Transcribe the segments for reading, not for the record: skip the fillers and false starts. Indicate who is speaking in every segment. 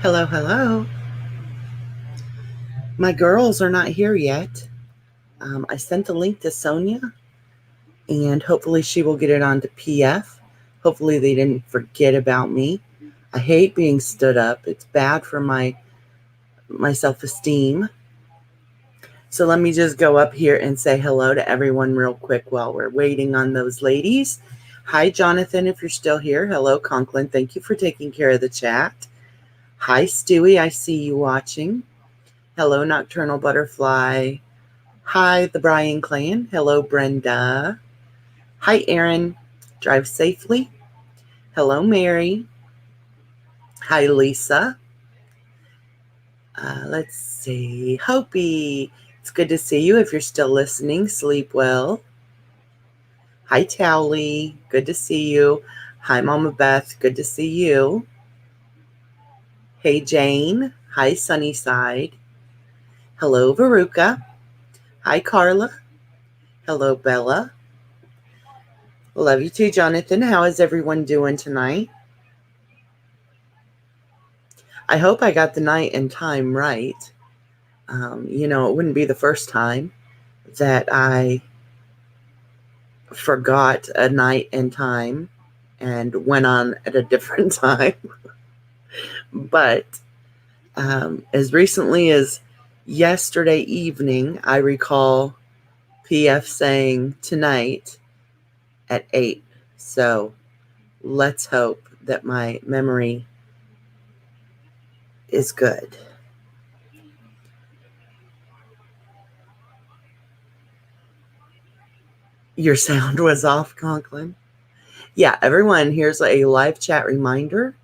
Speaker 1: Hello, hello. My girls are not here yet. I sent the link to Sonia, and hopefully she will get it onto PF. Hopefully they didn't forget about me. I hate being stood up. It's bad for my self-esteem. So let me just go up here and say hello to everyone real quick while we're waiting on those ladies. Hi, Jonathan, if you're still here. Hello, Conklin. Thank you for taking care of the chat. Hi, Stewie. I see you watching. Hello, Nocturnal Butterfly. Hi, the Bryan clan. Hello, Brenda. Hi, Aaron. Drive safely. Hello, Mary. Hi, Lisa. Let's see. Hopi. It's good to see you. If you're still listening, sleep well. Hi, Towley. Good to see you. Hi, Mama Beth. Good to see you. Hey, Jane. Hi, Sunnyside. Hello, Veruca. Hi, Carla. Hello, Bella. Love you too, Jonathan. How is everyone doing tonight? I hope I got the night and time right. It wouldn't be the first time that I forgot a night and time and went on at a different time. But as recently as yesterday evening, I recall PF saying tonight at 8. So let's hope that my memory is good. Your sound was off, Conklin. Yeah, everyone, here's a live chat reminder.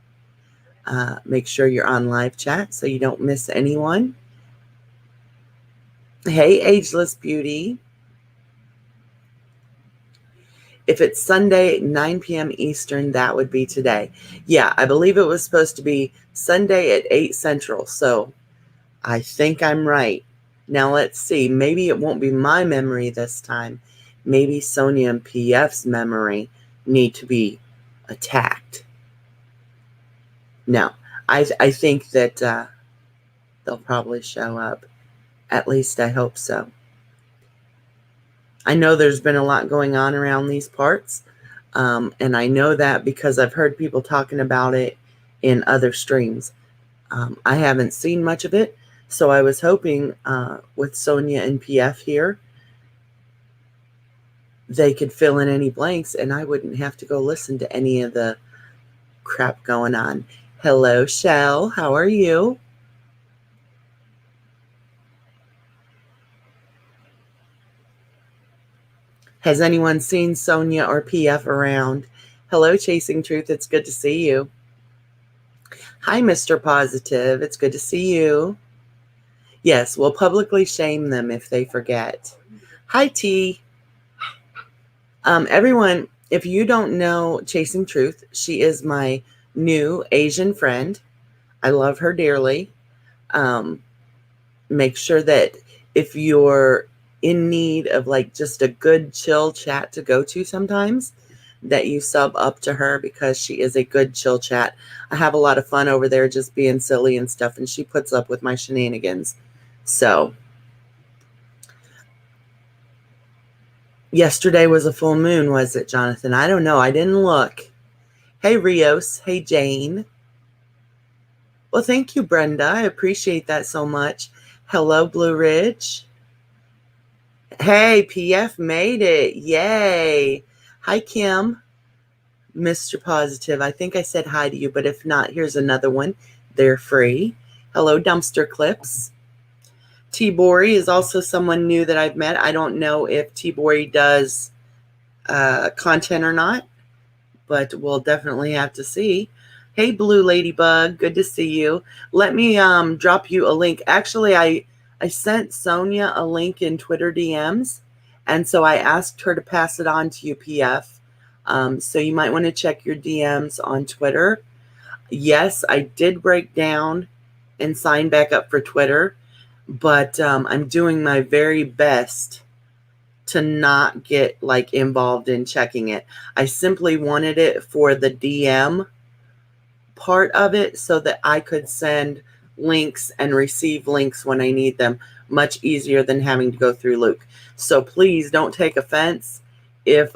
Speaker 1: Make sure you're on live chat so you don't miss anyone. Hey, Ageless Beauty. If it's Sunday, 9 p.m. Eastern, that would be today. Yeah, I believe it was supposed to be Sunday at 8 Central. So I think I'm right. Now let's see. Maybe it won't be my memory this time. Maybe Sonia and PF's memory need to be attacked. No, I think that they'll probably show up. At least I hope so. I know there's been a lot going on around these parts, and I know that because I've heard people talking about it in other streams. I haven't seen much of it, so I was hoping with Sonia and PF here, they could fill in any blanks and I wouldn't have to go listen to any of the crap going on. Hello, Shell. How are you? Has anyone seen Sonia or PF around? Hello, Chasing Truth. It's good to see you. Hi, Mr. Positive. It's good to see you. Yes, we'll publicly shame them if they forget. Hi, T. Everyone, if you don't know Chasing Truth, she is my new Asian friend. I love her dearly. Make sure that if you're in need of like just a good chill chat to go to sometimes, that you sub up to her because she is a good chill chat. I have a lot of fun over there just being silly and stuff, and she puts up with my shenanigans. So yesterday was a full moon, was it, Jonathan? I don't know. I didn't look. Hey, Rios. Hey, Jane. Well, thank you, Brenda. I appreciate that so much. Hello, Blue Ridge. Hey, PF made it. Yay. Hi, Kim. Mr. Positive. I think I said hi to you, but if not, here's another one. They're free. Hello, Dumpster Clips. T-Bori is also someone new that I've met. I don't know if T-Bori does content or not, but we'll definitely have to see. Hey, Blue Ladybug. Good to see you. Let me drop you a link. Actually, I sent Sonia a link in Twitter DMs, and so I asked her to pass it on to you, PF. So you might want to check your DMs on Twitter. Yes, I did break down and sign back up for Twitter, but I'm doing my very best to not get like involved in checking it. I simply wanted it for the DM part of it so that I could send links and receive links when I need them much easier than having to go through Luke. So please don't take offense if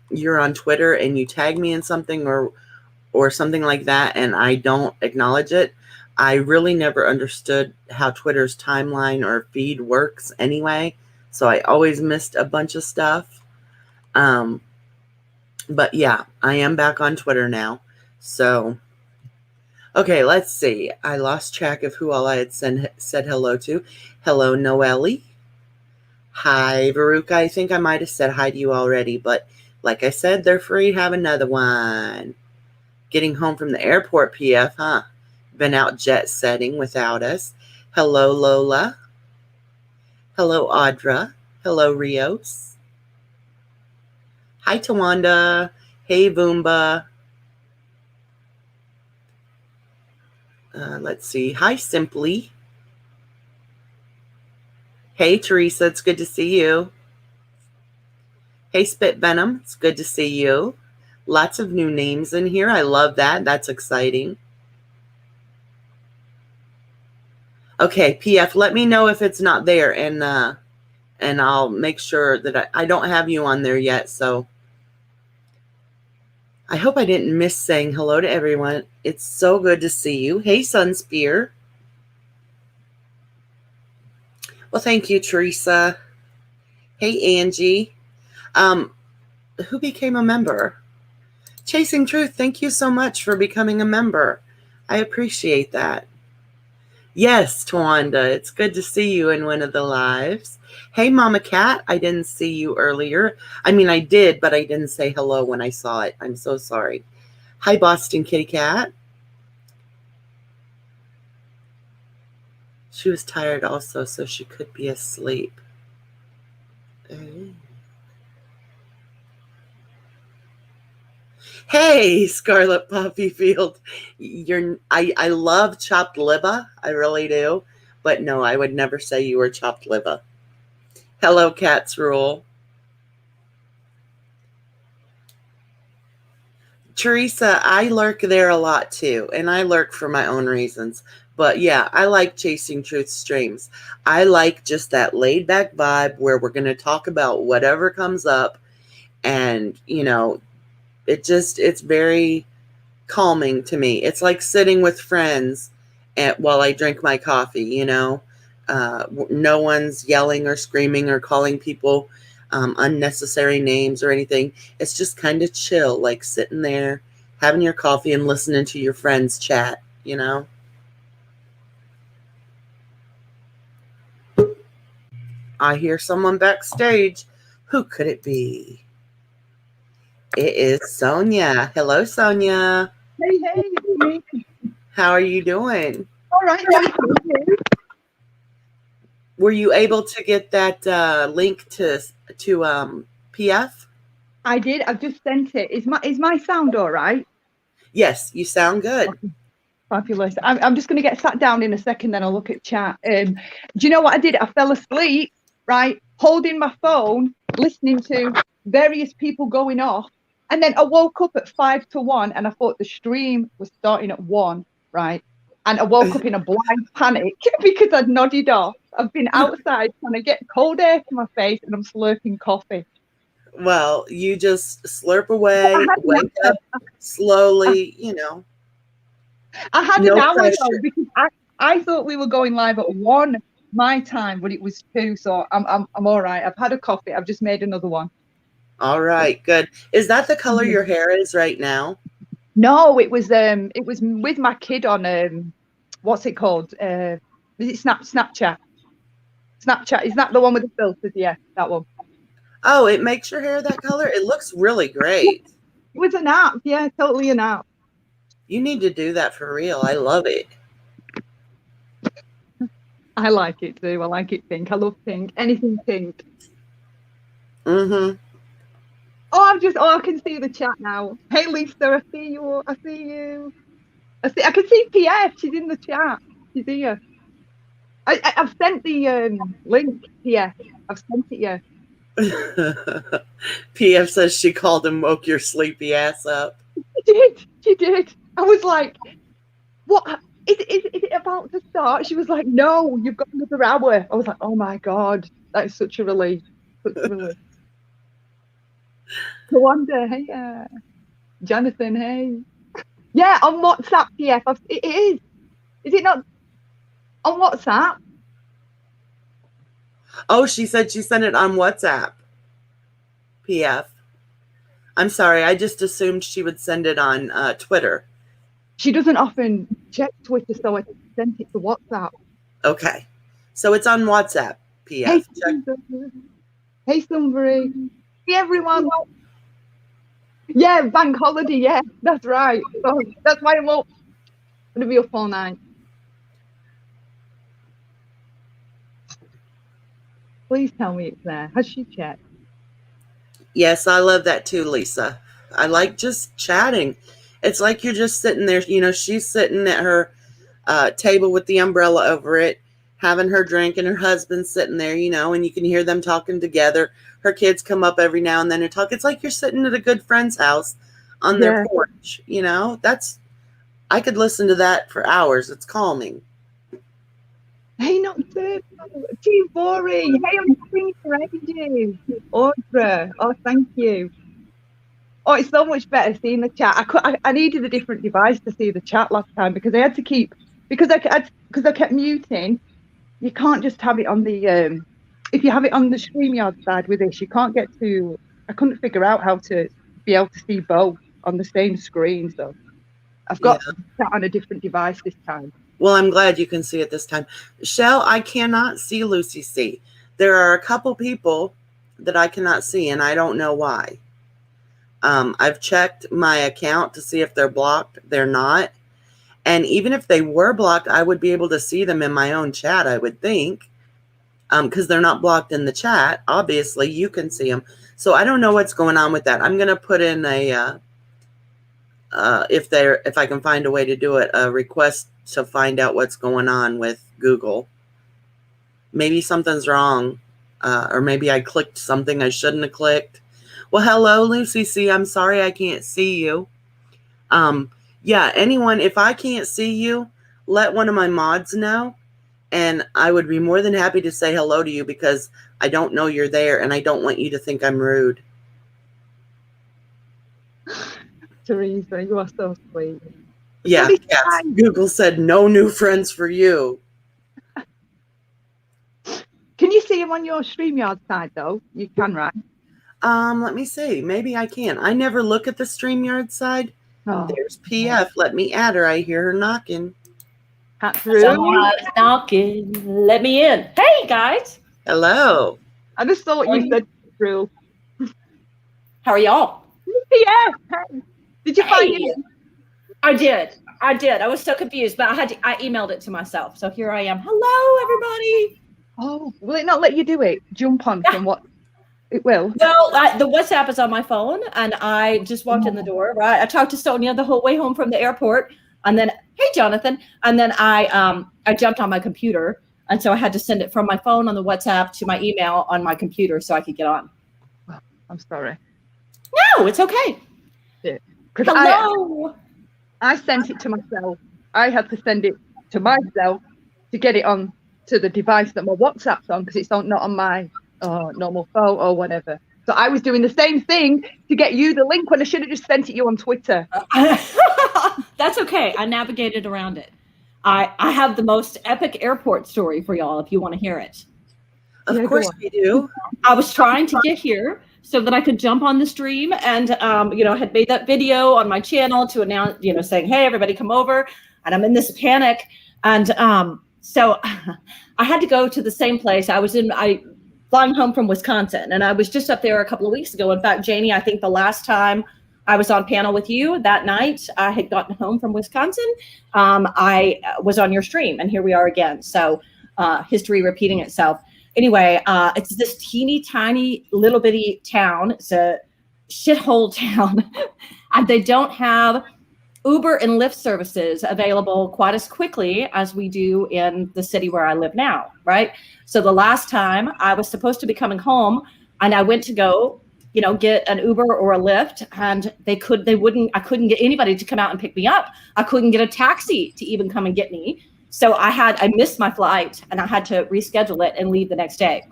Speaker 1: you're on Twitter and you tag me in something or something like that and I don't acknowledge it. I really never understood how Twitter's timeline or feed works anyway, so I always missed a bunch of stuff. But yeah, I am back on Twitter now. So, okay, let's see. I lost track of who all I had said hello to. Hello, Noelle. Hi, Veruca. I think I might have said hi to you already, but like I said, they're free. Have another one. Getting home from the airport, PF, huh? Been out jet setting without us. Hello, Lola. Hello, Audra. Hello, Rios. Hi, Tawanda. Hey, Voomba. Let's see. Hi, Simply. Hey, Teresa. It's good to see you. Hey, Spit Venom. It's good to see you. Lots of new names in here. I love that. That's exciting. Okay, PF, let me know if it's not there, and I'll make sure that I don't have you on there yet. So I hope I didn't miss saying hello to everyone. It's so good to see you. Hey, Sunspear. Well, thank you, Teresa. Hey, Angie. Who became a member? Chasing Truth, thank you so much for becoming a member. I appreciate that. Yes, Tawanda, it's good to see you in one of the lives. Hey, Mama Cat, I didn't see you earlier. I mean, I did, but I didn't say hello when I saw it. I'm so sorry. Hi, Boston Kitty Cat. She was tired also, so she could be asleep. Hey, Scarlet Poppy Field. I love chopped liver. I really do. But no, I would never say you were chopped liver. Hello, Cats Rule. Teresa, I lurk there a lot too, and I lurk for my own reasons. But yeah, I like Chasing Truth streams. I like just that laid back vibe where we're going to talk about whatever comes up. And, you know, it's very calming to me. It's like sitting with friends while I drink my coffee, you know. No one's yelling or screaming or calling people unnecessary names or anything. It's just kind of chill, like sitting there, having your coffee and listening to your friends chat, you know. I hear someone backstage. Who could it be? It is Sonia. Hello, Sonia.
Speaker 2: Hey, it's me.
Speaker 1: How are you doing?
Speaker 2: All right, thank you.
Speaker 1: Were you able to get that link to PF?
Speaker 2: I did. I've just sent it. Is my sound all right?
Speaker 1: Yes, you sound good.
Speaker 2: Fabulous. I'm just going to get sat down in a second, then I'll look at chat. Do you know what I did? I fell asleep, right, holding my phone, listening to various people going off, and then I woke up at 5 to 1, and I thought the stream was starting at 1, right? And I woke up in a blind panic because I'd nodded off. I've been outside trying to get cold air to my face, and I'm slurping coffee.
Speaker 1: Well, you just slurp away, wake up slowly, you know.
Speaker 2: I had an hour though, because I thought we were going live at 1 my time, but it was 2, so I'm all right. I've had a coffee. I've just made another one.
Speaker 1: All right, good. Is that the color your hair is right now?
Speaker 2: No, it was with my kid on what's it called? Is it Snapchat? Snapchat, is that the one with the filters? Yeah, that one.
Speaker 1: Oh, it makes your hair that color? It looks really great.
Speaker 2: It was an app, yeah, totally an app.
Speaker 1: You need to do that for real. I love it.
Speaker 2: I like it too. I like it pink. I love pink. Anything pink.
Speaker 1: Mm-hmm.
Speaker 2: I can see the chat now. Hey Lisa, I see you. I can see PF. She's in the chat. She's here. I've sent the link, PF. I've sent it, yeah.
Speaker 1: PF says she called and woke your sleepy ass up.
Speaker 2: She did. I was like, what? Is it about to start? She was like, no, you've got another hour. I was like, oh my God, that is such a relief. Such a relief. Kawanda, hey, Jonathan, hey. Yeah, on WhatsApp, PF. It is. Is it not on WhatsApp?
Speaker 1: Oh, she said she sent it on WhatsApp. PF. I'm sorry, I just assumed she would send it on Twitter.
Speaker 2: She doesn't often check Twitter, so I sent it to WhatsApp.
Speaker 1: Okay. So it's on WhatsApp, PF.
Speaker 2: Hey, Sunbury. Hey, everyone. Yeah, bank holiday. Yeah, that's right. So that's why I'm up. I'm going to be up all night. Please tell me it's there. Has she checked?
Speaker 1: Yes, I love that too, Lisa. I like just chatting. It's like you're just sitting there. You know, she's sitting at her table with the umbrella over it, having her drink, and her husband's sitting there, you know, and you can hear them talking together. Her kids come up every now and then and talk. It's like you're sitting at a good friend's house on their porch, you know. I could listen to that for hours. It's calming.
Speaker 2: Hey, not too boring. Hey, I'm free for ages. Audra, oh, thank you. Oh, it's so much better seeing the chat. I needed a different device to see the chat last time because I had to keep, because I kept muting. You can't just have it on the, if you have it on the StreamYard side with this, you can't get to, I couldn't figure out how to be able to see both on the same screen. So I've got that on a different device this time.
Speaker 1: Well, I'm glad you can see it this time. Shell, I cannot see Lucy C. There are a couple people that I cannot see, and I don't know why. I've checked my account to see if they're blocked. They're not. And even if they were blocked, I would be able to see them in my own chat, I would think, because they're not blocked in the chat. Obviously, you can see them. So I don't know what's going on with that. I'm going to put in a, if I can find a way to do it, a request to find out what's going on with Google. Maybe something's wrong, or maybe I clicked something I shouldn't have clicked. Well, hello, Lucy C. I'm sorry I can't see you. Yeah, anyone, if I can't see you, let one of my mods know, and I would be more than happy to say hello to you because I don't know you're there, and I don't want you to think I'm rude.
Speaker 2: Teresa, you are so sweet.
Speaker 1: Yeah, yes. Google said no new friends for you.
Speaker 2: Can you see him on your StreamYard side, though? You can, right?
Speaker 1: Let me see. Maybe I can. I never look at the StreamYard side. Oh. There's PF. Let me add her. I hear her knocking.
Speaker 3: Someone's knocking. Let me in. Hey, guys.
Speaker 1: Hello.
Speaker 2: I just thought you said Drew.
Speaker 3: How are y'all?
Speaker 2: PF. Did you find it?
Speaker 3: I did. I was so confused, but I emailed it to myself. So here I am. Hello, everybody.
Speaker 2: Oh, will it not let you do it? Jump on from what? It will.
Speaker 3: Well, the WhatsApp is on my phone, and I just walked in the door. Right, I talked to Sonia the whole way home from the airport, and then hey, Jonathan, and then I jumped on my computer, and so I had to send it from my phone on the WhatsApp to my email on my computer so I could get on.
Speaker 2: Well, I'm sorry.
Speaker 3: No, it's okay.
Speaker 2: Hello. I sent it to myself. I had to send it to myself to get it on to the device that my WhatsApp's on because it's not on my normal phone or whatever. So I was doing the same thing to get you the link when I should have just sent it you on Twitter.
Speaker 3: That's okay. I navigated around it. I have the most epic airport story for y'all if you want to hear it.
Speaker 1: Of course we do.
Speaker 3: I was trying to get here so that I could jump on the stream and, had made that video on my channel to announce, saying, hey, everybody come over. And I'm in this panic. And so I had to go to the same place. I flying home from Wisconsin, and I was just up there a couple of weeks ago. In fact, Jaynie, I think the last time I was on panel with you that night, I had gotten home from Wisconsin. I was on your stream, and here we are again. So history repeating itself. Anyway, it's this teeny tiny little bitty town. It's a shithole town, and they don't have Uber and Lyft services available quite as quickly as we do in the city where I live now, right? So the last time I was supposed to be coming home, and I went to go get an Uber or a Lyft, and I couldn't get anybody to come out and pick me up. I couldn't get a taxi to even come and get me. So I missed my flight, and I had to reschedule it and leave the next day.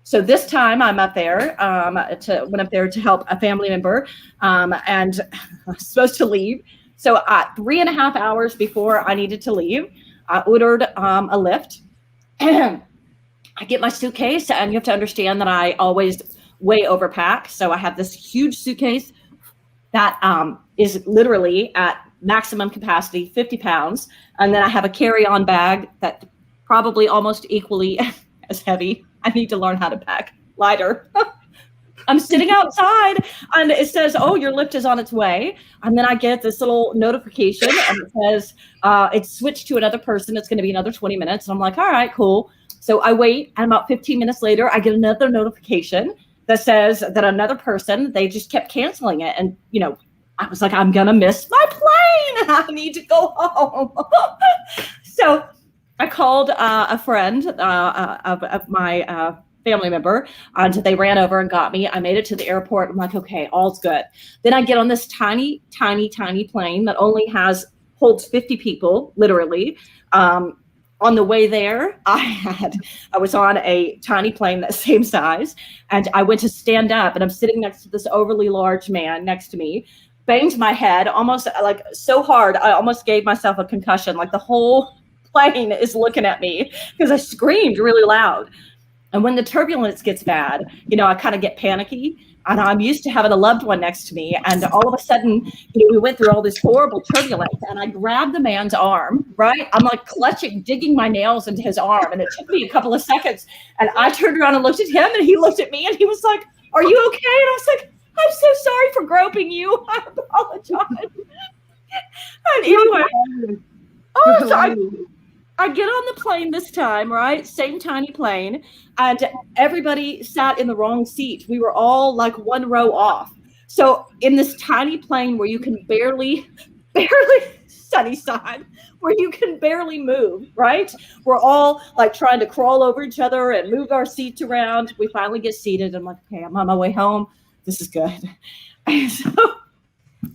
Speaker 3: So this time I'm up there, went up there to help a family member, and I was supposed to leave. So 3.5 hours before I needed to leave, I ordered a Lyft. I get my suitcase, and you have to understand that I always way overpack. So I have this huge suitcase that is literally at maximum capacity, 50 pounds. And then I have a carry-on bag that probably almost equally as heavy. I need to learn how to pack lighter. I'm sitting outside and it says, oh, your Lyft is on its way. And then I get this little notification and it says, it's switched to another person. It's going to be another 20 minutes. And I'm like, all right, cool. So I wait, and about 15 minutes later, I get another notification that says that another person, they just kept canceling it. And, I was like, I'm going to miss my plane. I need to go home. So I called a friend of my family member, and they ran over and got me. I made it to the airport. I'm like, okay, all's good. Then I get on this tiny, tiny, tiny plane that only holds 50 people, literally. On the way there, I was on a tiny plane that same size, and I went to stand up, and I'm sitting next to this overly large man next to me, banged my head almost like so hard, I almost gave myself a concussion. Like the whole plane is looking at me because I screamed really loud. And when the turbulence gets bad, I kind of get panicky. And I'm used to having a loved one next to me. And all of a sudden, we went through all this horrible turbulence. And I grabbed the man's arm, right? I'm like clutching, digging my nails into his arm. And it took me a couple of seconds. And I turned around and looked at him. And he looked at me. And he was like, are you okay? And I was like, I'm so sorry for groping you. I apologize. And anyway, I get on the plane this time, right? Same tiny plane. And everybody sat in the wrong seat. We were all like one row off. So in this tiny plane where you can barely sunny side, where you can barely move, right? We're all like trying to crawl over each other and move our seats around. We finally get seated. I'm like, okay, I'm on my way home. This is good. And so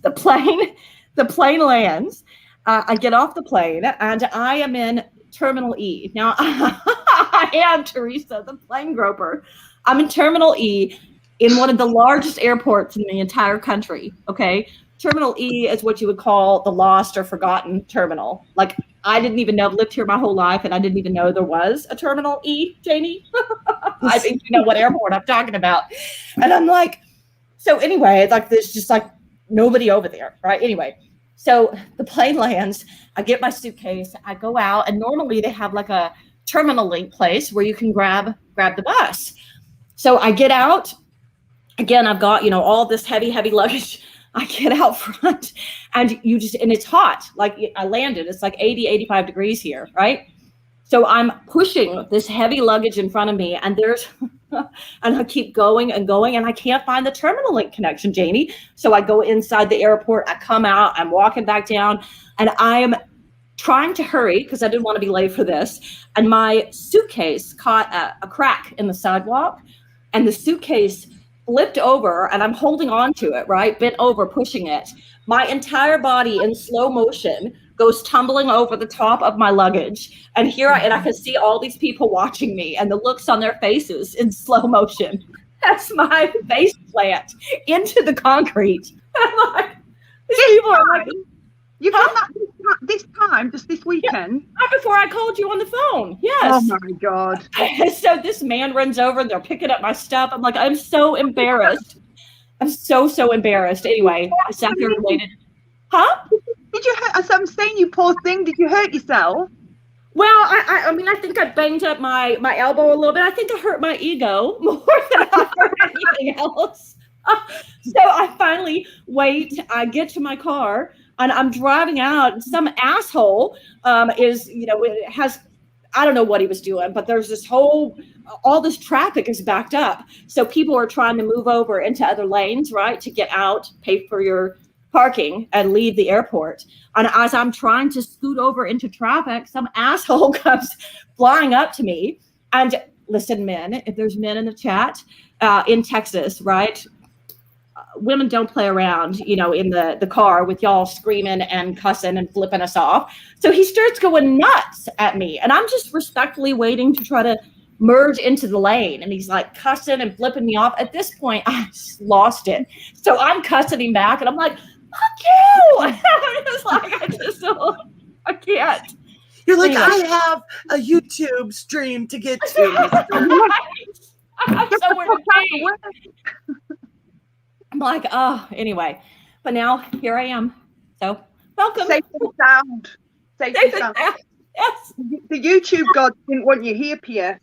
Speaker 3: the plane lands. I get off the plane and I am in Terminal E. Now, I am Teresa, the plane groper. I'm in Terminal E in one of the largest airports in the entire country, okay? Terminal E is what you would call the lost or forgotten terminal. Like, I didn't even know, I've lived here my whole life, and I didn't even know there was a Terminal E, Jaynie. I think you know what airport I'm talking about. And I'm like, so anyway, like there's just like nobody over there, right? Anyway. So the plane lands, I get my suitcase, I go out, and normally they have like a terminal link place where you can grab the bus. So I get out, again, I've got, all this heavy luggage. I get out front and and it's hot. Like I landed, it's like 80, 85 degrees here, right? So I'm pushing this heavy luggage in front of me, and and I keep going and going, and I can't find the terminal link connection, Jaynie. So I go inside the airport, I come out, I'm walking back down, and I am trying to hurry because I didn't want to be late for this. And my suitcase caught a crack in the sidewalk, and the suitcase flipped over, and I'm holding on to it, right? Bent over, pushing it. My entire body in slow motion goes tumbling over the top of my luggage. And I can see all these people watching me and the looks on their faces in slow motion. That's my face plant into the concrete. I'm like, these people are like,
Speaker 2: you've done that this time, just this weekend?
Speaker 3: Yeah, right before I called you on the phone. Yes.
Speaker 2: Oh my God.
Speaker 3: So this man runs over and they're picking up my stuff. I'm like, I'm so embarrassed. I'm so embarrassed. Anyway, I sat here and waited. Huh?
Speaker 2: Did you hurt? As I'm saying, you poor thing. Did you hurt yourself?
Speaker 3: Well, I mean, I think I banged up my elbow a little bit. I think I hurt my ego more than I hurt anything else. So I finally wait. I get to my car and I'm driving out. And some asshole I don't know what he was doing, but there's all this traffic is backed up. So people are trying to move over into other lanes, right, to get out, pay for your parking and leave the airport. And as I'm trying to scoot over into traffic, some asshole comes flying up to me. And listen, men, if there's men in the chat in Texas, right? women don't play around, you know, in the car with y'all screaming and cussing and flipping us off. So he starts going nuts at me, and I'm just respectfully waiting to try to merge into the lane. And he's like cussing and flipping me off. At this point, I just lost it. So I'm cussing him back, and I'm like, fuck you. I'm just like, I can't.
Speaker 1: You're like,
Speaker 3: Anyway.
Speaker 1: I have a YouTube stream to get to.
Speaker 3: I have somewhere to be. I'm like, oh, anyway. But now here I am. So welcome.
Speaker 2: Safe and sound. Safe and sound.
Speaker 3: Yes.
Speaker 2: The YouTube gods didn't want you here, Pierre.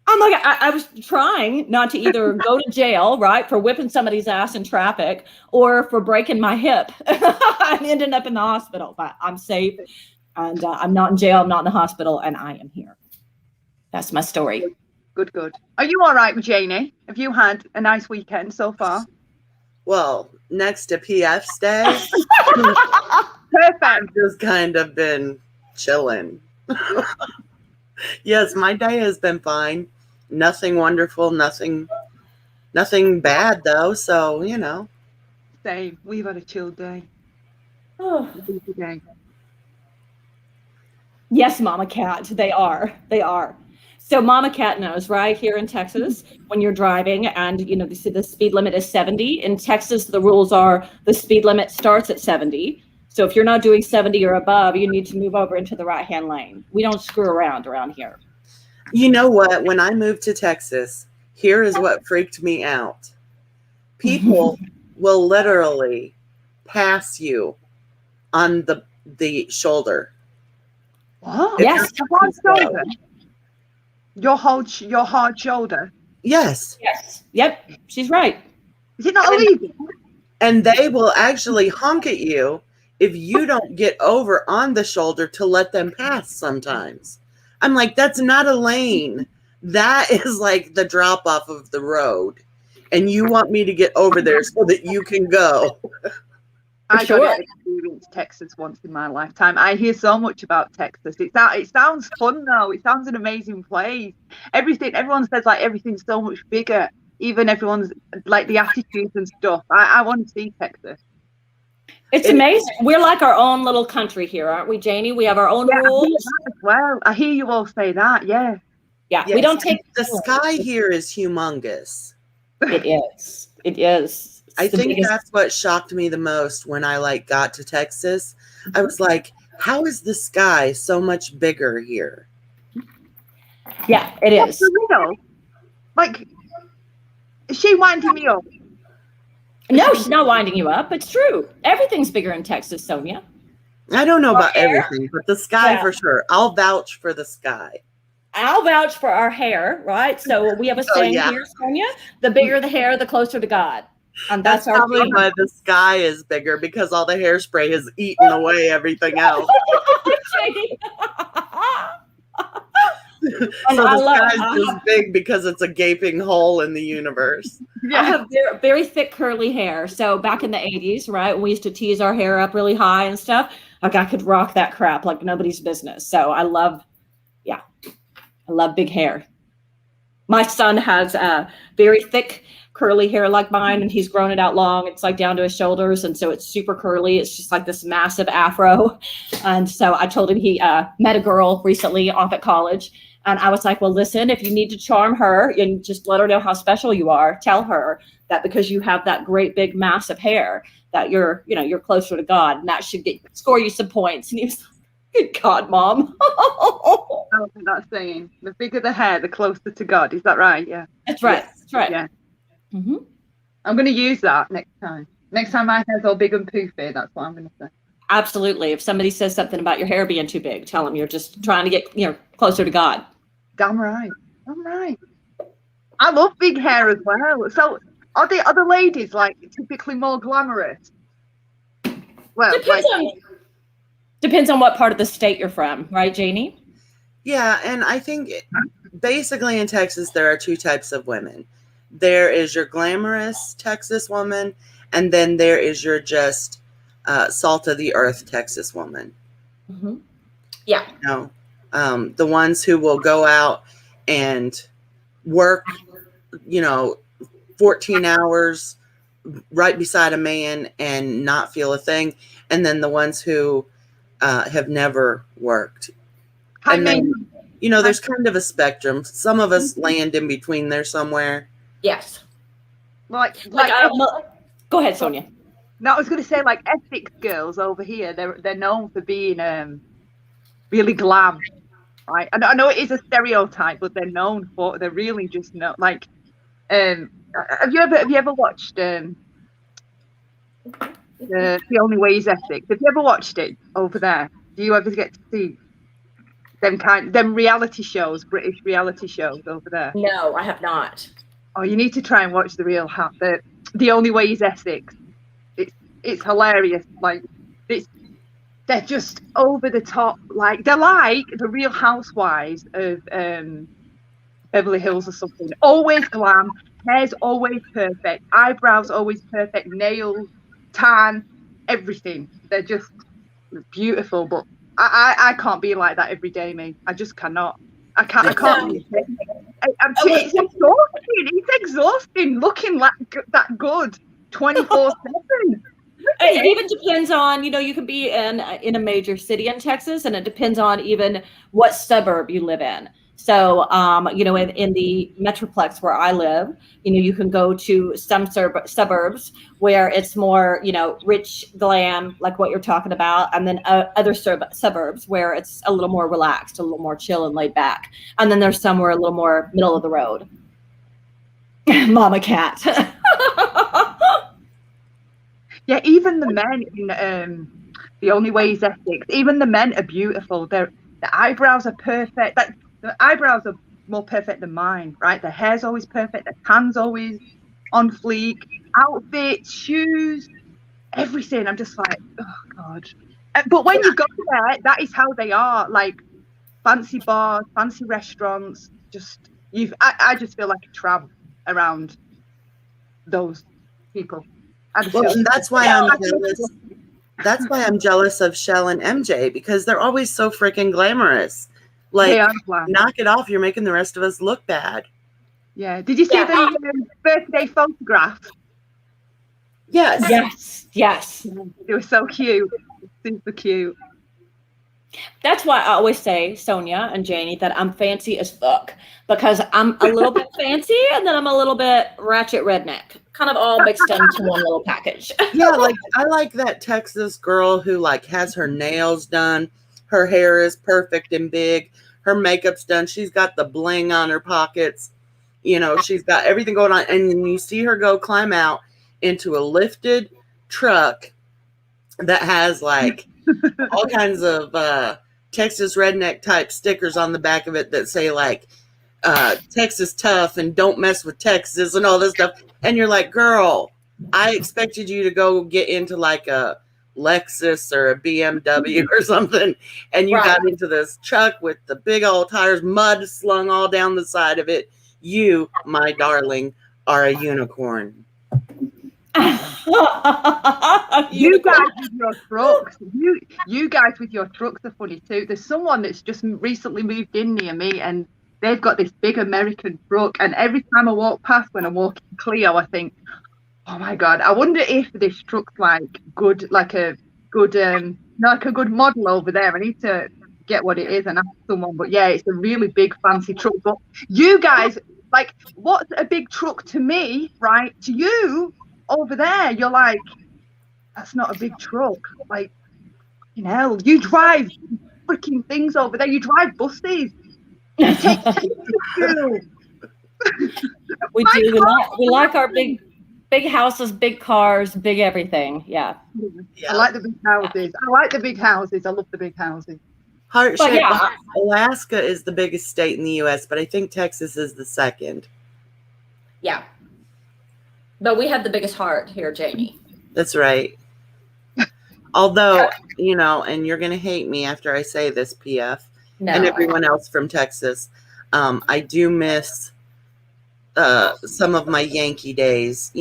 Speaker 3: I'm like, I was trying not to either go to jail, right, for whipping somebody's ass in traffic or for breaking my hip and ending up in the hospital. But I'm safe, and I'm not in jail. I'm not in the hospital, and I am here. That's my story.
Speaker 2: Good. Are you all right with Jaynie? Have you had a nice weekend so far?
Speaker 1: Well, next to PF's day,
Speaker 2: Perfect.
Speaker 1: just kind of been chilling. Yes, my day has been fine. Nothing wonderful, nothing bad though. So, you know.
Speaker 2: Same. We've had a chill day.
Speaker 3: Oh.
Speaker 2: Day.
Speaker 3: Yes, Mama Cat, they are. So Mama Cat knows, right? Here in Texas, when you're driving and, you know, the speed limit is 70. In Texas, the rules are the speed limit starts at 70. So if you're not doing 70 or above, you need to move over into the right-hand lane. We don't screw around here.
Speaker 1: You know what? When I moved to Texas, here is what freaked me out. People will literally pass you on the shoulder.
Speaker 2: What?
Speaker 3: Yes.
Speaker 2: Your hard shoulder.
Speaker 1: Yes.
Speaker 3: Yep. She's right.
Speaker 2: Is it not illegal?
Speaker 1: And they will actually honk at you if you don't get over on the shoulder to let them pass sometimes. I'm like, that's not a lane. That is like the drop off of the road. And you want me to get over there so that you can go.
Speaker 2: I got to experience Texas once in my lifetime. I hear so much about Texas. It sounds fun though. It sounds an amazing place. Everyone says like everything's so much bigger. Even everyone's like the attitudes and stuff. I want to see Texas.
Speaker 3: It's amazing. We're like our own little country here, aren't we, Jaynie? We have our own rules.
Speaker 2: I hear that as well. I hear you all say that. Yeah.
Speaker 3: Yeah.
Speaker 1: Yes.
Speaker 3: We don't take
Speaker 1: the sky here is humongous.
Speaker 3: It is.
Speaker 1: I think that's what shocked me the most when I got to Texas. I was like, how is the sky so much bigger here?
Speaker 3: Yeah, it is.
Speaker 2: For real? Like, is she winding me up?
Speaker 3: No, she's not winding you up. It's true. Everything's bigger in Texas, Sonia.
Speaker 1: I don't know about everything, but the sky for sure. I'll vouch for the sky.
Speaker 3: I'll vouch for our hair, right? So we have a saying here, Sonia, the bigger the hair, the closer to God. And that's our
Speaker 1: probably why the sky is bigger, because all the hairspray has eaten away everything else. So the sky's just big because it's a gaping hole in the universe.
Speaker 3: Yeah. I have very, very thick curly hair. So back in the 80s, right, when we used to tease our hair up really high and stuff, like I could rock that crap like nobody's business. So I love big hair. My son has very thick curly hair like mine, and he's grown it out long. It's like down to his shoulders, and so it's super curly. It's just like this massive afro. And so I told him he met a girl recently off at college, and I was like, well, listen, if you need to charm her and just let her know how special you are, tell her that because you have that great big massive hair that you're closer to God, and that should score you some points. And he was like, good God, Mom.
Speaker 2: I don't think that's saying the bigger the hair, the closer to God. Is that right? Yeah.
Speaker 3: That's right.
Speaker 2: Yes.
Speaker 3: That's right.
Speaker 2: Yeah.
Speaker 3: Mm-hmm.
Speaker 2: I'm going to use that next time. Next time my hair's all big and poofy, that's what I'm going to say.
Speaker 3: Absolutely. If somebody says something about your hair being too big, tell them you're just trying to get closer to God.
Speaker 2: Damn right. Damn right. I love big hair as well. So are the other ladies like typically more glamorous? Well,
Speaker 3: depends on what part of the state you're from, right, Jaynie?
Speaker 1: Yeah, and I think basically in Texas there are two types of women. There is your glamorous Texas woman, and then there is your just salt of the earth Texas woman.
Speaker 3: Mm-hmm. Yeah.
Speaker 1: The ones who will go out and work, 14 hours right beside a man and not feel a thing, and then the ones who have never worked. And then, you know, there's kind of a spectrum. Some of us land in between there somewhere.
Speaker 3: Yes.
Speaker 2: Like
Speaker 3: go ahead, Sonia.
Speaker 2: No, I was going to say, like, Essex girls over here, they're known for being really glam, right? And I know it is a stereotype, but they're really just like. Have you ever watched The Only Way Is Essex? Have you ever watched it over there? Do you ever get to see them reality shows, British reality shows over there?
Speaker 3: No, I have not.
Speaker 2: Oh, you need to try and watch The Only Way Is Essex. It's hilarious. Like, they're just over the top. Like, they're like the Real Housewives of Beverly Hills or something. Always glam, hair's always perfect, eyebrows always perfect, nails, tan, everything. They're just beautiful. But I can't be like that every day, mate. I just cannot. I can't. It's exhausting. It's exhausting looking like that good 24/7.
Speaker 3: It even depends on, you could be in a major city in Texas, and it depends on even what suburb you live in. So, in the Metroplex where I live, you can go to some suburbs where it's more, rich glam, like what you're talking about. And then other suburbs where it's a little more relaxed, a little more chill and laid back. And then there's somewhere a little more middle of the road. Mama cat.
Speaker 2: Yeah, even the men in The Only Way Is Essex, even the men are beautiful. The eyebrows are perfect. The eyebrows are more perfect than mine, right? The hair's always perfect. The tan's always on fleek. Outfits, shoes, everything. I'm just like, oh, God. But when you go there, that is how they are. Like, fancy bars, fancy restaurants. I just feel like a tramp around those people.
Speaker 1: Well, and that's why I'm jealous. That's why I'm jealous of Shell and MJ, because they're always so freaking glamorous. Like, knock it off. You're making the rest of us look bad.
Speaker 2: Yeah. Did you see the birthday photograph?
Speaker 1: Yes.
Speaker 3: Yes.
Speaker 2: They were so cute. Super cute.
Speaker 3: That's why I always say, Sonia and Jaynie, that I'm fancy as fuck, because I'm a little bit fancy and then I'm a little bit ratchet redneck, kind of all mixed into one little package.
Speaker 1: Yeah, like, I like that Texas girl who like has her nails done, her hair is perfect and big, her makeup's done, she's got the bling on her pockets, she's got everything going on, and then you see her go climb out into a lifted truck that has like all kinds of Texas redneck type stickers on the back of it that say like Texas tough and don't mess with Texas and all this stuff. And you're like, girl, I expected you to go get into like a Lexus or a BMW or something. And you got into this truck with the big old tires, mud slung all down the side of it. You, my darling, are a unicorn.
Speaker 2: You guys with your trucks, you guys with your trucks are funny too. There's someone that's just recently moved in near me, and they've got this big American truck. And every time I walk past, when I walk in Clio, I think, oh my God, I wonder if this truck's like a good model over there. I need to get what it is and ask someone. But yeah, it's a really big fancy truck. But you guys, like, what's a big truck to me, right? To you, over there, you're like, that's not a big truck. Like, you drive freaking things over there. You drive buses. You take to
Speaker 3: We do. We like our big houses, big cars, big everything. Yeah.
Speaker 2: I like the big houses. I love the big houses.
Speaker 1: Heart-shaped. Alaska is the biggest state in the U.S., but I think Texas is the second.
Speaker 3: Yeah. But we have the biggest heart here, Jaynie.
Speaker 1: That's right. Although, and you're going to hate me after I say this, PF, and everyone else from Texas, I do miss some of my Yankee days.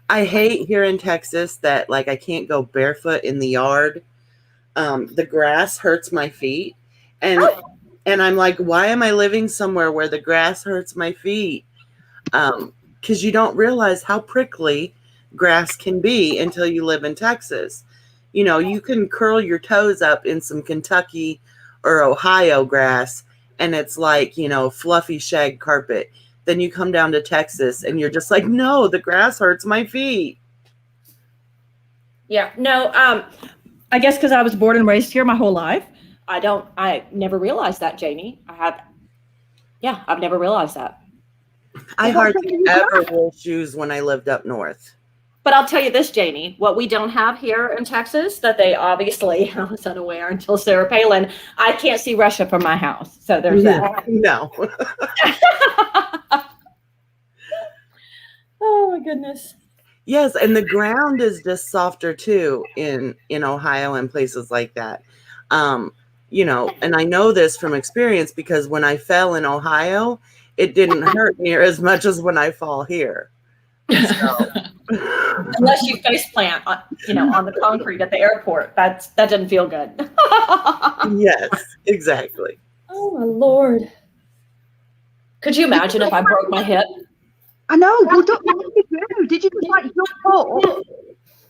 Speaker 1: I hate here in Texas that, like, I can't go barefoot in the yard. The grass hurts my feet. And I'm like, why am I living somewhere where the grass hurts my feet? because you don't realize how prickly grass can be until you live in Texas. You know, you can curl your toes up in some Kentucky or Ohio grass, and it's like, you know, fluffy shag carpet. Then you come down to Texas and you're just like, no, the grass hurts my feet.
Speaker 3: Yeah, no, I guess because I was born and raised here my whole life. I never realized that, Jaynie. I've never realized that.
Speaker 1: I hardly ever wore shoes when I lived up north.
Speaker 3: But I'll tell you this, Jaynie, what we don't have here in Texas that they obviously, I was unaware until Sarah Palin, I can't see Russia from my house. So there's that.
Speaker 1: No.
Speaker 3: Oh my goodness.
Speaker 1: Yes, and the ground is just softer too in Ohio and places like that. You know, and I know this from experience because when I fell in Ohio, it didn't hurt near as much as when I fall here. So.
Speaker 3: Unless you face plant, on the concrete at the airport, that doesn't feel good.
Speaker 1: Yes, exactly.
Speaker 3: Oh my Lord! Could you imagine if I broke my hip?
Speaker 2: I know. Well, what did you do? Did you just like jump up?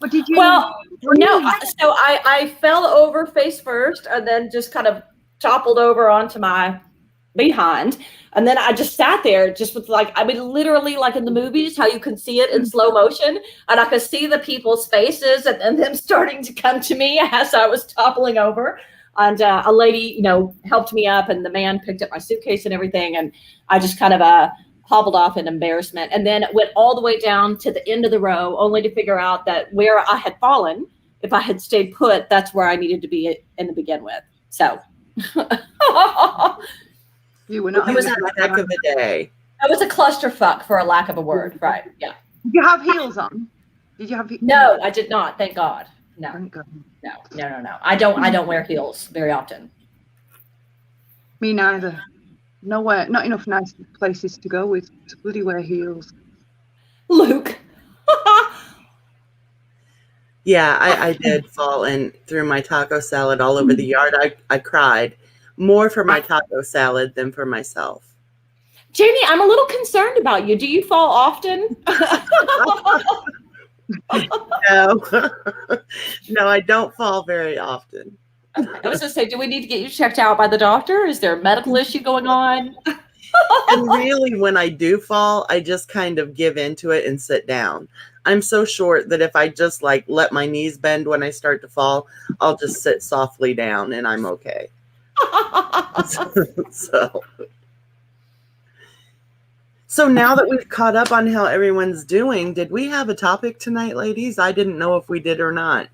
Speaker 2: Or did you?
Speaker 3: Well, no. So I fell over face first, and then just kind of toppled over onto my behind, and then I just sat there, just with literally like in the movies, how you can see it in slow motion, and I could see the people's faces and them starting to come to me as I was toppling over. And a lady, helped me up, and the man picked up my suitcase and everything, and I just kind of hobbled off in embarrassment, and then went all the way down to the end of the row, only to figure out that where I had fallen, if I had stayed put, that's where I needed to be in the begin with. So
Speaker 2: you were not.
Speaker 1: It was a heck of a day.
Speaker 3: It was a clusterfuck, for a lack of a word, right? Yeah.
Speaker 2: Did you have heels on? Did you have?
Speaker 3: No, I did not. Thank God. No.
Speaker 2: Thank God.
Speaker 3: No. I don't wear heels very often.
Speaker 2: Me neither. Nowhere, not enough nice places to go with to bloody wear heels.
Speaker 3: Luke.
Speaker 1: Yeah, I did fall and threw my taco salad all over the yard. I cried more for my taco salad than for myself.
Speaker 3: Jaynie, I'm a little concerned about you. Do you fall often?
Speaker 1: No. No, I don't fall very often.
Speaker 3: Okay. I was going to say, do we need to get you checked out by the doctor? Is there a medical issue going on?
Speaker 1: And really, when I do fall, I just kind of give into it and sit down. I'm so short that if I just let my knees bend when I start to fall, I'll just sit softly down and I'm okay. So now that we've caught up on how everyone's doing, did we have a topic tonight, ladies? I didn't know if we did or not.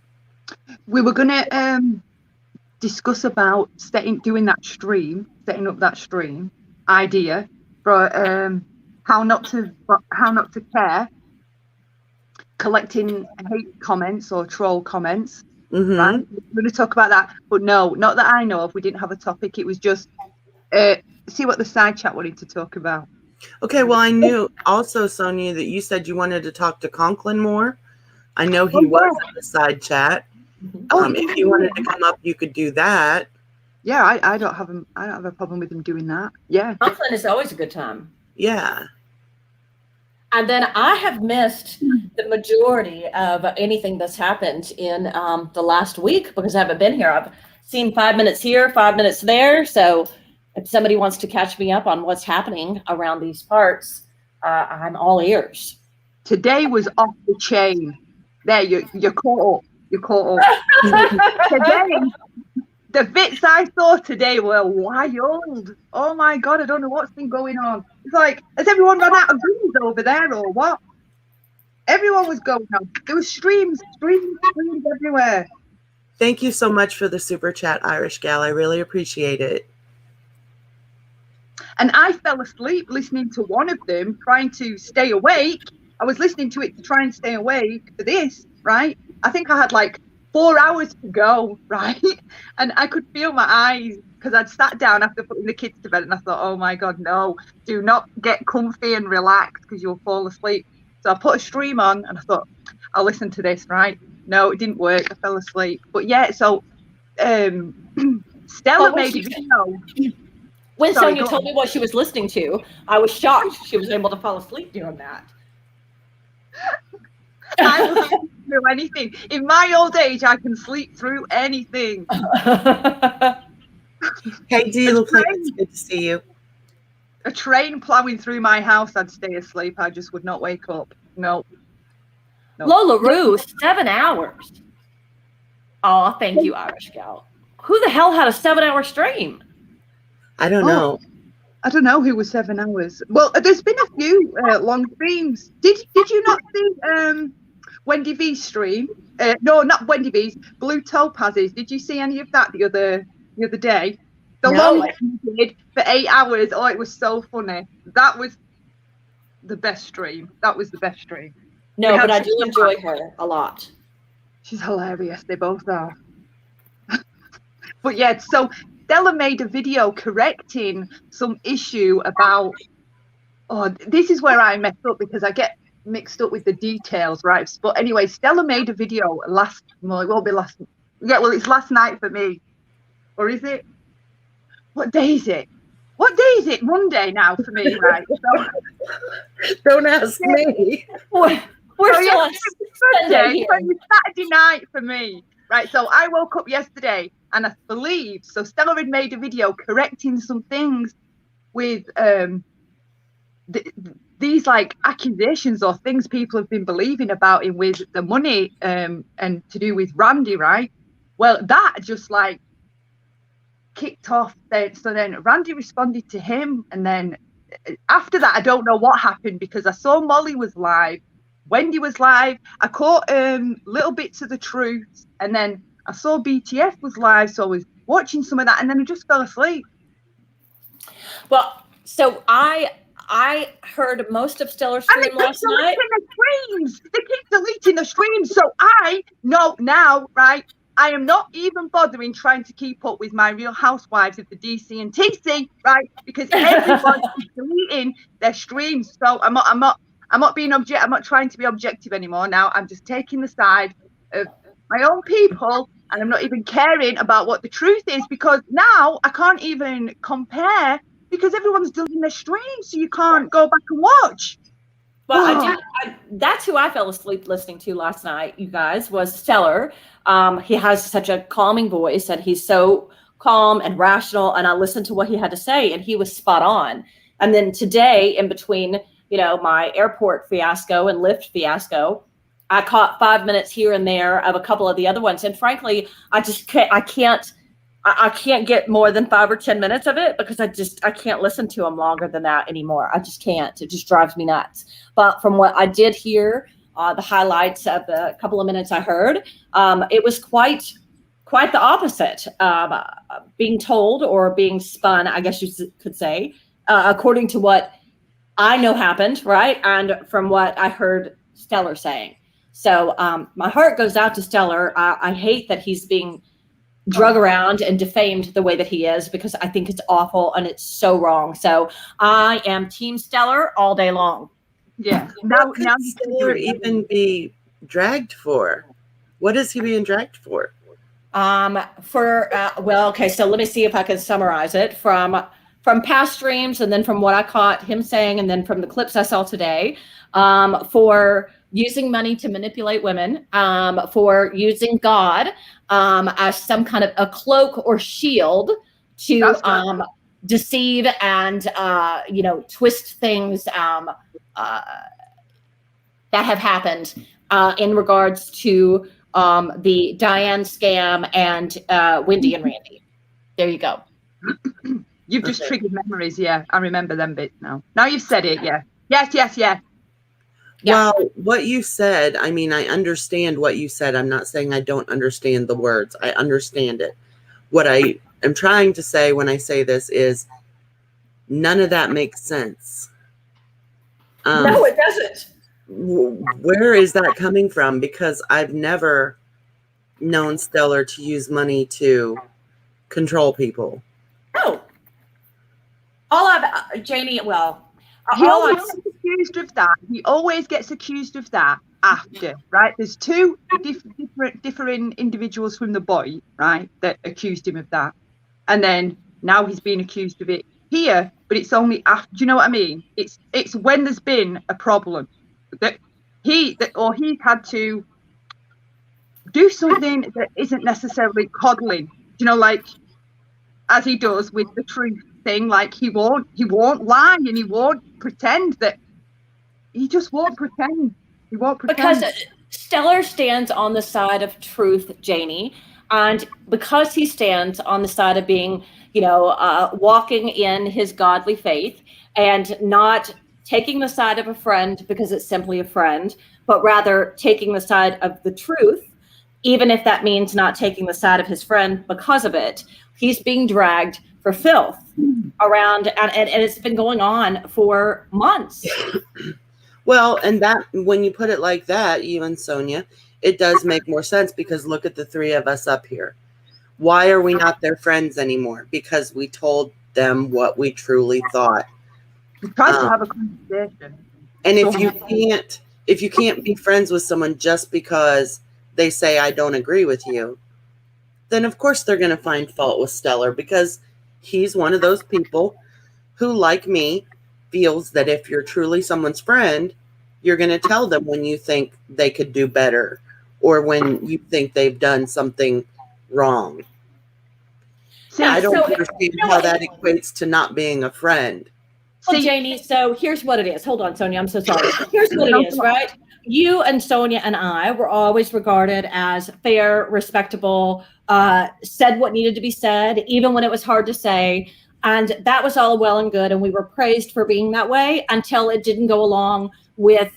Speaker 2: We were going to discuss about setting up that stream idea for how not to care, collecting hate comments or troll comments.
Speaker 1: Mm-hmm.
Speaker 2: Right? We're going to talk about that, but no, not that I know of. We didn't have a topic. It was just see what the side chat wanted to talk about.
Speaker 1: Okay, well, I knew also, Sonia, that you said you wanted to talk to Conklin more. I know he was in the side chat. If you wanted to come up, you could do that.
Speaker 2: Yeah, I don't have a problem with him doing that. Yeah,
Speaker 3: Conklin is always a good time.
Speaker 1: Yeah.
Speaker 3: And then I have missed the majority of anything that's happened in the last week because I haven't been here. I've seen 5 minutes here, 5 minutes there. So if somebody wants to catch me up on what's happening around these parts, I'm all ears.
Speaker 2: Today was off the chain. There, you're caught up. You're caught up. Today, the bits I saw today were wild. Oh my God, I don't know what's been going on. It's like, has everyone run out of rooms over there or what? Everyone was going on. There was streams everywhere.
Speaker 1: Thank you so much for the super chat, Irish Gal. I really appreciate it.
Speaker 2: And I fell asleep listening to one of them, trying to stay awake. I was listening to it to try and stay awake for this, right? I think I had 4 hours to go, right? And I could feel my eyes because I'd sat down after putting the kids to bed and I thought, oh my God, no, do not get comfy and relax because you'll fall asleep. So I put a stream on and I thought, I'll listen to this, right? No, it didn't work. I fell asleep. But yeah, so Stella made a video.
Speaker 3: When Sonia told me what she was listening to, I was shocked she was able to fall asleep doing that.
Speaker 2: I will sleep through anything. In my old age, I can sleep through anything.
Speaker 1: Hey, Deal, it's good to see you.
Speaker 2: A train plowing through my house, I'd stay asleep. I just would not wake up. No.
Speaker 3: Lola Roo, 7 hours. Oh, thank you, Irish Gal. Who the hell had a 7-hour stream?
Speaker 1: I don't know.
Speaker 2: I don't know who was 7 hours. Well, there's been a few long streams. Did you not see Wendy V's stream? No, not Wendy V's. Blue Topaz's. Did you see any of that the other day? The long one she did for 8 hours. Oh, it was so funny. That was the best stream.
Speaker 3: No, but I do enjoy her a lot.
Speaker 2: She's hilarious. They both are. But yeah, so Stella made a video correcting some issue about, this is where I messed up because I get mixed up with the details, right? But anyway, Stella made a video it's last night for me. Or is it? What day is it? Monday now for me, right? So,
Speaker 1: don't ask me.
Speaker 3: We're still on
Speaker 2: Sunday. Saturday night for me, right? So I woke up yesterday and I believe, so Stella had made a video correcting some things with these like accusations or things people have been believing about him with the money and to do with Randy, right? Well, that just like kicked off. So then Randy responded to him, and then after that, I don't know what happened because I saw Molly was live, Wendy was live. I caught little bits of the truth, and then I saw BTF was live, so I was watching some of that, and then I just fell asleep.
Speaker 3: Well, so I heard most of Stellar's stream last night.
Speaker 2: They keep deleting the streams, so I know now, right? I am not even bothering trying to keep up with my Real Housewives of the DC and TC, right? Because everyone is deleting their streams. So I'm not being I'm not trying to be objective anymore. Now I'm just taking the side of my own people, and I'm not even caring about what the truth is, because now I can't even compare because everyone's deleting their streams, so you can't go back and watch.
Speaker 3: Well, that's who I fell asleep listening to last night, you guys, was Stellar. He has such a calming voice, and he's so calm and rational, and I listened to what he had to say, and he was spot on. And then today, in between, my airport fiasco and Lyft fiasco, I caught 5 minutes here and there of a couple of the other ones. And frankly, I can't get more than 5 or 10 minutes of it because I can't listen to them longer than that anymore. I just can't. It just drives me nuts. But from what I did hear, the highlights of the couple of minutes I heard, it was quite the opposite. Being told or being spun, I guess you could say, according to what I know happened, right? And from what I heard Stellar saying. So my heart goes out to Stellar. I hate that he's being drug around and defamed the way that he is, because I think it's awful and it's so wrong. So I am Team Stellar all day long.
Speaker 2: Yeah.
Speaker 1: Now Stellar even be dragged for? What is he being dragged for?
Speaker 3: Okay, so let me see if I can summarize it from past streams, and then from what I caught him saying, and then from the clips I saw today, for using money to manipulate women, for using God as some kind of a cloak or shield to deceive and twist things that have happened in regards to the Diane scam and Wendy and Randy. There you go.
Speaker 2: You've just triggered memories. Yeah, I remember them bits now. Now you've said it. Yeah. Yes.
Speaker 3: Yeah.
Speaker 1: Well, what you said, I mean, I understand what you said. I'm not saying I don't understand the words. I understand it. What I am trying to say when I say this is none of that makes sense.
Speaker 3: No, it doesn't.
Speaker 1: Where is that coming from? Because I've never known Stellar to use money to control people.
Speaker 3: No. Jaynie,
Speaker 2: he always gets accused of that. He always gets accused of that after, right? There's two different individuals from the boy, right, that accused him of that. And then now he's being accused of it here, but it's only after. Do you know what I mean? It's when there's been a problem. he's had to do something that isn't necessarily coddling, like as he does with the truth thing. Like he won't lie, and he won't pretend that. He just won't pretend. He won't pretend.
Speaker 3: Because Stellar stands on the side of truth, Jaynie, and because he stands on the side of being, walking in his godly faith and not taking the side of a friend because it's simply a friend, but rather taking the side of the truth, even if that means not taking the side of his friend because of it, he's being dragged for filth around, and it's been going on for months.
Speaker 1: Well, and that, when you put it like that, you and Sonia, it does make more sense, because look at the three of us up here. Why are we not their friends anymore? Because we told them what we truly thought.
Speaker 2: We tried to have a conversation.
Speaker 1: And if you can't be friends with someone just because they say, I don't agree with you, then of course they're going to find fault with Stellar, because he's one of those people who, like me, feels that if you're truly someone's friend, you're going to tell them when you think they could do better, or when you think they've done something wrong.
Speaker 2: See,
Speaker 1: I don't understand how that equates to not being a friend.
Speaker 3: Well, Jaynie, so here's what it is. Hold on, Sonia, I'm so sorry. Here's what it is, right? You and Sonia and I were always regarded as fair, respectable, said what needed to be said, even when it was hard to say. And that was all well and good. And we were praised for being that way until it didn't go along with,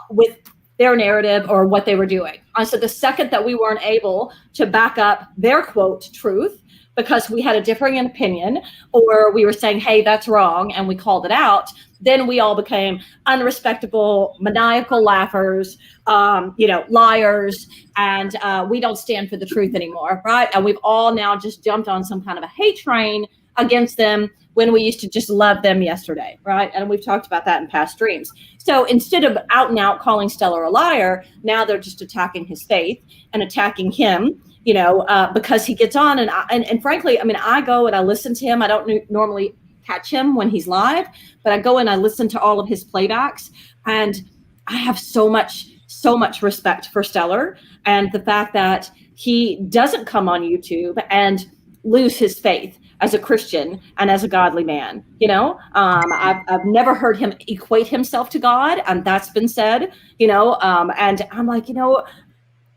Speaker 3: with their narrative or what they were doing. And so the second that we weren't able to back up their quote truth because we had a differing opinion, or we were saying, hey, that's wrong, and we called it out, then we all became unrespectable, maniacal laughers, liars, and we don't stand for the truth anymore, right? And we've all now just jumped on some kind of a hate train against them when we used to just love them yesterday, right? And we've talked about that in past streams. So instead of out and out calling Stellar a liar, now they're just attacking his faith and attacking him, because he gets on. And frankly, I go and I listen to him. I don't normally catch him when he's live, but I go and I listen to all of his playbacks, and I have so much respect for Stellar, and the fact that he doesn't come on YouTube and lose his faith as a Christian and as a godly man. I've never heard him equate himself to God, and that's been said, and I'm like,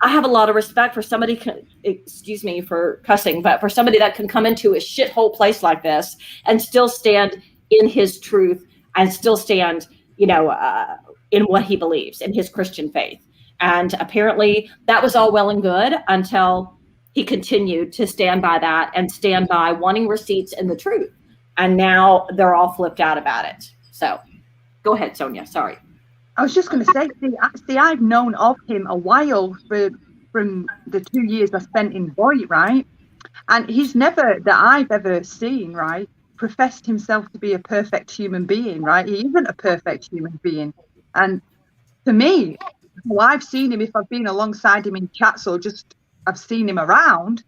Speaker 3: I have a lot of respect for somebody, excuse me for cussing, but for somebody that can come into a shithole place like this and still stand in his truth and still stand, in what he believes, in his Christian faith. And apparently that was all well and good until he continued to stand by that and stand by wanting receipts in the truth. And now they're all flipped out about it. So go ahead, Sonia. Sorry.
Speaker 2: I was just going to say, see, I've known of him a while from the 2 years I spent in Boyd, right? And he's never, that I've ever seen, right, professed himself to be a perfect human being, right? He isn't a perfect human being. And to me, I've seen him, if I've been alongside him in chats or just I've seen him around,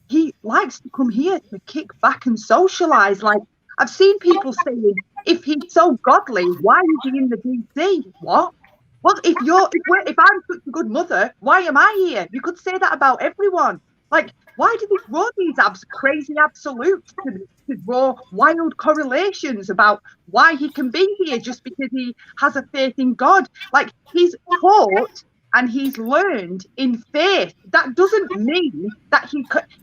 Speaker 2: he likes to come here to kick back and socialize. Like, I've seen people saying, if he's so godly, why is he in the DC? What? Well, if I'm such a good mother, why am I here? You could say that about everyone. Like, why do they draw these crazy absolutes to draw wild correlations about why he can be here just because he has a faith in God? Like, he's taught and he's learned in faith. That doesn't mean that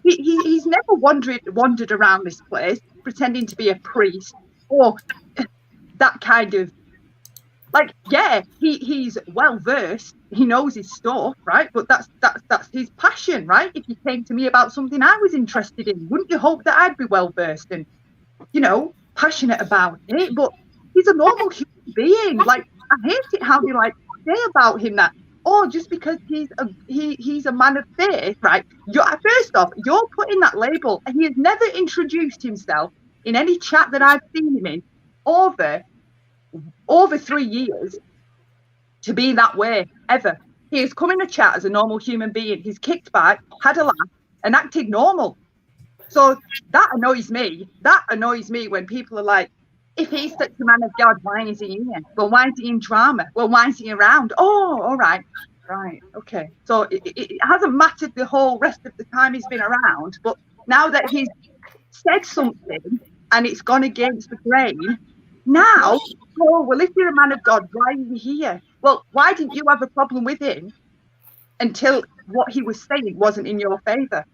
Speaker 2: he's never wandered around this place pretending to be a priest or that kind of, like, yeah, he's well versed, he knows his stuff, right? But that's his passion, right? If you came to me about something I was interested in, wouldn't you hope that I'd be well versed and, passionate about it? But he's a normal human being. Like, I hate it how they say about him that, oh, just because he's a man of faith, right? First off, you're putting that label, and he has never introduced himself in any chat that I've seen him in over 3 years to be that way ever. He has come in a chat as a normal human being. He's kicked back, had a laugh, and acted normal. So that annoys me. That annoys me when people are like, if he's such a man of God, why is he here? Well, why is he in drama? Well, why is he around? Oh, all right. Right. Okay. So it hasn't mattered the whole rest of the time he's been around, but now that he's said something and it's gone against the grain, now, oh, well, if you're a man of God, why are you here? Well, why didn't you have a problem with him until what he was saying wasn't in your favor?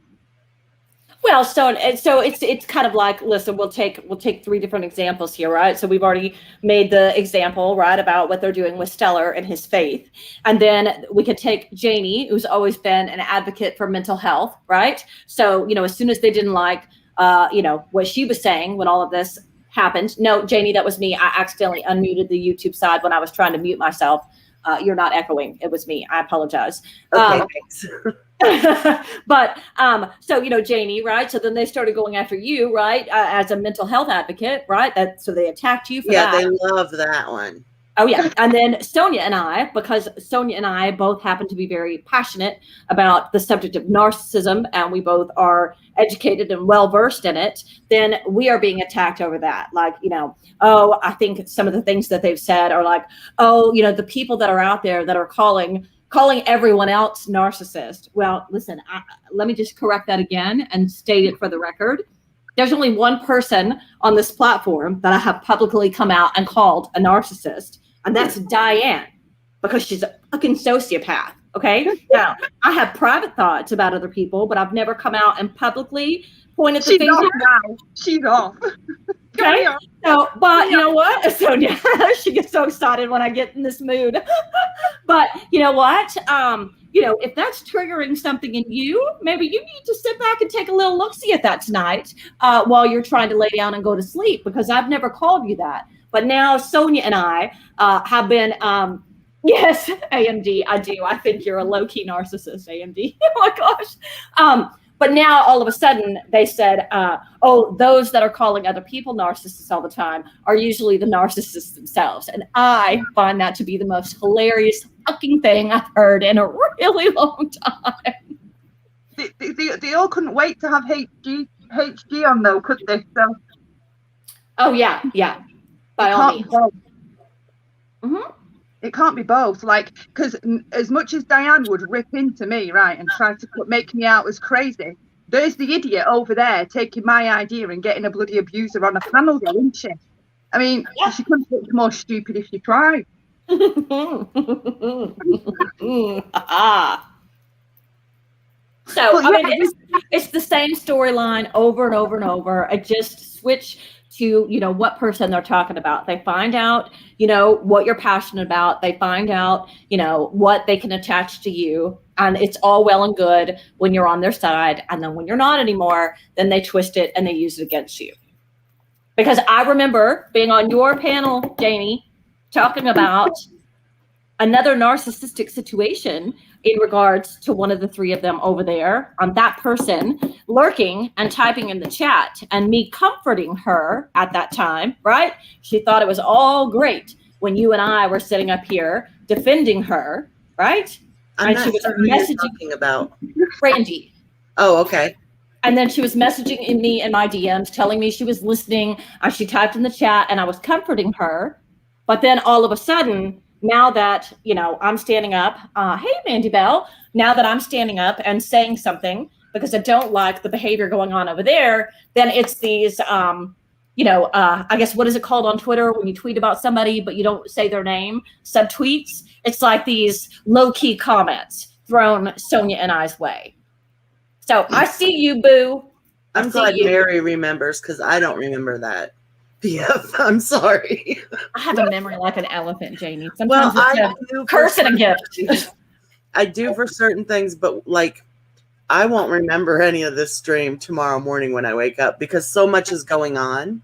Speaker 3: Well, so it's kind of like, listen, we'll take three different examples here, right? So we've already made the example, right, about what they're doing with Stellar and his faith. And then we could take Jaynie, who's always been an advocate for mental health, right? So, as soon as they didn't like, what she was saying when all of this happened. No, Jaynie, that was me. I accidentally unmuted the YouTube side when I was trying to mute myself. You're not echoing. It was me. I apologize.
Speaker 1: Okay, thanks.
Speaker 3: But so Jaynie, right? So then they started going after you, right, as a mental health advocate, right? So they attacked you for that.
Speaker 1: Yeah, they love that one.
Speaker 3: Oh yeah, and then Sonia and I, because Sonia and I both happen to be very passionate about the subject of narcissism, and we both are educated and well versed in it. Then we are being attacked over that, like oh, I think some of the things that they've said are like, oh, the people that are out there that are calling everyone else narcissist. Well, listen, let me just correct that again and state it for the record. There's only one person on this platform that I have publicly come out and called a narcissist, and that's Diane, because she's a fucking sociopath. Okay. Now, I have private thoughts about other people, but I've never come out and publicly pointed the finger.
Speaker 2: She's off.
Speaker 3: Okay. So, but you know what, Sonia, she gets so excited when I get in this mood. But you know what? If that's triggering something in you, maybe you need to sit back and take a little look-see at that tonight while you're trying to lay down and go to sleep, because I've never called you that. But now Sonia and I have been, yes, AMD, I do. I think you're a low-key narcissist, AMD. Oh my gosh. But now all of a sudden they said, oh, those that are calling other people narcissists all the time are usually the narcissists themselves. And I find that to be the most hilarious fucking thing I've heard in a really long time.
Speaker 2: They all couldn't wait to have HG on though, could they? So.
Speaker 3: Oh yeah. By all means. Mm-hmm.
Speaker 2: It can't be both, because as much as Diane would rip into me, right, and try to make me out as crazy, there's the idiot over there taking my idea and getting a bloody abuser on a panel, though, isn't she? I mean, she couldn't look more stupid if she tried.
Speaker 3: So, it's the same storyline over and over and over. I just switch to what person they're talking about. They find out what you're passionate about. They find out what they can attach to you, and it's all well and good when you're on their side. And then when you're not anymore, then they twist it and they use it against you. Because I remember being on your panel, Jaynie, talking about another narcissistic situation in regards to one of the three of them over there, on that person lurking and typing in the chat, and me comforting her at that time, right? She thought it was all great when you and I were sitting up here defending her, right?
Speaker 1: I'm not sure who you're talking about.
Speaker 3: Brandy.
Speaker 1: Oh, okay.
Speaker 3: And then she was messaging me in my DMs, telling me she was listening, and she typed in the chat, and I was comforting her. But then all of a sudden, now that, I'm standing up, hey, Mandy Bell, now that I'm standing up and saying something because I don't like the behavior going on over there, then it's these, I guess, what is it called on Twitter when you tweet about somebody, but you don't say their name, subtweets? It's like these low-key comments thrown Sonia and I's way. So I see you, boo.
Speaker 1: I'm glad Mary remembers, because I don't remember that. BF, I'm sorry.
Speaker 3: I have a memory like an elephant, Jaynie.
Speaker 1: Well,
Speaker 3: Sometimes
Speaker 1: I do
Speaker 3: curse and a gift.
Speaker 1: I do for certain things, but I won't remember any of this stream tomorrow morning when I wake up, because so much is going on.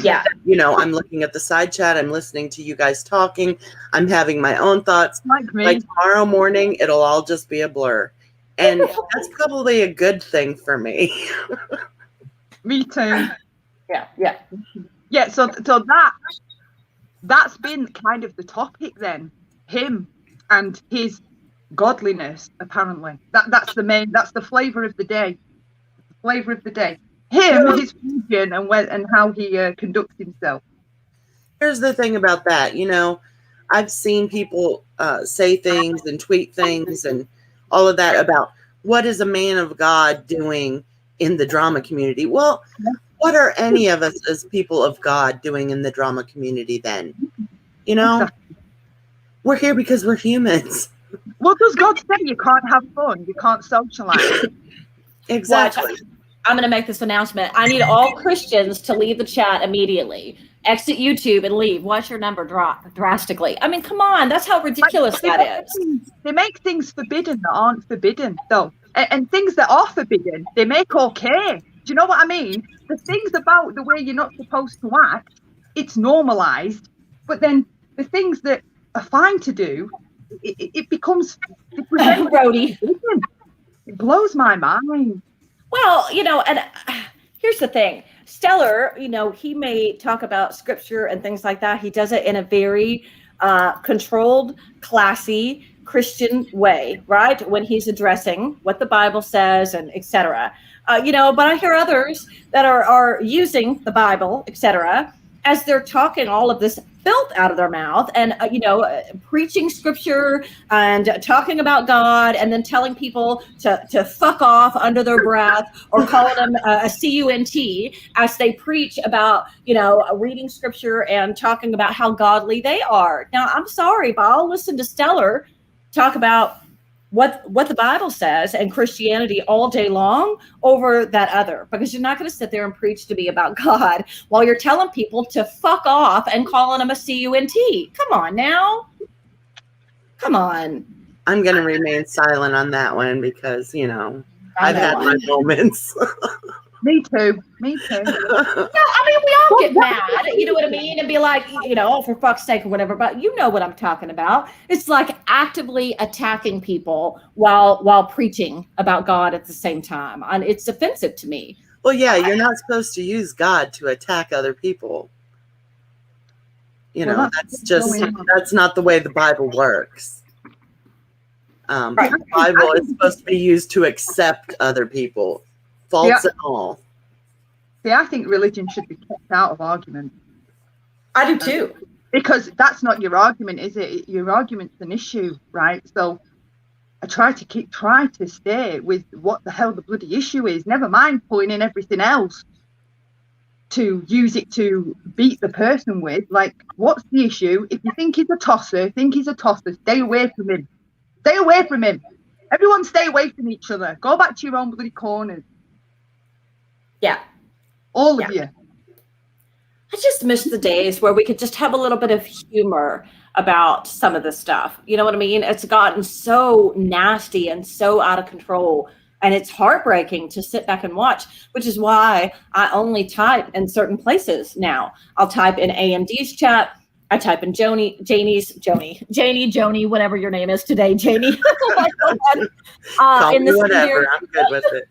Speaker 3: Yeah.
Speaker 1: I'm looking at the side chat. I'm listening to you guys talking. I'm having my own thoughts. Like tomorrow morning, it'll all just be a blur. And that's probably a good thing for me.
Speaker 2: Me too.
Speaker 3: Yeah.
Speaker 2: Yeah, so that's been kind of the topic then. Him and his godliness, apparently. That's the flavour of the day. Him, his religion, and how he conducts himself.
Speaker 1: Here's the thing about that. I've seen people say things and tweet things and all of that about what is a man of God doing in the drama community. Well, what are any of us as people of God doing in the drama community then? We're here because we're humans.
Speaker 2: Well, does God say you can't have fun? You can't socialize?
Speaker 1: Exactly.
Speaker 3: Watch, I'm going to make this announcement. I need all Christians to leave the chat immediately. Exit YouTube and leave. Watch your number drop drastically. I mean, come on. That's how ridiculous that is.
Speaker 2: They make things forbidden that aren't forbidden, though. And things that are forbidden, they make okay. Do you know what I mean? The things about the way you're not supposed to act, it's normalized. But then the things that are fine to do, it becomes...
Speaker 3: Brody.
Speaker 2: It blows my mind.
Speaker 3: Well, and here's the thing. Stellar, he may talk about scripture and things like that. He does it in a very controlled, classy, Christian way, right? When he's addressing what the Bible says and etc. But I hear others that are using the Bible, etc., as they're talking all of this filth out of their mouth and, preaching scripture and talking about God and then telling people to fuck off under their breath or calling them a CUNT as they preach about, reading scripture and talking about how godly they are. Now, I'm sorry, but I'll listen to Stellar talk about what the Bible says and Christianity all day long over that other, because you're not going to sit there and preach to me about God while you're telling people to fuck off and calling them a CUNT. Come on now. Come on.
Speaker 1: I'm going to remain silent on that one because, I've had my moments.
Speaker 2: Me too.
Speaker 3: No, I mean, we all get mad, you know what I mean? And be like, oh, for fuck's sake or whatever. But you know what I'm talking about. It's like actively attacking people while preaching about God at the same time. And it's offensive to me.
Speaker 1: Well, yeah, you're not supposed to use God to attack other people. That's not the way the Bible works.
Speaker 3: Right.
Speaker 1: The Bible is supposed to be used to accept other people. Faults and all.
Speaker 2: See, I think religion should be kept out of argument.
Speaker 3: I do too.
Speaker 2: Because that's not your argument, is it? Your argument's an issue, right? So I try to stay with what the hell the bloody issue is. Never mind putting in everything else to use it to beat the person with. Like, what's the issue? If you think he's a tosser, stay away from him. Stay away from him. Everyone stay away from each other. Go back to your own bloody corners.
Speaker 3: Yeah.
Speaker 2: All of you.
Speaker 3: I just miss the days where we could just have a little bit of humor about some of this stuff. You know what I mean? It's gotten so nasty and so out of control. And it's heartbreaking to sit back and watch, which is why I only type in certain places now. I'll type in AMD's chat. I type in Jaynie, whatever your name is today, Jaynie.
Speaker 1: Call me whatever. I'm good with it.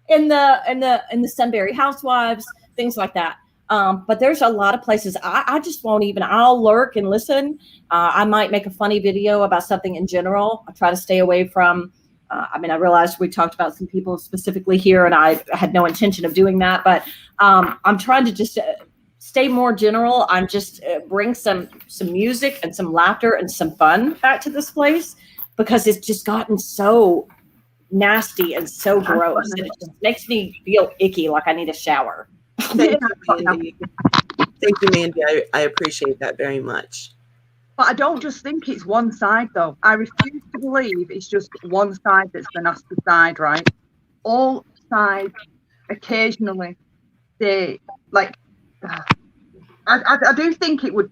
Speaker 3: In the Sunbury Housewives, things like that. But there's a lot of places I just won't even. I'll lurk and listen. I might make a funny video about something in general. I try to stay away from. I realized we talked about some people specifically here, and I had no intention of doing that. But I'm trying to just stay more general. I'm just bring some music and some laughter and some fun back to this place because it's just gotten so nasty and so gross, and it just makes me feel icky, like I need a shower.
Speaker 1: Thank you, Mandy. I appreciate that very much.
Speaker 2: But I don't just think it's one side, though. I refuse to believe it's just one side that's the nasty side, right? All sides occasionally, they like. I do think it would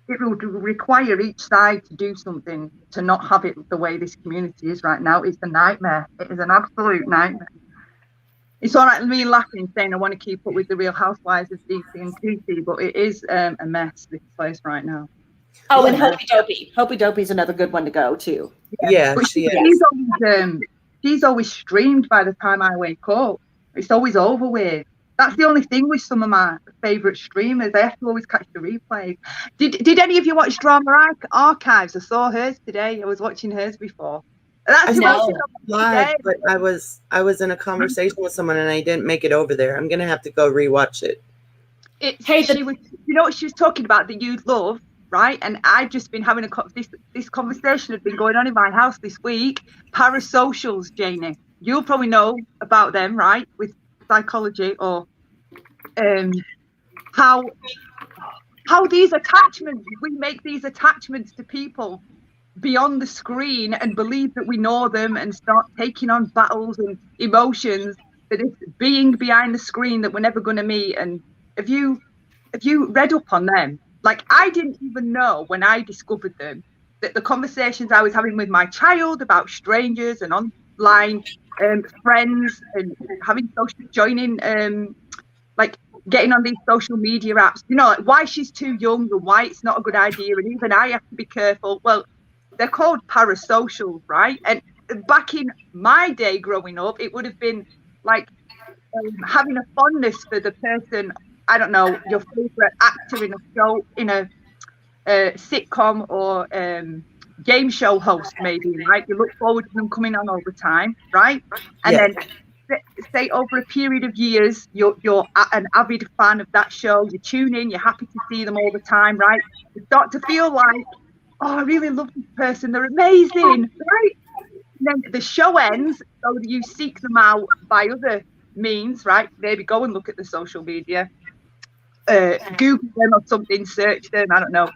Speaker 2: require each side to do something to not have it the way this community is right now. It's a nightmare. It is an absolute nightmare. It's all right me laughing, saying I want to keep up with the Real Housewives of DC and TC, but it is a mess, this place right now.
Speaker 3: Oh, and Hopey Dopey. Hopey Dopey's another good one to go to.
Speaker 1: Yeah, she is.
Speaker 2: She's always streamed by the time I wake up. It's always over with. That's the only thing with some of my favourite streamers. I have to always catch the replays. Did any of you watch Drama Archives? I saw hers today. I was watching hers before. That's
Speaker 1: live, but I was in a conversation with someone and I didn't make it over there. I'm gonna have to go rewatch it.
Speaker 2: she was, you know what she was talking about that you'd love, right? And I've just been having this conversation had been going on in my house this week. Parasocials, Jaynie. You'll probably know about them, right? With psychology, or how these attachments, we make these attachments to people beyond the screen and believe that we know them and start taking on battles and emotions that is being behind the screen that we're never going to meet. And have you read up on them? Like, I didn't even know when I discovered them that the conversations I was having with my child about strangers and online friends and having joining like getting on these social media apps, you know, like why she's too young and why it's not a good idea, and even I have to be careful. Well, they're called parasocial, right? And back in my day growing up, it would have been like having a fondness for the person, I don't know, your favorite actor in a show, in a sitcom or game show host, maybe, right? You look forward to them coming on all the time, right? And then say over a period of years, you're an avid fan of that show, you tune in, you're happy to see them all the time, right? You start to feel like, oh, I really love this person, they're amazing, right? And then the show ends, so you seek them out by other means, right? Maybe go and look at the social media, Google them or something, search them, I don't know.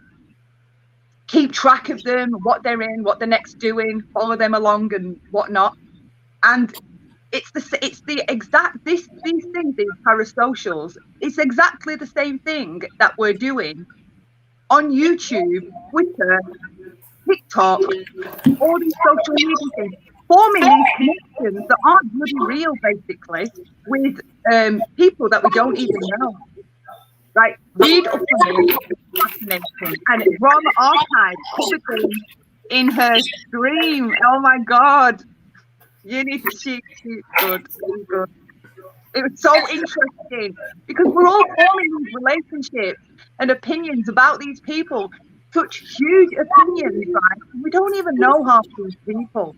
Speaker 2: Keep track of them, what they're in, what they're next doing, follow them along and whatnot. And it's the exact, these things, these parasocials, it's exactly the same thing that we're doing on YouTube, Twitter, TikTok, all these social media things, forming these connections that aren't really real, basically, with people that we don't even know. Right, read up on it, it's fascinating. And Ron Archive covered them in her stream. Oh my God, you need to see good. It was so interesting because we're all forming these relationships and opinions about these people, such huge opinions, right? We don't even know half these people.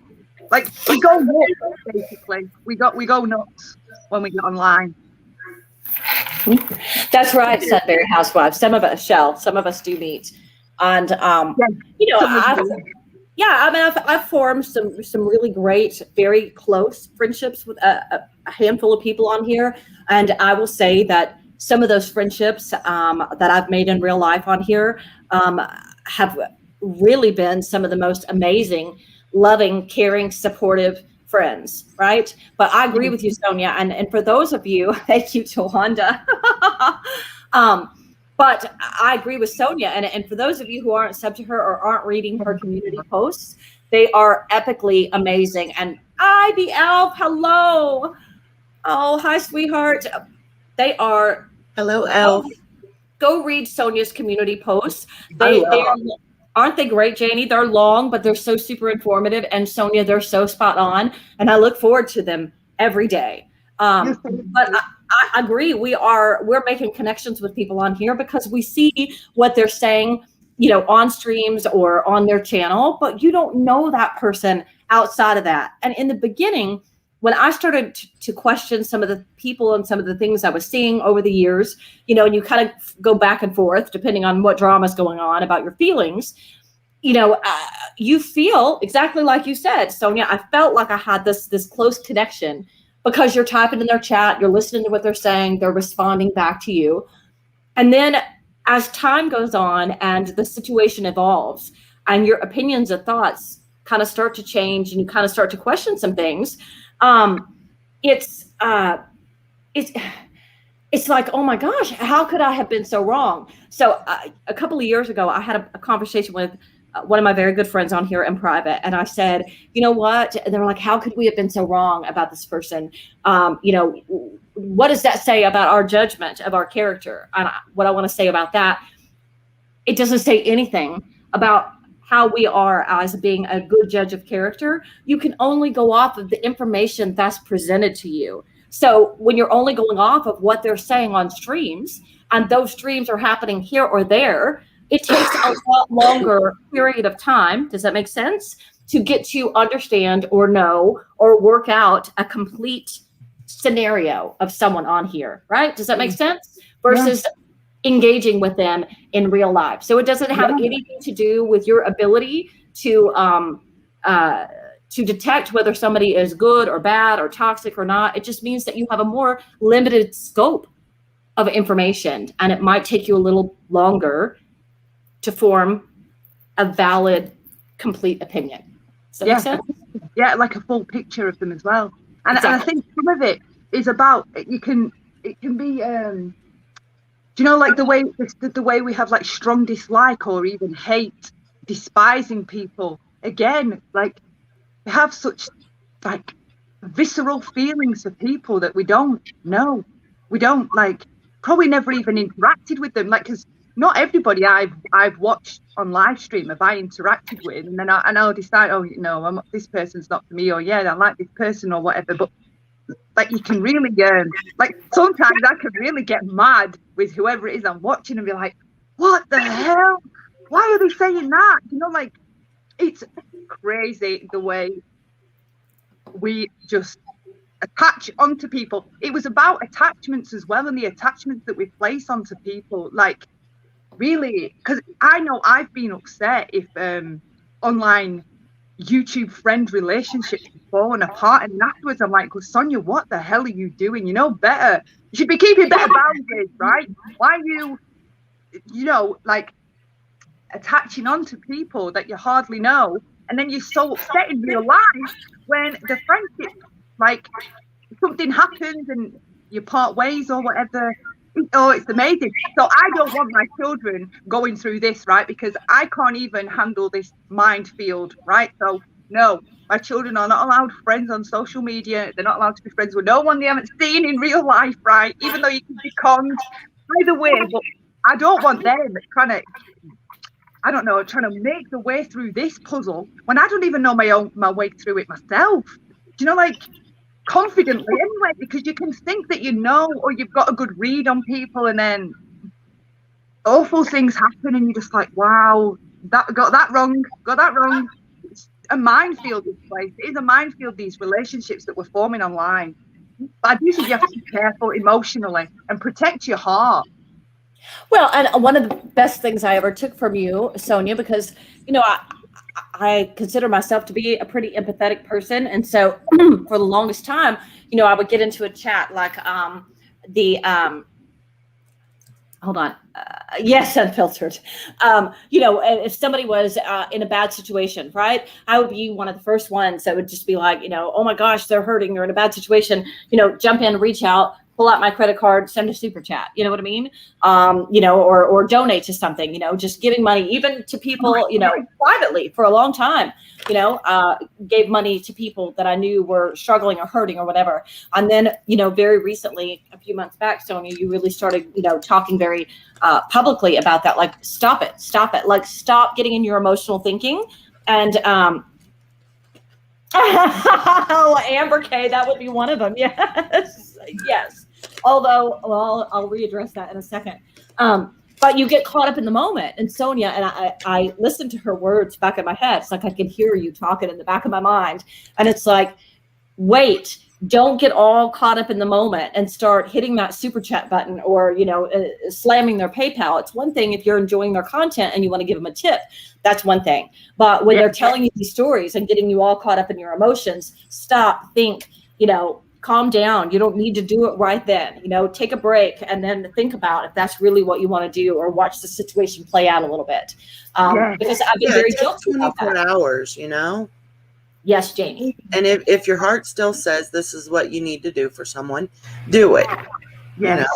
Speaker 2: Like, we go nuts, basically. We go nuts when we get online.
Speaker 3: That's right, Sudbury Housewives. Some of us, Shell, some of us do meet, and you know, I've formed some really great, very close friendships with a handful of people on here, and I will say that some of those friendships that I've made in real life on here have really been some of the most amazing, loving, caring, supportive friends, right? But I agree with you, Sonia, and for those of you, thank you, Tawanda. But I agree with Sonia, and for those of you who aren't subbed to her or aren't reading her community posts, they are epically amazing. And the Elf, hello. Oh, hi, sweetheart. They are.
Speaker 1: Hello, Elf.
Speaker 3: Go read Sonia's community posts. They are. Aren't they great, Jaynie? They're long, but they're so super informative. And Sonia, they're so spot on. And I look forward to them every day. But I agree. We're making connections with people on here because we see what they're saying, you know, on streams or on their channel, but you don't know that person outside of that. And in the beginning, when I started to question some of the people and some of the things I was seeing over the years, you know, and you kind of go back and forth depending on what drama is going on about your feelings, you know, you feel exactly like you said, Sonia. I felt like I had this close connection because you're typing in their chat, you're listening to what they're saying, they're responding back to you. And then as time goes on and the situation evolves and your opinions and thoughts kind of start to change and you kind of start to question some things, it's like, oh my gosh, how could I have been so wrong? So a couple of years ago, I had a conversation with one of my very good friends on here in private. And I said, you know what? And they were like, how could we have been so wrong about this person? You know, what does that say about our judgment of our character? And what I want to say about that, it doesn't say anything about how we are as being a good judge of character. You can only go off of the information that's presented to you. So when you're only going off of what they're saying on streams, and those streams are happening here or there, it takes a lot longer period of time, does that make sense, to get to understand or know or work out a complete scenario of someone on here, right? Does that make sense? Versus engaging with them in real life. So it doesn't have anything to do with your ability to detect whether somebody is good or bad or toxic or not. It just means that you have a more limited scope of information, and it might take you a little longer to form a valid, complete opinion. Does that make sense?
Speaker 2: Yeah, like a full picture of them as well. And, and I think some of it is about, it can be, do you know, like the way we have like strong dislike or even hate, despising people. Again, like we have such like visceral feelings for people that we don't know. We don't like, probably never even interacted with them. Like, because not everybody I've watched on live stream have I interacted with, and then I'll decide, oh no, this person's not for me, or yeah, I like this person or whatever. But like, you can really like sometimes I can really get mad with whoever it is I'm watching and be like, what the hell? Why are they saying that? You know, like, it's crazy the way we just attach onto people. It was about attachments as well, and the attachments that we place onto people. Like, really, because I know I've been upset if online YouTube friend relationships have fallen apart, and afterwards I'm like, well, Sonia, what the hell are you doing? You know better. You should be keeping better boundaries, right? Why are you know, like, attaching on to people that you hardly know, and then you're so upset in real life when the friendship, like, something happens and you part ways or whatever. Oh, it's amazing. So I don't want my children going through this, right? Because I can't even handle this minefield, right? So no, my children are not allowed friends on social media. They're not allowed to be friends with no one they haven't seen in real life, right? Even though you can be conned either way, but I don't want them trying to, I don't know, trying to make the way through this puzzle when I don't even know my way through it myself. Do you know, like, confidently anyway, because you can think that you know, or you've got a good read on people, and then awful things happen and you're just like, wow, got that wrong. It's a minefield, this place. It is a minefield, these relationships that we're forming online. But I do think you have to be careful emotionally and protect your heart.
Speaker 3: Well, and one of the best things I ever took from you, Sonia, because, you know, I consider myself to be a pretty empathetic person. And so for the longest time, you know, I would get into a chat like hold on. Yes, unfiltered. You know, if somebody was in a bad situation, right, I would be one of the first ones that would just be like, you know, oh my gosh, they're hurting, they're in a bad situation, you know, jump in, reach out, pull out my credit card, send a super chat. You know what I mean? You know, or donate to something, you know, just giving money even to people, you know, privately for a long time, you know, gave money to people that I knew were struggling or hurting or whatever. And then, you know, very recently, a few months back, Sonia, you really started, you know, talking very publicly about that. Like, stop it. Like, stop getting in your emotional thinking. And oh, Amber K, that would be one of them. Yes. Yes. Although, well, I'll readdress that in a second. But you get caught up in the moment. And Sonia, and I listened to her words back in my head. It's like I can hear you talking in the back of my mind. And it's like, wait, don't get all caught up in the moment and start hitting that super chat button or, you know, slamming their PayPal. It's one thing if you're enjoying their content and you want to give them a tip. That's one thing. But when they're telling you these stories and getting you all caught up in your emotions, stop, think, you know, calm down. You don't need to do it right then. You know, take a break and then think about if that's really what you want to do, or watch the situation play out a little bit. Because I've been very guilty about that.
Speaker 1: 24 hours, you know?
Speaker 3: Yes, Jaynie.
Speaker 1: And if your heart still says this is what you need to do for someone, do it.
Speaker 2: Yes.
Speaker 1: You know?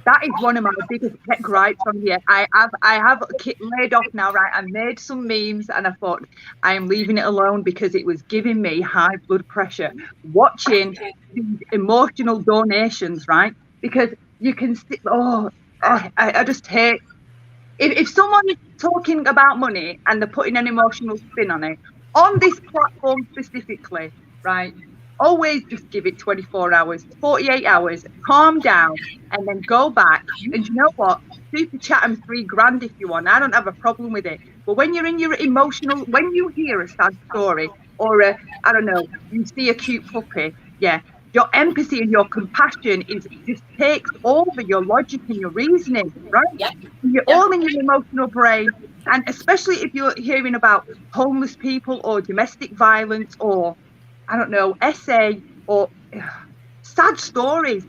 Speaker 2: That is one of my biggest pet gripes on here. I have laid off now, right? I made some memes and I thought I am leaving it alone because it was giving me high blood pressure watching these emotional donations, right? Because you can see, I just hate if someone is talking about money and they're putting an emotional spin on it on this platform specifically, right? Always just give it 24 hours, 48 hours, calm down, and then go back. And you know what? Super chat them $3,000 if you want. I don't have a problem with it. But when you're in your emotional, when you hear a sad story or I don't know, you see a cute puppy, yeah, your empathy and your compassion just takes over your logic and your reasoning, right?
Speaker 3: Yep.
Speaker 2: You're all in your emotional brain. And especially if you're hearing about homeless people or domestic violence or, I don't know, SA or sad stories.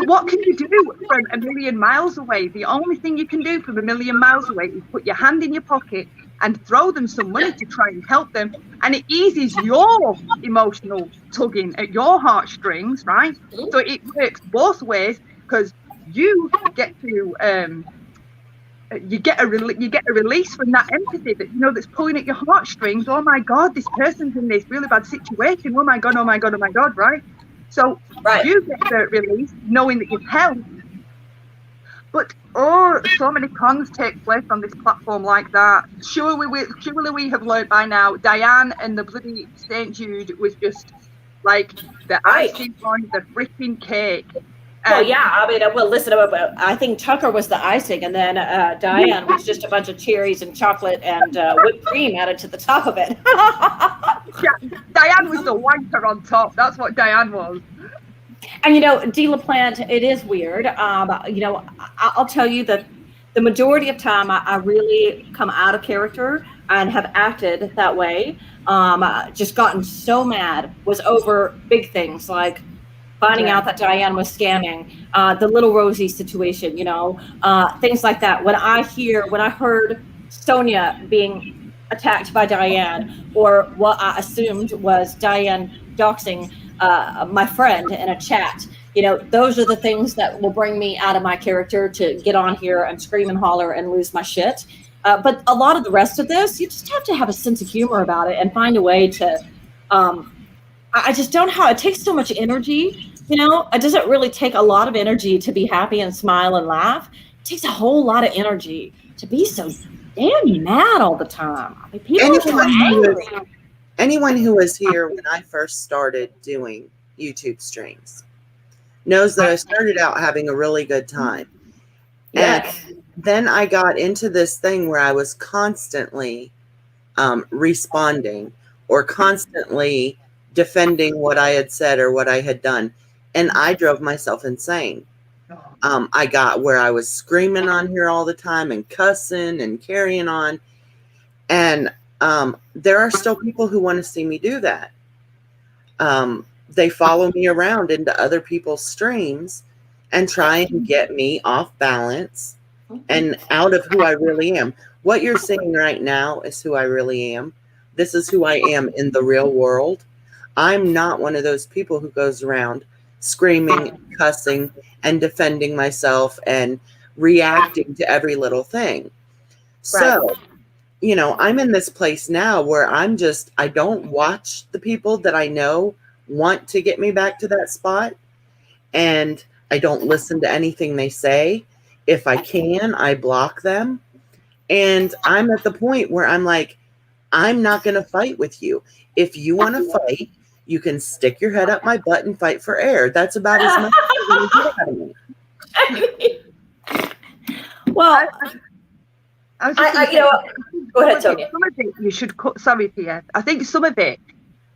Speaker 2: What can you do from a million miles away? The only thing you can do from a million miles away is put your hand in your pocket and throw them some money to try and help them. And it eases your emotional tugging at your heartstrings, right? So it works both ways, because you get to you get a release from that empathy that that's pulling at your heartstrings. Oh my God, this person's in this really bad situation. Oh my God, oh my God, oh my God, right? So you get the release knowing that you've helped. But so many cons take place on this platform like that. Surely we have learned by now. Diane and the bloody St. Jude was just like the icing on the freaking cake.
Speaker 3: Well, yeah, I mean, well, listen, I think Tucker was the icing, and then Diane was just a bunch of cherries and chocolate and whipped cream added to the top of it.
Speaker 2: Yeah, Diane was the wanker on top. That's what Diane was.
Speaker 3: And, D. LaPlante, it is weird. I'll tell you that the majority of time I really come out of character and have acted that way. Just gotten so mad was over big things like finding out that Diane was scamming, the little Rosie situation, things like that. When I heard Sonia being attacked by Diane, or what I assumed was Diane doxing my friend in a chat, those are the things that will bring me out of my character to get on here and scream and holler and lose my shit. But a lot of the rest of this, you just have to have a sense of humor about it and find a way to, I just don't know how it takes so much energy. It doesn't really take a lot of energy to be happy and smile and laugh. It takes a whole lot of energy to be so damn mad all the time. I mean, people are so angry.
Speaker 1: Anyone who was here when I first started doing YouTube streams knows that I started out having a really good time.
Speaker 3: Yes.
Speaker 1: And then I got into this thing where I was constantly responding or constantly defending what I had said or what I had done. And I drove myself insane. I got where I was screaming on here all the time and cussing and carrying on. And there are still people who want to see me do that. They follow me around into other people's streams and try and get me off balance and out of who I really am. What you're seeing right now is who I really am. This is who I am in the real world. I'm not one of those people who goes around screaming, cussing, and defending myself and reacting to every little thing. So, I'm in this place now where I don't watch the people that I know want to get me back to that spot. And I don't listen to anything they say. If I can, I block them. And I'm at the point where I'm like, I'm not going to fight with you. If you want to fight, you can stick your head up my butt and fight for air. That's about as much as you can get out of me.
Speaker 3: Well, go ahead, Sonia.
Speaker 2: Some of it you should cut. Sorry, Pierre. I think some of it,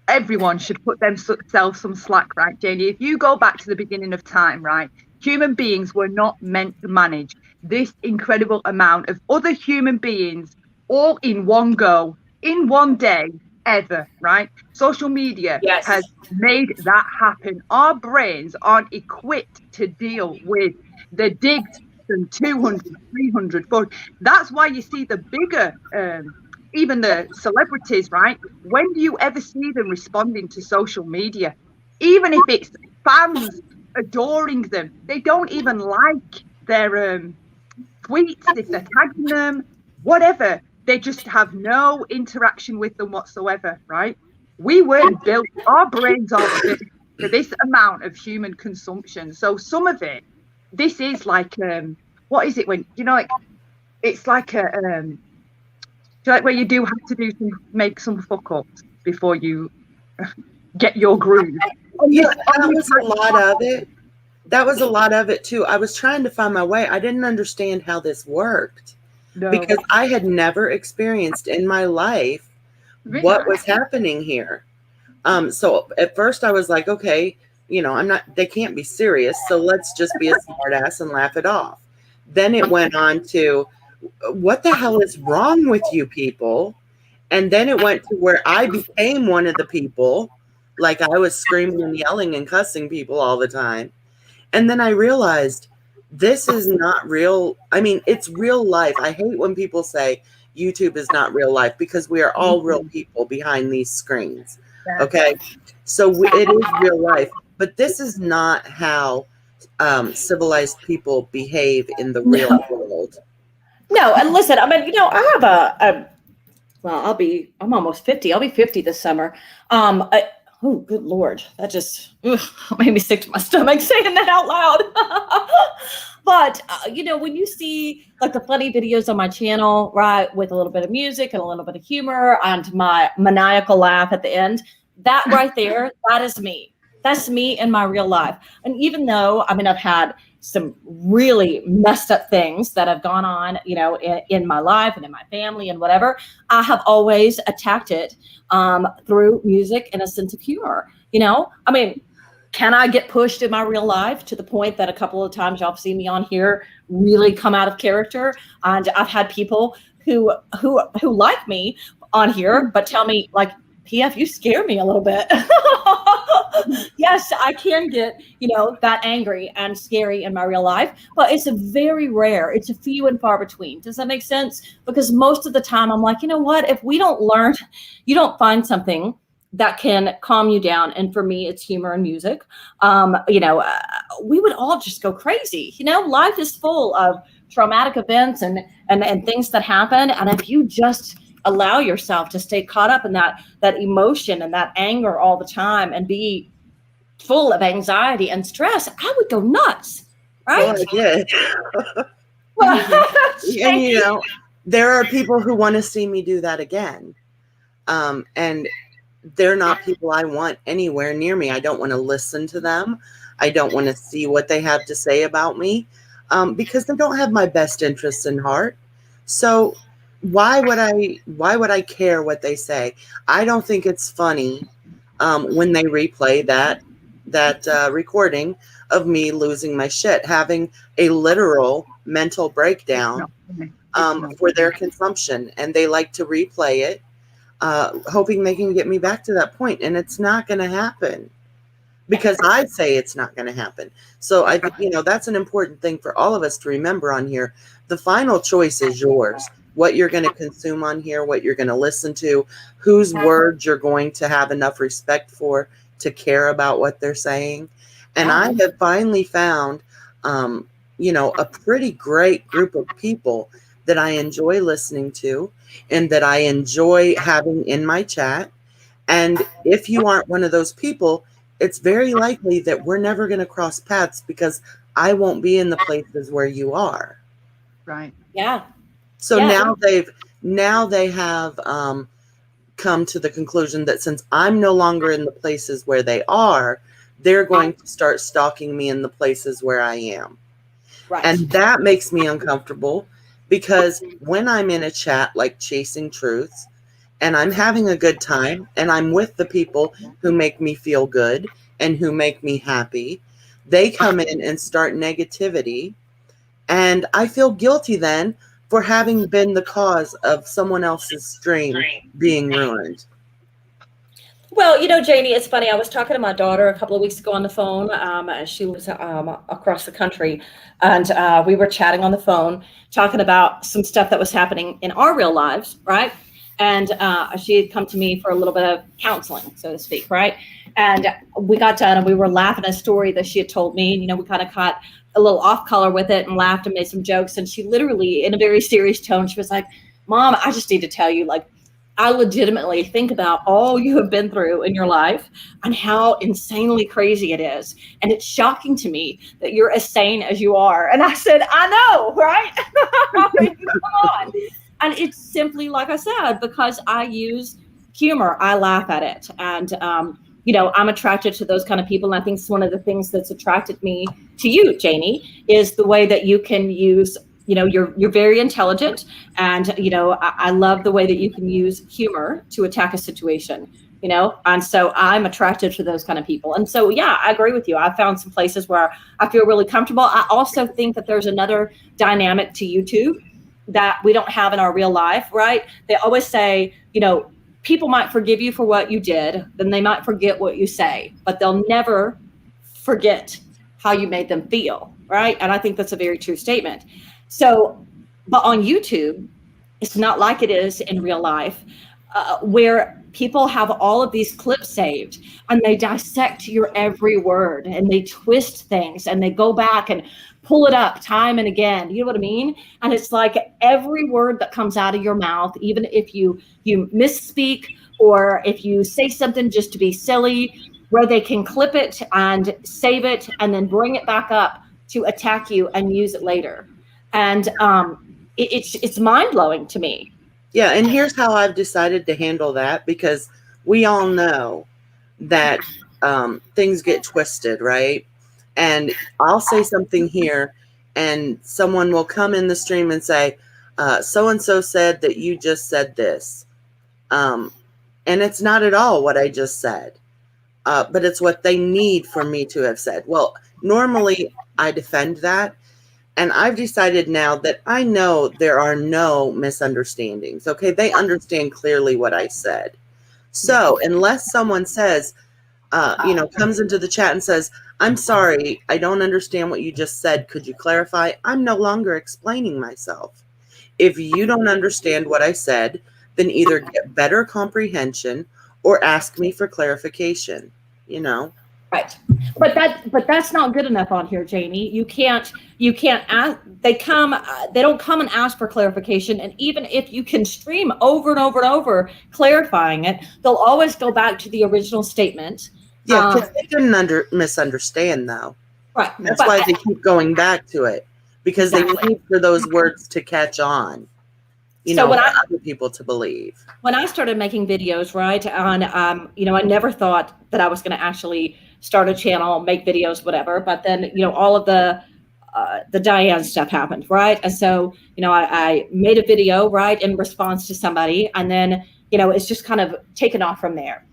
Speaker 2: everyone should put themselves some slack, right, Jaynie? If you go back to the beginning of time, right, human beings were not meant to manage this incredible amount of other human beings all in one go, in one day, ever, right? Social media has made that happen. Our brains aren't equipped to deal with the digs and 200, 300, 400. That's why you see the bigger, even the celebrities, right? When do you ever see them responding to social media? Even if it's fans adoring them, they don't even like their tweets if they're tagging them, whatever. They just have no interaction with them whatsoever, right? We weren't built, our brains are built for this amount of human consumption. So some of it, this is like, what is it when, it's like a, like where you do have to make some fuck ups before you get your groove.
Speaker 1: Yeah, that was a lot of it. That was a lot of it too. I was trying to find my way. I didn't understand how this worked. No. Because I had never experienced in my life what was happening here. So at first I was like, okay, they can't be serious. So let's just be a smart ass and laugh it off. Then it went on to, what the hell is wrong with you people? And then it went to where I became one of the people, like I was screaming and yelling and cussing people all the time. And then I realized this is not real. I mean, it's real life. I hate when people say YouTube is not real life, because we are all real people behind these screens. Okay. So it is real life, but this is not how civilized people behave in the real world.
Speaker 3: No, and listen, I mean, I have well, I'm almost 50. I'll be 50 this summer. Oh, good Lord. That just made me sick to my stomach saying that out loud. But, when you see like the funny videos on my channel, right, with a little bit of music and a little bit of humor and my maniacal laugh at the end, that right there, that is me. That's me in my real life. And even though, I've had some really messed up things that have gone on, in my life and in my family and whatever, I have always attacked it through music and a sense of humor. Can I get pushed in my real life to the point that a couple of times y'all see me on here really come out of character? And I've had people who like me on here, but tell me like, PF, you scare me a little bit. Yes, I can get, that angry and scary in my real life, but it's a very rare, it's a few and far between. Does that make sense? Because most of the time I'm like, what, if we don't learn, you don't find something that can calm you down. And for me, it's humor and music. We would all just go crazy. Life is full of traumatic events and things that happen. And if you just allow yourself to stay caught up in that emotion and that anger all the time and be full of anxiety and stress, I would go nuts, right?
Speaker 1: Well, I did. And there are people who want to see me do that again. And they're not people I want anywhere near me. I don't want to listen to them. I don't want to see what they have to say about me, because they don't have my best interests in heart. So why would I care what they say? I don't think it's funny when they replay that recording of me losing my shit, having a literal mental breakdown for their consumption, and they like to replay it, hoping they can get me back to that point, and it's not going to happen, because I say it's not going to happen. So I think that's an important thing for all of us to remember on here. The final choice is yours. What you're going to consume on here, what you're going to listen to, whose words you're going to have enough respect for to care about what they're saying. And I have finally found, a pretty great group of people that I enjoy listening to and that I enjoy having in my chat. And if you aren't one of those people, it's very likely that we're never going to cross paths, because I won't be in the places where you are.
Speaker 2: Right.
Speaker 3: Yeah.
Speaker 1: So now they have come to the conclusion that since I'm no longer in the places where they are, they're going to start stalking me in the places where I am. Right. And that makes me uncomfortable, because when I'm in a chat like Chasing Truths and I'm having a good time and I'm with the people who make me feel good and who make me happy, they come in and start negativity. And I feel guilty then for having been the cause of someone else's stream being ruined.
Speaker 3: Well, Jaynie, it's funny. I was talking to my daughter a couple of weeks ago on the phone. She was across the country, and we were chatting on the phone, talking about some stuff that was happening in our real lives, right? And she had come to me for a little bit of counseling, so to speak, right? And we got done, and we were laughing at a story that she had told me. And, we kind of caught a little off color with it and laughed and made some jokes. And she literally, in a very serious tone, she was like, "Mom, I just need to tell you, like, I legitimately think about all you have been through in your life and how insanely crazy it is. And it's shocking to me that you're as sane as you are." And I said, "I know, right?" I mean, come on. And it's simply, like I said, because I use humor, I laugh at it. And, I'm attracted to those kind of people. And I think it's one of the things that's attracted me to you, Jaynie, is the way that you can use, you're very intelligent. And, I love the way that you can use humor to attack a situation. you know? And so I'm attracted to those kind of people. And so, yeah, I agree with you. I found some places where I feel really comfortable. I also think that there's another dynamic to YouTube that we don't have in our real life, right? They always say, you know, people might forgive you for what you did, then they might forget what you say, but they'll never forget how you made them feel, right? And I think that's a very true statement. So, but on YouTube, it's not like it is in real life, where people have all of these clips saved and they dissect your every word and they twist things and they go back and pull it up time and again. You know what I mean? And it's like every word that comes out of your mouth, even if you misspeak or if you say something just to be silly, where they can clip it and save it and then bring it back up to attack you and use it later. And it's mind-blowing to me.
Speaker 1: Yeah, and here's how I've decided to handle that, because we all know that things get twisted, right? And I'll say something here and someone will come in the stream and say, so-and-so said that you just said this. And it's not at all what I just said, but it's what they need for me to have said. Well, normally I defend that. And I've decided now that I know there are no misunderstandings. Okay, they understand clearly what I said. So unless someone says, comes into the chat and says, I'm sorry, I don't understand what you just said. Could you clarify? I'm no longer explaining myself. If you don't understand what I said, then either get better comprehension or ask me for clarification, you know?
Speaker 3: Right. But that's not good enough on here, Jaynie. You can't ask, they don't come and ask for clarification. And even if you can stream over and over and over clarifying it, they'll always go back to the original statement.
Speaker 1: Yeah, because they didn't misunderstand though.
Speaker 3: Right.
Speaker 1: That's why they keep going back to it, because they need for those words to catch on. For other people to believe. When
Speaker 3: I started making videos, right, on, I never thought that I was going to actually start a channel, make videos, whatever. But then, all of the Diane stuff happened, right? And so, I made a video, right, in response to somebody, and then, it's just kind of taken off from there.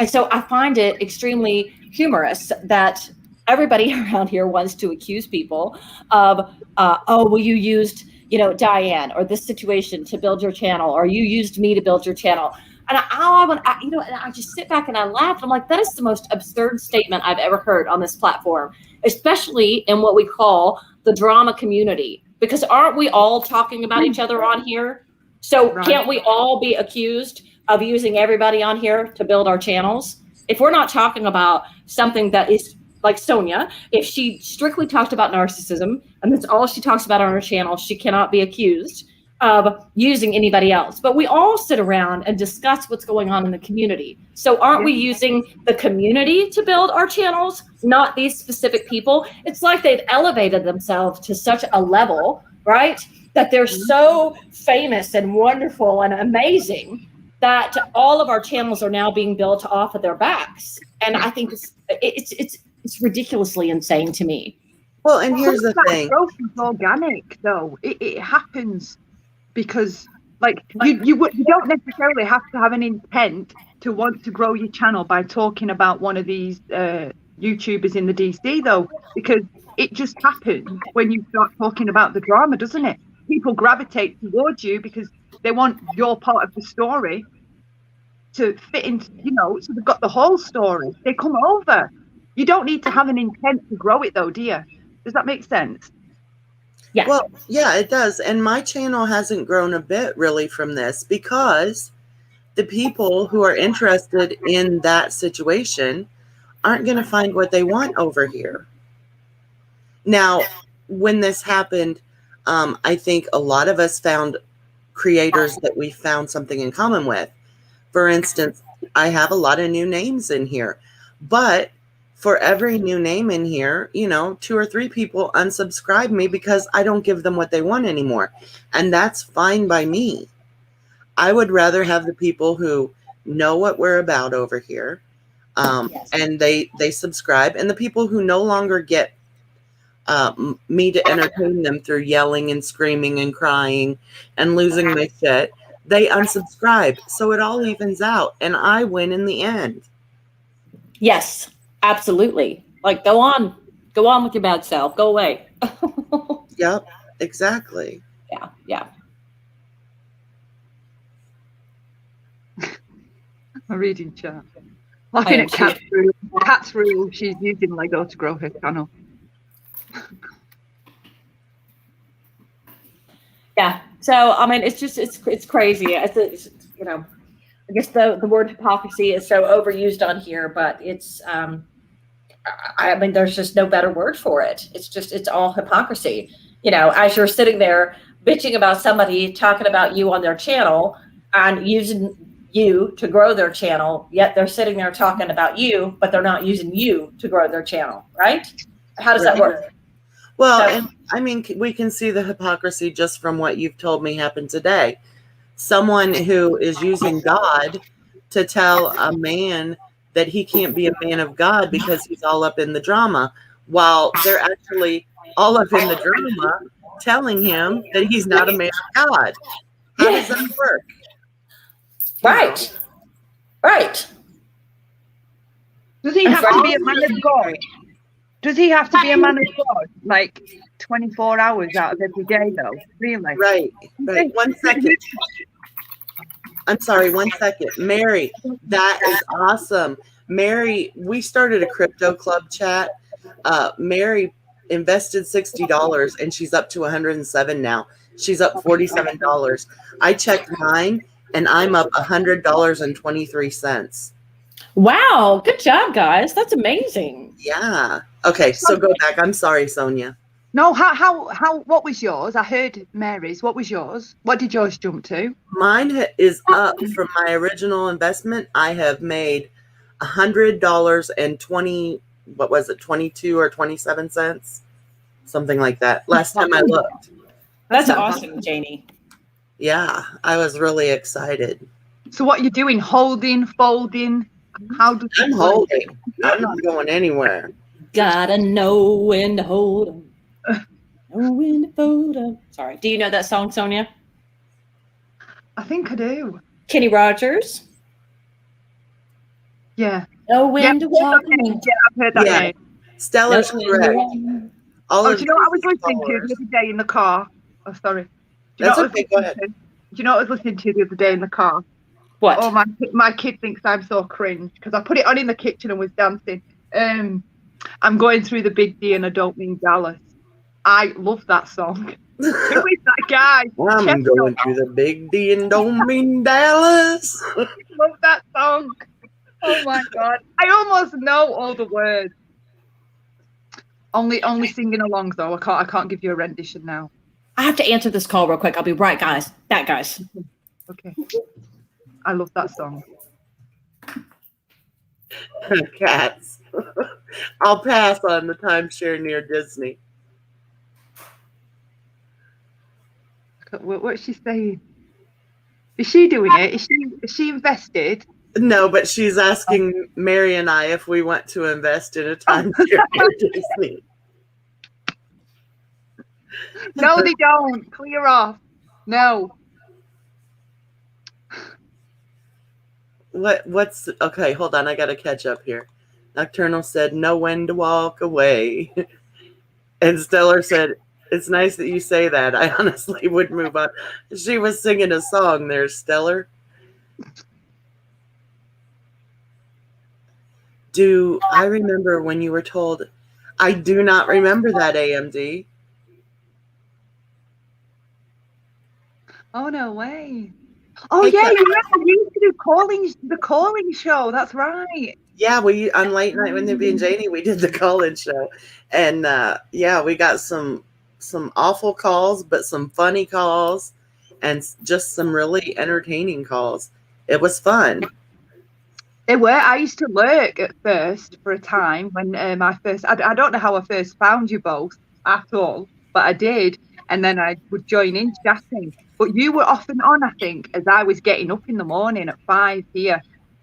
Speaker 3: And so I find it extremely humorous that everybody around here wants to accuse people of, you used Diane or this situation to build your channel, or you used me to build your channel. And I just sit back and I laugh. I'm like, that is the most absurd statement I've ever heard on this platform, especially in what we call the drama community, because aren't we all talking about each other on here? So can't we all be accused of using everybody on here to build our channels? If we're not talking about something that is like Sonia, if she strictly talked about narcissism and that's all she talks about on her channel, she cannot be accused of using anybody else. But we all sit around and discuss what's going on in the community. So aren't we using the community to build our channels, not these specific people? It's like they've elevated themselves to such a level, right, that they're so famous and wonderful and amazing that all of our channels are now being built off of their backs. And I think it's ridiculously insane to me.
Speaker 1: Well, and here's the thing.
Speaker 2: Growth is organic, though. It happens because, you don't necessarily have to have an intent to want to grow your channel by talking about one of these YouTubers in the DC, though, because it just happens when you start talking about the drama, doesn't it? People gravitate towards you because they want your part of the story to fit into, so they've got the whole story. They come over. You don't need to have an intent to grow it, though, do you? Does that make sense?
Speaker 3: Yeah.
Speaker 1: Well, yeah, it does. And my channel hasn't grown a bit really from this, because the people who are interested in that situation aren't going to find what they want over here. Now, when this happened, I think a lot of us found creators that we found something in common with. For instance, I have a lot of new names in here, but for every new name in here, 2 or 3 people unsubscribe me because I don't give them what they want anymore. And that's fine by me. I would rather have the people who know what we're about over here, and they subscribe, and the people who no longer get me to entertain them through yelling and screaming and crying and losing my shit, they unsubscribe. So it all evens out and I win in the end.
Speaker 3: Yes, absolutely. Like, go on with your bad self. Go away.
Speaker 1: Yep, exactly.
Speaker 3: Yeah.
Speaker 2: I'm reading chat. Laughing at Cat's rule. Cat's rule. She's using Lego to grow her channel.
Speaker 3: Yeah. So I mean, it's just it's crazy. It's, you know, I guess the word hypocrisy is so overused on here, but it's I mean, there's just no better word for it. It's all hypocrisy. You know, as you're sitting there bitching about somebody talking about you on their channel and using you to grow their channel, yet they're sitting there talking about you, but they're not using you to grow their channel, right? How does that work?
Speaker 1: Well, and I mean, we can see the hypocrisy just from what you've told me happened today. Someone who is using God to tell a man that he can't be a man of God because he's all up in the drama, while they're actually all up in the drama telling him that he's not a man of God. How does that work?
Speaker 3: Right.
Speaker 2: Does he have to be a man of God? Does he have to be a man of God, like 24 hours out of every day, though? Really?
Speaker 1: Right. 1 second. I'm sorry, 1 second. Mary, that is awesome. Mary, we started a crypto club chat. Mary invested $60 and she's up to 107 now. She's up $47. I checked mine and I'm up $100.23.
Speaker 3: Wow, good job, guys. That's amazing.
Speaker 1: Yeah. Okay, so go back. I'm sorry, Sonia.
Speaker 2: No, what was yours? I heard Mary's. What was yours? What did yours jump to?
Speaker 1: Mine is up from my original investment. I have made $100 and 22 or 27 cents, something like that. Last time I looked.
Speaker 3: That's awesome, Jaynie.
Speaker 1: Yeah, I was really excited.
Speaker 2: So what you're doing? Holding, folding?
Speaker 1: I'm holding. I'm not going anywhere.
Speaker 3: Gotta know when to hold 'em. Know when to fold 'em. Sorry. Do you know that song, Sonia?
Speaker 2: I think I do.
Speaker 3: Kenny Rogers.
Speaker 2: Yeah.
Speaker 3: Know when to walk.
Speaker 2: Yeah, I've heard that name.
Speaker 1: Stella's correct.
Speaker 2: Do you know what I was listening to the other day in the car? Oh, sorry.
Speaker 1: That's okay. Go ahead.
Speaker 2: Do you know what I was listening to the other day in the car?
Speaker 3: What?
Speaker 2: Oh, my kid thinks I'm so cringe because I put it on in the kitchen and was dancing. I'm going through the big D and I don't mean Dallas. I love that song. Who is that guy?
Speaker 1: I'm going through the big D and don't mean Dallas.
Speaker 2: Love that song. Oh my God. I almost know all the words. Only singing along though. I can't give you a rendition now.
Speaker 3: I have to answer this call real quick. I'll be right, guys. Guys.
Speaker 2: Okay. I love that song.
Speaker 1: Cats. I'll pass on the timeshare near Disney.
Speaker 2: What's she saying? Is she doing it? Is she invested?
Speaker 1: No, but she's asking Mary and I if we want to invest in a timeshare near Disney.
Speaker 2: No, they don't. Clear off. No.
Speaker 1: What's okay, hold on, I gotta catch up here. Nocturnal said know when to walk away. And Stellar said, it's nice that you say that. I honestly would move on. She was singing a song there, Stellar. Do I remember when you were told? I do not remember that, AMD.
Speaker 2: Oh, no way. Oh, yeah, you remember we used to do the calling show. That's right.
Speaker 1: Yeah, we on late night when Nippy and Jaynie, we did the call-in show. And yeah, we got some awful calls, but some funny calls and just some really entertaining calls. It was fun.
Speaker 2: They were. I used to lurk at first for a time when I don't know how I first found you both at all, but I did. And then I would join in chatting. But you were off and on, I think, as I was getting up in the morning at 5 here.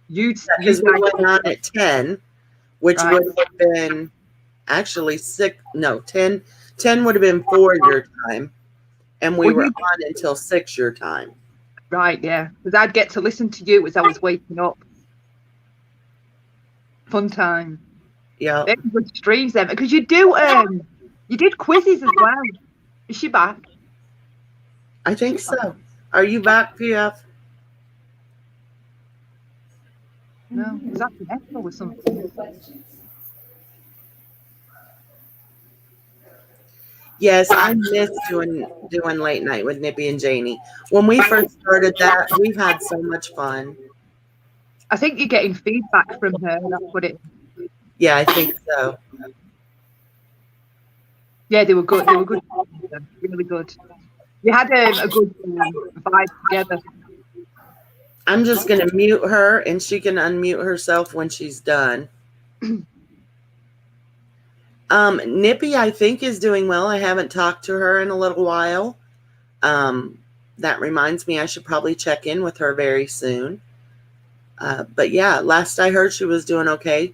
Speaker 1: Because we went on at 10, which would have been actually 10 would have been 4 your time. And we were on until 6 your time.
Speaker 2: Right, yeah. Because I'd get to listen to you as I was waking up. Fun time.
Speaker 1: Yeah,
Speaker 2: They were good streams then. Because you did quizzes as well. Is she back?
Speaker 1: I think so. Are you back, PF?
Speaker 2: No, was that an echo or something?
Speaker 1: Yes, I miss doing late night with Nippy and Jaynie. When we first started that, we had so much fun.
Speaker 2: I think you're getting feedback from her. That's what it.
Speaker 1: Yeah, I think so.
Speaker 2: Yeah, they were good. They were good. Really good. We had a good vibe together.
Speaker 1: I'm just gonna mute her, and she can unmute herself when she's done. Nippy, I think, is doing well. I haven't talked to her in a little while. That reminds me I should probably check in with her very soon. But yeah, last I heard, she was doing okay.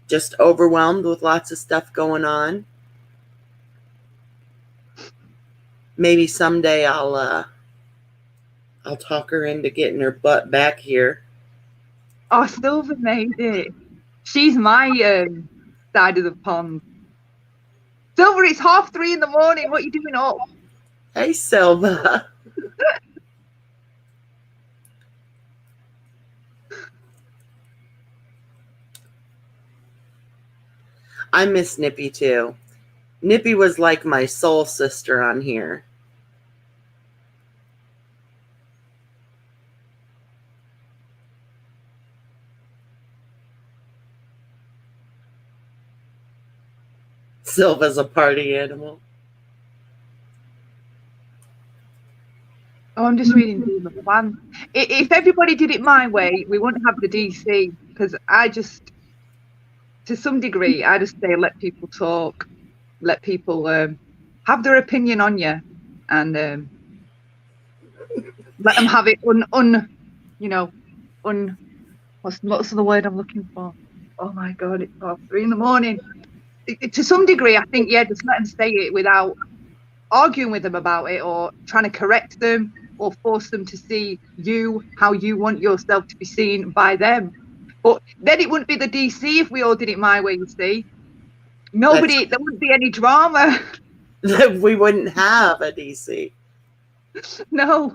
Speaker 1: Just overwhelmed with lots of stuff going on. Maybe someday I'll talk her into getting her butt back here.
Speaker 2: Oh, Silver made it. She's my side of the pond. Silver, it's 3:30 in the morning. What are you doing up?
Speaker 1: Hey, Silva. I miss Nippy too. Nippy was like my soul sister on here. Silva's a party animal.
Speaker 2: Oh, I'm just reading the plan. If everybody did it my way, we wouldn't have the DC, because I just, to some degree, I just say let people talk, let people have their opinion on you, and let them have it what's the word I'm looking for? Oh my God, it's 3:30 in the morning. To some degree, I think, yeah, just let them say it without arguing with them about it or trying to correct them or force them to see you how you want yourself to be seen by them. But then it wouldn't be the DC if we all did it my way, you see. There wouldn't be any drama.
Speaker 1: We wouldn't have a DC.
Speaker 2: No.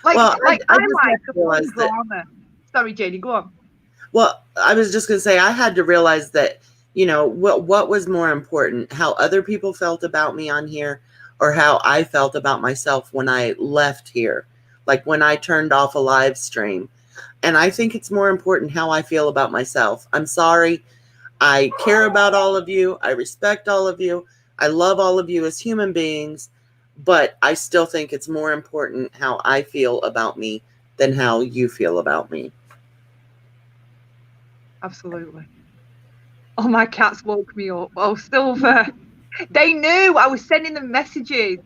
Speaker 2: I like the drama. Sorry, Jaynie, go on.
Speaker 1: Well, I was just going to say, I had to realize that, what was more important, how other people felt about me on here or how I felt about myself when I left here, like when I turned off a live stream. And I think it's more important how I feel about myself. I'm sorry. I care about all of you. I respect all of you. I love all of you as human beings, but I still think it's more important how I feel about me than how you feel about me.
Speaker 2: Absolutely. Oh, my cats woke me up. Oh, Silver. They knew I was sending them messages.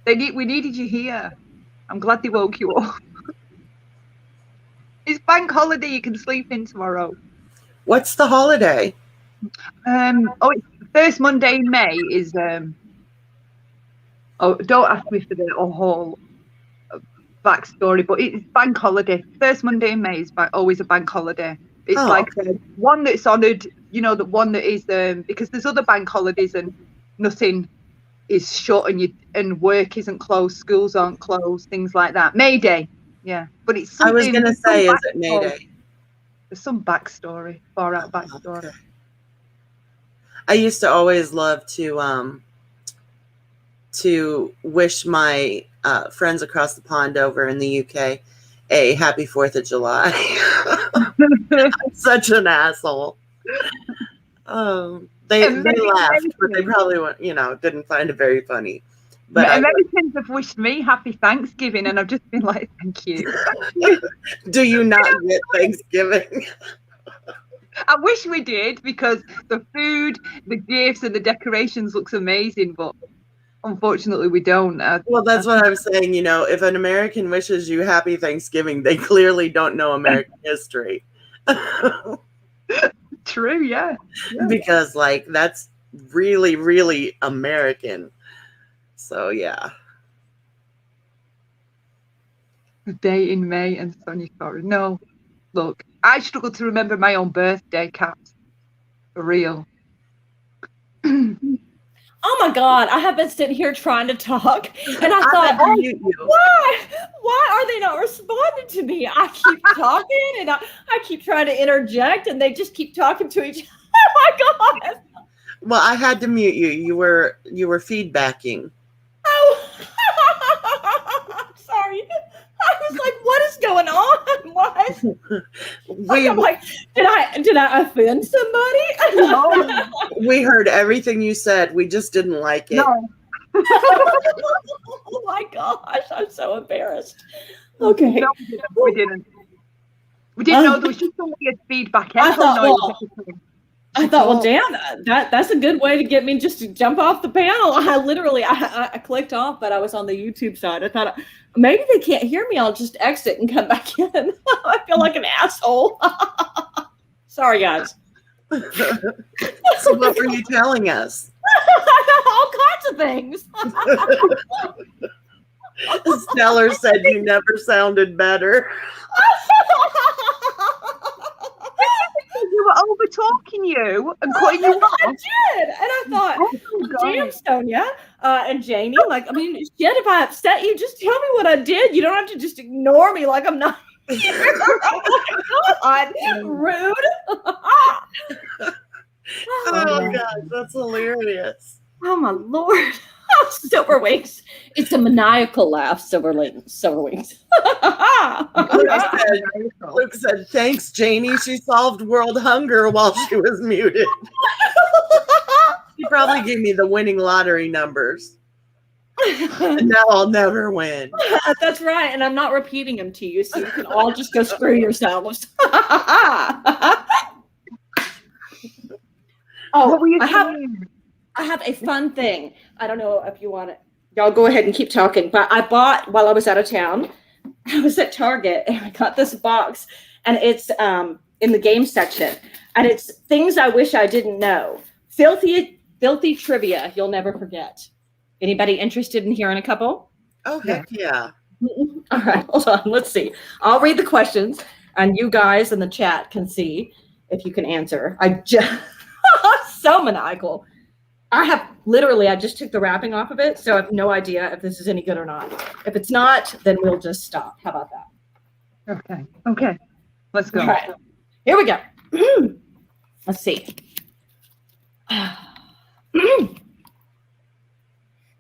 Speaker 2: We needed you here. I'm glad they woke you up. It's bank holiday. You can sleep in tomorrow.
Speaker 1: What's the holiday?
Speaker 2: It's the first Monday in May is don't ask me for the whole backstory, but it's bank holiday. First Monday in May is always a bank holiday. It's one that's honoured, the one that is because there's other bank holidays and nothing is shut and work isn't closed, schools aren't closed, things like that. May Day, yeah. But it's something.
Speaker 1: I was going to say, is it May Day?
Speaker 2: There's some backstory, far out backstory. Okay.
Speaker 1: I used to always love to wish my friends across the pond over in the UK a happy 4th of July. I'm such an asshole. They laughed, but they probably didn't find it very funny. But
Speaker 2: Americans have wished me happy Thanksgiving, and I've just been like, thank you.
Speaker 1: Do you not get Thanksgiving?
Speaker 2: I wish we did, because the food, the gifts, and the decorations looks amazing, but unfortunately we don't.
Speaker 1: Well, that's what I'm saying. If an American wishes you happy Thanksgiving, they clearly don't know American history.
Speaker 2: True, yeah.
Speaker 1: Because that's really, really American. So yeah.
Speaker 2: A day in May and Sonia, sorry. No, look, I struggle to remember my own birthday, Kat. For real.
Speaker 3: Oh my God, I have been sitting here trying to talk, and I thought,
Speaker 1: had to mute you.
Speaker 3: why are they not responding to me? I keep talking, and I keep trying to interject, and they just keep talking to each other. Oh my God.
Speaker 1: Well, I had to mute you. You were feedbacking.
Speaker 3: Oh, I'm sorry. I was like, what is going on? What? I'm like, did I offend somebody?
Speaker 2: No.
Speaker 1: We heard everything you said. We just didn't like it.
Speaker 2: No.
Speaker 3: Oh my gosh, I'm so embarrassed. Okay.
Speaker 2: No, we didn't. We didn't know there was just some weird feedback.
Speaker 3: I thought, well, damn, that's a good way to get me just to jump off the panel. I clicked off, but I was on the YouTube side. I thought maybe they can't hear me. I'll just exit and come back in. I feel like an asshole. Sorry, guys.
Speaker 1: So what were you telling us?
Speaker 3: All kinds of things.
Speaker 1: Stellar said you never sounded better.
Speaker 2: You were over talking you and cutting you off.
Speaker 3: I did, and I thought, damn, Sonia and Jaynie, like, I mean, shit, if I upset you, just tell me what I did. You don't have to just ignore me like I'm not here. Oh my God, rude.
Speaker 1: Oh gosh, that's hilarious.
Speaker 3: Oh my Lord. Silver Wings. It's a maniacal laugh, Silver Wings.
Speaker 1: Luke said, thanks, Jaynie. She solved world hunger while she was muted. She probably gave me the winning lottery numbers. And now I'll never win.
Speaker 3: That's right. And I'm not repeating them to you, so you can all just go screw yourselves.
Speaker 2: What were you doing?
Speaker 3: I have a fun thing. I don't know if you want it. Y'all go ahead and keep talking. But I bought, while I was out of town, I was at Target and I got this box, and it's in the game section, and it's things I wish I didn't know. Filthy trivia you'll never forget. Anybody interested in hearing a couple?
Speaker 1: Oh, heck yeah.
Speaker 3: All right, hold on. Let's see. I'll read the questions, and you guys in the chat can see if you can answer. I just so maniacal. I just took the wrapping off of it, so I have no idea if this is any good or not. If it's not, then we'll just stop. How about that?
Speaker 2: Okay. Let's go.
Speaker 3: All right. Here we go. Let's see.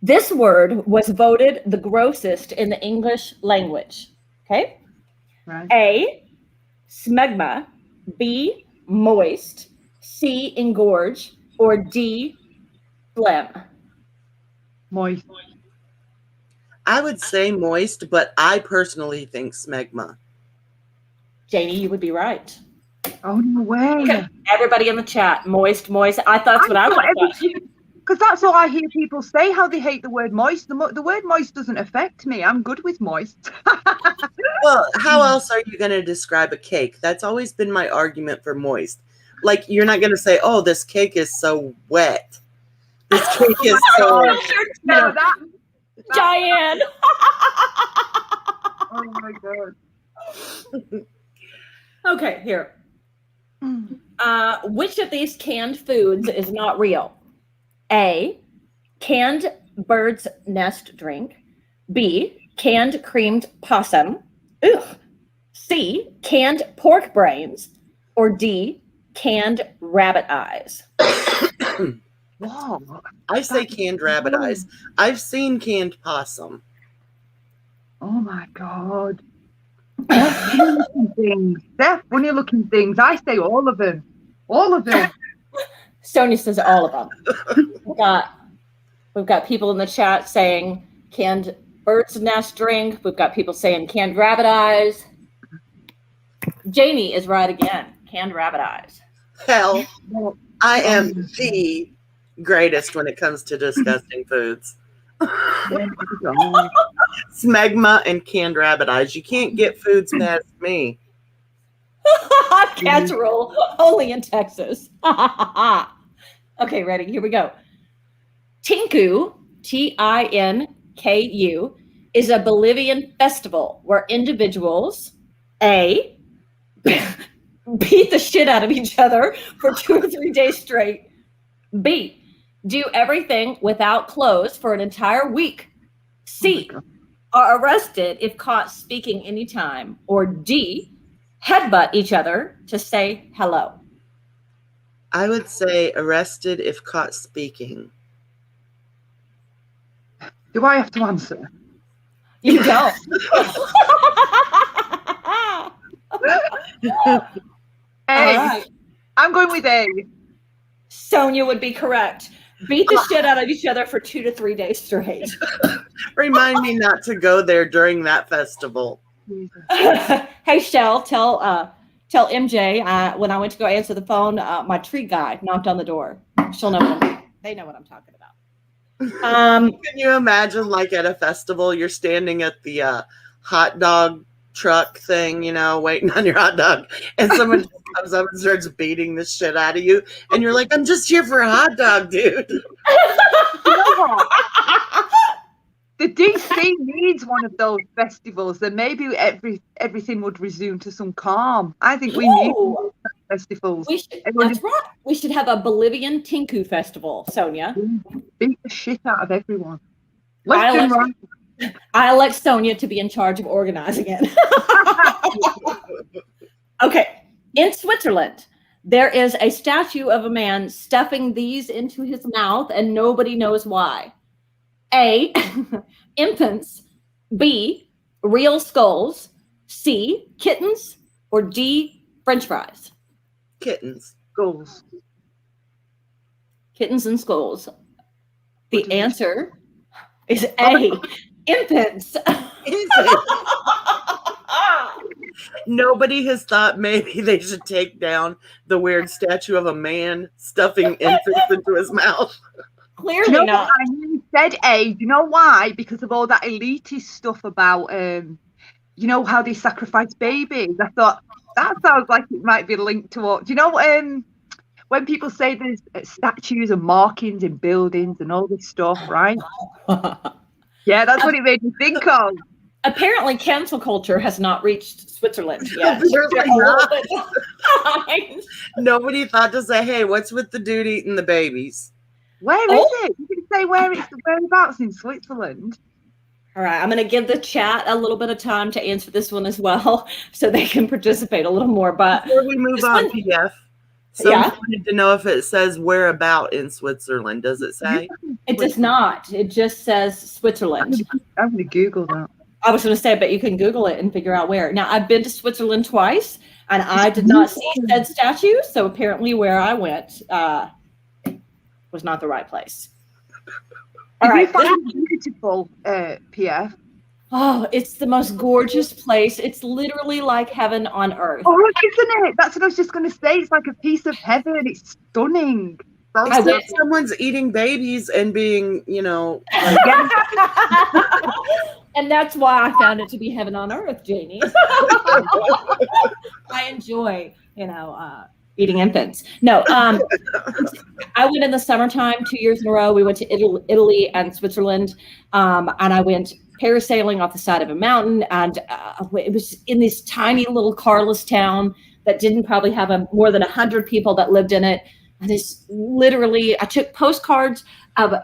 Speaker 3: This word was voted the grossest in the English language. Okay?
Speaker 2: Right.
Speaker 3: A, smegma. B, moist. C, engorge. Or D, phlegm.
Speaker 2: Moist.
Speaker 1: I would say moist, but I personally think smegma.
Speaker 3: Jaynie, you would be right.
Speaker 2: Oh, no way.
Speaker 3: Okay. Everybody in the chat, moist. I thought that's what I would have thought.
Speaker 2: Because that's all I hear people say, how they hate the word moist. The word moist doesn't affect me. I'm good with moist.
Speaker 1: Well, how else are you going to describe a cake? That's always been my argument for moist. Like, you're not going to say, oh, this cake is so wet. This cake is so...
Speaker 2: No,
Speaker 3: Diane.
Speaker 2: Oh, my God.
Speaker 3: Okay, here. Which of these canned foods is not real? A, canned bird's nest drink. B, canned creamed possum. Ugh. C, canned pork brains. Or D, canned rabbit eyes.
Speaker 2: Wow.
Speaker 1: I say canned rabbit eyes. I've seen canned possum.
Speaker 2: Oh, my God. They're funny looking things. I say all of them. All of them.
Speaker 3: Sonia says all of them. We've got people in the chat saying canned bird's nest drink. We've got people saying canned rabbit eyes. Jaynie is right again. Canned rabbit eyes.
Speaker 1: Hell, I am the greatest when it comes to disgusting foods. Smegma and canned rabbit eyes. You can't get foods past me.
Speaker 3: Casserole, only in Texas. Okay, ready? Here we go. Tinku, Tinku, is a Bolivian festival where individuals, A, beat the shit out of each other for 2 or 3 days straight, B, do everything without clothes for an entire week, C, are arrested if caught speaking anytime, or D, headbutt each other to say hello.
Speaker 1: I would say arrested if caught speaking.
Speaker 2: Do I have to answer?
Speaker 3: You don't.
Speaker 2: A.
Speaker 3: Right.
Speaker 2: I'm going with A.
Speaker 3: Sonia would be correct. Beat the shit out of each other for 2 to 3 days straight.
Speaker 1: Remind me not to go there during that festival.
Speaker 3: Hey, Shell, tell MJ when I went to go answer the phone, my tree guy knocked on the door. She'll know they know what I'm talking about.
Speaker 1: Can you imagine, like at a festival, you're standing at the hot dog truck thing, you know, waiting on your hot dog, and someone just comes up and starts beating the shit out of you, and you're like, I'm just here for a hot dog, dude.
Speaker 2: You know what? The DC needs one of those festivals, then maybe everything would resume to some calm. I think we need festivals.
Speaker 3: That's right. We should have a Bolivian Tinku festival, Sonia.
Speaker 2: Beat the shit out of everyone.
Speaker 3: I elect Sonia to be in charge of organizing it. Okay. In Switzerland, there is a statue of a man stuffing these into his mouth, and nobody knows why. A, infants. B, real skulls. C, kittens. Or D, French fries.
Speaker 1: Kittens.
Speaker 2: Skulls.
Speaker 3: Kittens and skulls. The answer is A, infants.
Speaker 1: Nobody has thought maybe they should take down the weird statue of a man stuffing infants into his mouth.
Speaker 3: Clearly not.
Speaker 2: I nearly said A. Do you know why? Because of all that elitist stuff about, you know, how they sacrifice babies. I thought that sounds like it might be linked to what. Do you know when people say there's statues and markings in buildings and all this stuff, right? Yeah, that's what it made me think of.
Speaker 3: Apparently, cancel culture has not reached Switzerland yet.
Speaker 1: Nobody thought to say, hey, what's with the dude eating the babies?
Speaker 2: Where is it? You can say whereabouts in Switzerland.
Speaker 3: All right, I'm going to give the chat a little bit of time to answer this one as well, so they can participate a little more. But
Speaker 1: before we move on, PF, someone wanted to know if it says whereabout in Switzerland. Does it say?
Speaker 3: It does not. It just says Switzerland.
Speaker 2: I'm going to Google that.
Speaker 3: I was going to say, but you can Google it and figure out where. Now, I've been to Switzerland twice, and I did not see said statue, so apparently where I went was not the right place.
Speaker 2: All right. Find it beautiful, PF.
Speaker 3: Oh, it's the most gorgeous place. It's literally like heaven on earth.
Speaker 2: Oh, isn't it? That's what I was just going to say. It's like a piece of heaven. It's stunning.
Speaker 1: Someone's eating babies and being, you know.
Speaker 3: And that's why I found it to be heaven on earth, Jaynie. I enjoy, eating infants. No, I went in the summertime 2 years in a row. We went to Italy and Switzerland, and I went parasailing off the side of a mountain, and it was in this tiny little carless town that didn't probably have more than 100 people that lived in it. And it's literally, I took postcards of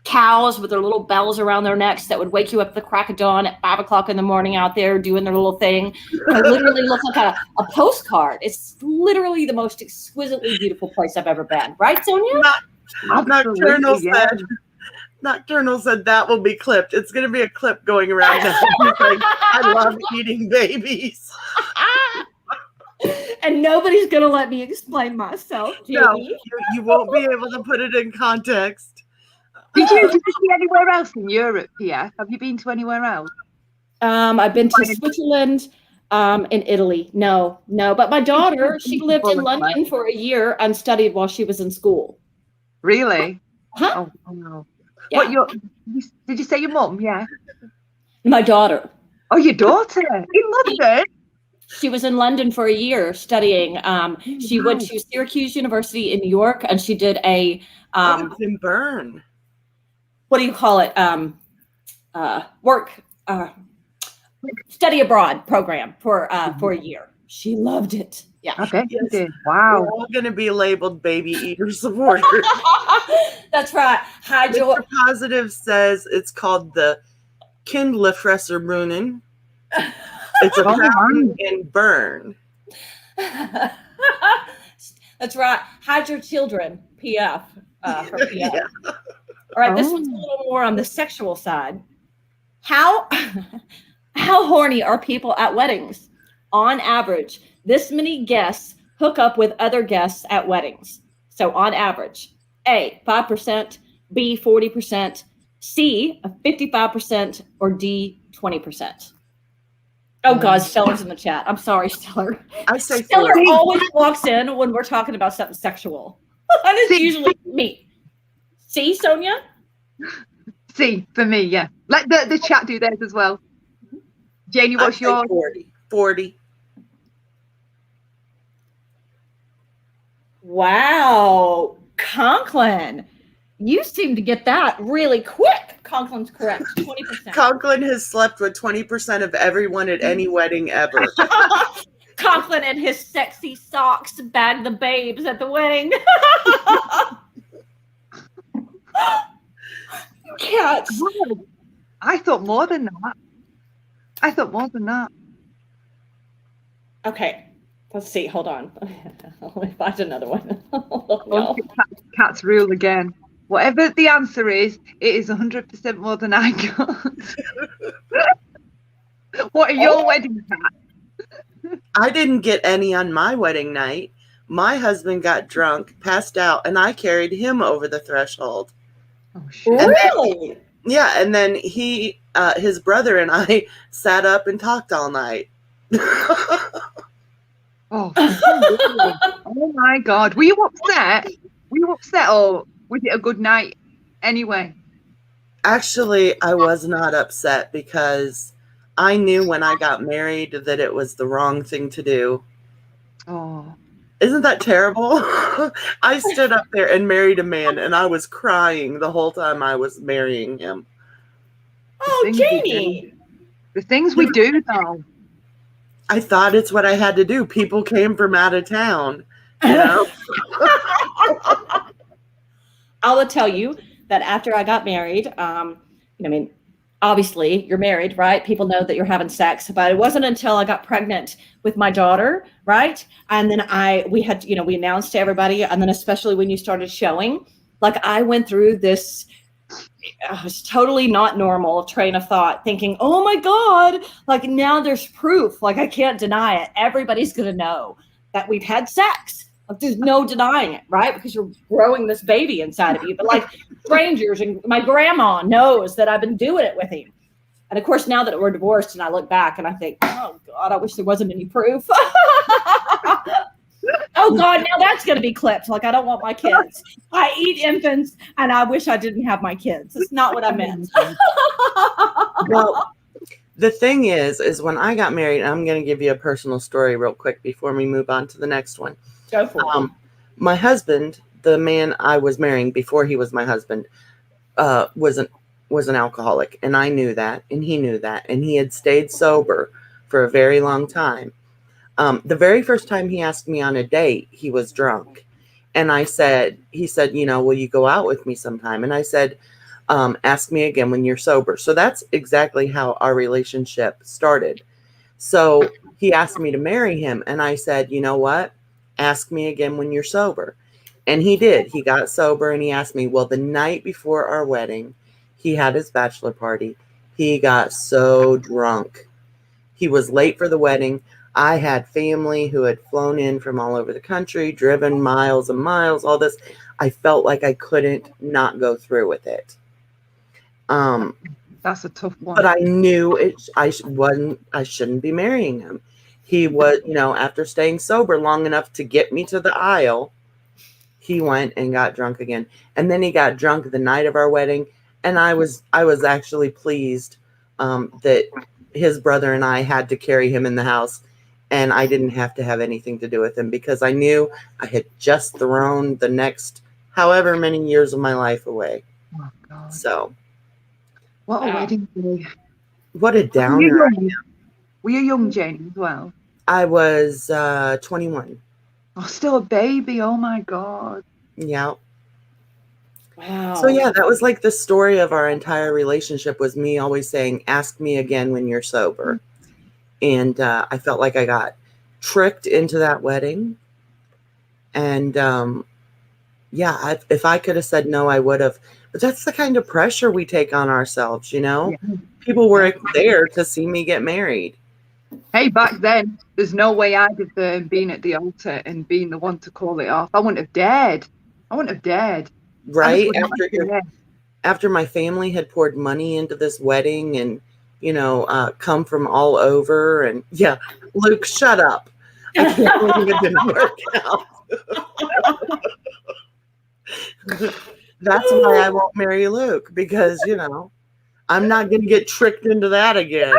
Speaker 3: cows with their little bells around their necks that would wake you up at the crack of dawn at 5 o'clock in the morning out there doing their little thing. It literally looks like a postcard. It's literally the most exquisitely beautiful place I've ever been. Right, Sonia?
Speaker 1: Nocturnal said that will be clipped. It's going to be a clip going around now. Like, I love eating babies.
Speaker 3: And nobody's going to let me explain myself, Jaynie.
Speaker 1: No, you won't be able to put it in context.
Speaker 2: Did you see anywhere else in Europe, PF? Have you been to anywhere else?
Speaker 3: I've been to Switzerland, in Italy. No. But my daughter, she lived in London for a year and studied while she was in school.
Speaker 2: Really?
Speaker 3: Huh?
Speaker 2: Oh no.
Speaker 3: Yeah.
Speaker 2: Did you say your mum? Yeah.
Speaker 3: My daughter.
Speaker 2: Oh, your daughter in London?
Speaker 3: She was in London for a year studying. She went to Syracuse University in New York, and she did a
Speaker 1: in Bern.
Speaker 3: What do you call it? Work study abroad program for a year. She loved it. Yeah.
Speaker 2: Okay.
Speaker 1: Yes.
Speaker 2: Wow.
Speaker 1: We're all going to be labeled baby eater supporters.
Speaker 3: That's right.
Speaker 1: Mr. Positive says it's called the Kindlefresserbrunnen. It's a fountain in Bern.
Speaker 3: That's right. Hide your children. PF. For PF.
Speaker 1: Yeah.
Speaker 3: All right. This one's a little more on the sexual side. How horny are people at weddings? On average, this many guests hook up with other guests at weddings. So on average, A, 5%, B, 40%, C, 55%, or D, 20%. Oh God, Stellar's in the chat. I'm sorry, Stellar.
Speaker 1: I say
Speaker 3: Stellar
Speaker 1: 40.
Speaker 3: always walks in when we're talking about something sexual. And it's usually me. C, Sonia?
Speaker 2: C for me, yeah. Let the chat do theirs as well. Jaynie, what's your
Speaker 1: 40? 40.
Speaker 3: Wow, Conklin. You seem to get that really quick. Conklin's correct. 20%.
Speaker 1: Conklin has slept with 20% of everyone at any wedding ever.
Speaker 3: Conklin and his sexy socks bagged the babes at the wedding. Cats.
Speaker 2: I thought more than that.
Speaker 3: Okay. Let's see. Hold on. Let me find another one.
Speaker 2: Cat's rule again. Whatever the answer is, it is 100% more than I got. What are your wedding cats?
Speaker 1: I didn't get any on my wedding night. My husband got drunk, passed out, and I carried him over the threshold.
Speaker 2: Oh, shit.
Speaker 3: Really?
Speaker 1: And then he, his brother and I sat up and talked all night.
Speaker 2: Oh my God. Were you upset? Or was it a good night anyway?
Speaker 1: Actually, I was not upset because I knew when I got married that it was the wrong thing to do.
Speaker 2: Oh.
Speaker 1: Isn't that terrible? I stood up there and married a man, and I was crying the whole time I was marrying him.
Speaker 3: Oh, Jaynie.
Speaker 2: The things we do, though.
Speaker 1: I thought it's what I had to do. People came from out of town, you know?
Speaker 3: I'll tell you that after I got married, obviously you're married, right? People know that you're having sex, but it wasn't until I got pregnant with my daughter, right? And then we announced to everybody, and then especially when you started showing, like I went through this was totally not normal train of thought, thinking, oh my God, like now there's proof, like I can't deny it. Everybody's going to know that we've had sex. Like there's no denying it, right? Because you're growing this baby inside of you. But like strangers and my grandma knows that I've been doing it with him. And of course, now that we're divorced and I look back and I think, oh God, I wish there wasn't any proof. Oh God, now that's going to be clipped. Like I don't want my kids. I eat infants and I wish I didn't have my kids. That's not what I meant.
Speaker 1: Well, the thing is when I got married, I'm going to give you a personal story real quick before we move on to the next one.
Speaker 3: Go for it.
Speaker 1: My husband, the man I was marrying before he was my husband, was an alcoholic, and I knew that, and he knew that, and he had stayed sober for a very long time. The very first time he asked me on a date, he was drunk, and he said, will you go out with me sometime? And I said, ask me again when you're sober. So that's exactly how our relationship started. So he asked me to marry him, and I said, you know what? Ask me again when you're sober. And he did. He got sober, and he asked me. Well, the night before our wedding, he had his bachelor party. He got so drunk. He was late for the wedding. I had family who had flown in from all over the country, driven miles and miles, all this. I felt like I couldn't not go through with it.
Speaker 2: That's a tough one.
Speaker 1: But I knew I shouldn't be marrying him. He was, after staying sober long enough to get me to the aisle, he went and got drunk again. And then he got drunk the night of our wedding. And I was actually pleased that his brother and I had to carry him in the house, and I didn't have to have anything to do with him because I knew I had just thrown the next however many years of my life away.
Speaker 2: Oh, God.
Speaker 1: So.
Speaker 2: What a wedding day.
Speaker 1: What a
Speaker 2: Were you
Speaker 1: downer.
Speaker 2: young? Were you young, Jaynie, as well?
Speaker 1: I was 21.
Speaker 2: Oh, still a baby. Oh my God.
Speaker 1: Yeah.
Speaker 3: Wow.
Speaker 1: So yeah, that was like the story of our entire relationship, was me always saying, ask me again when you're sober. And I felt like I got tricked into that wedding. And yeah, if I could have said no, I would have. But that's the kind of pressure we take on ourselves, you know?
Speaker 2: Yeah.
Speaker 1: People were there to see me get married.
Speaker 2: Hey, back then, there's no way I'd have been at the altar and been the one to call it off. I wouldn't have dared. I wouldn't have dared.
Speaker 1: Right? After my family had poured money into this wedding and, you know, come from all over. And yeah, Luke, shut up. I can't believe it didn't work out. That's why I won't marry Luke, because, you know, I'm not going to get tricked into that again.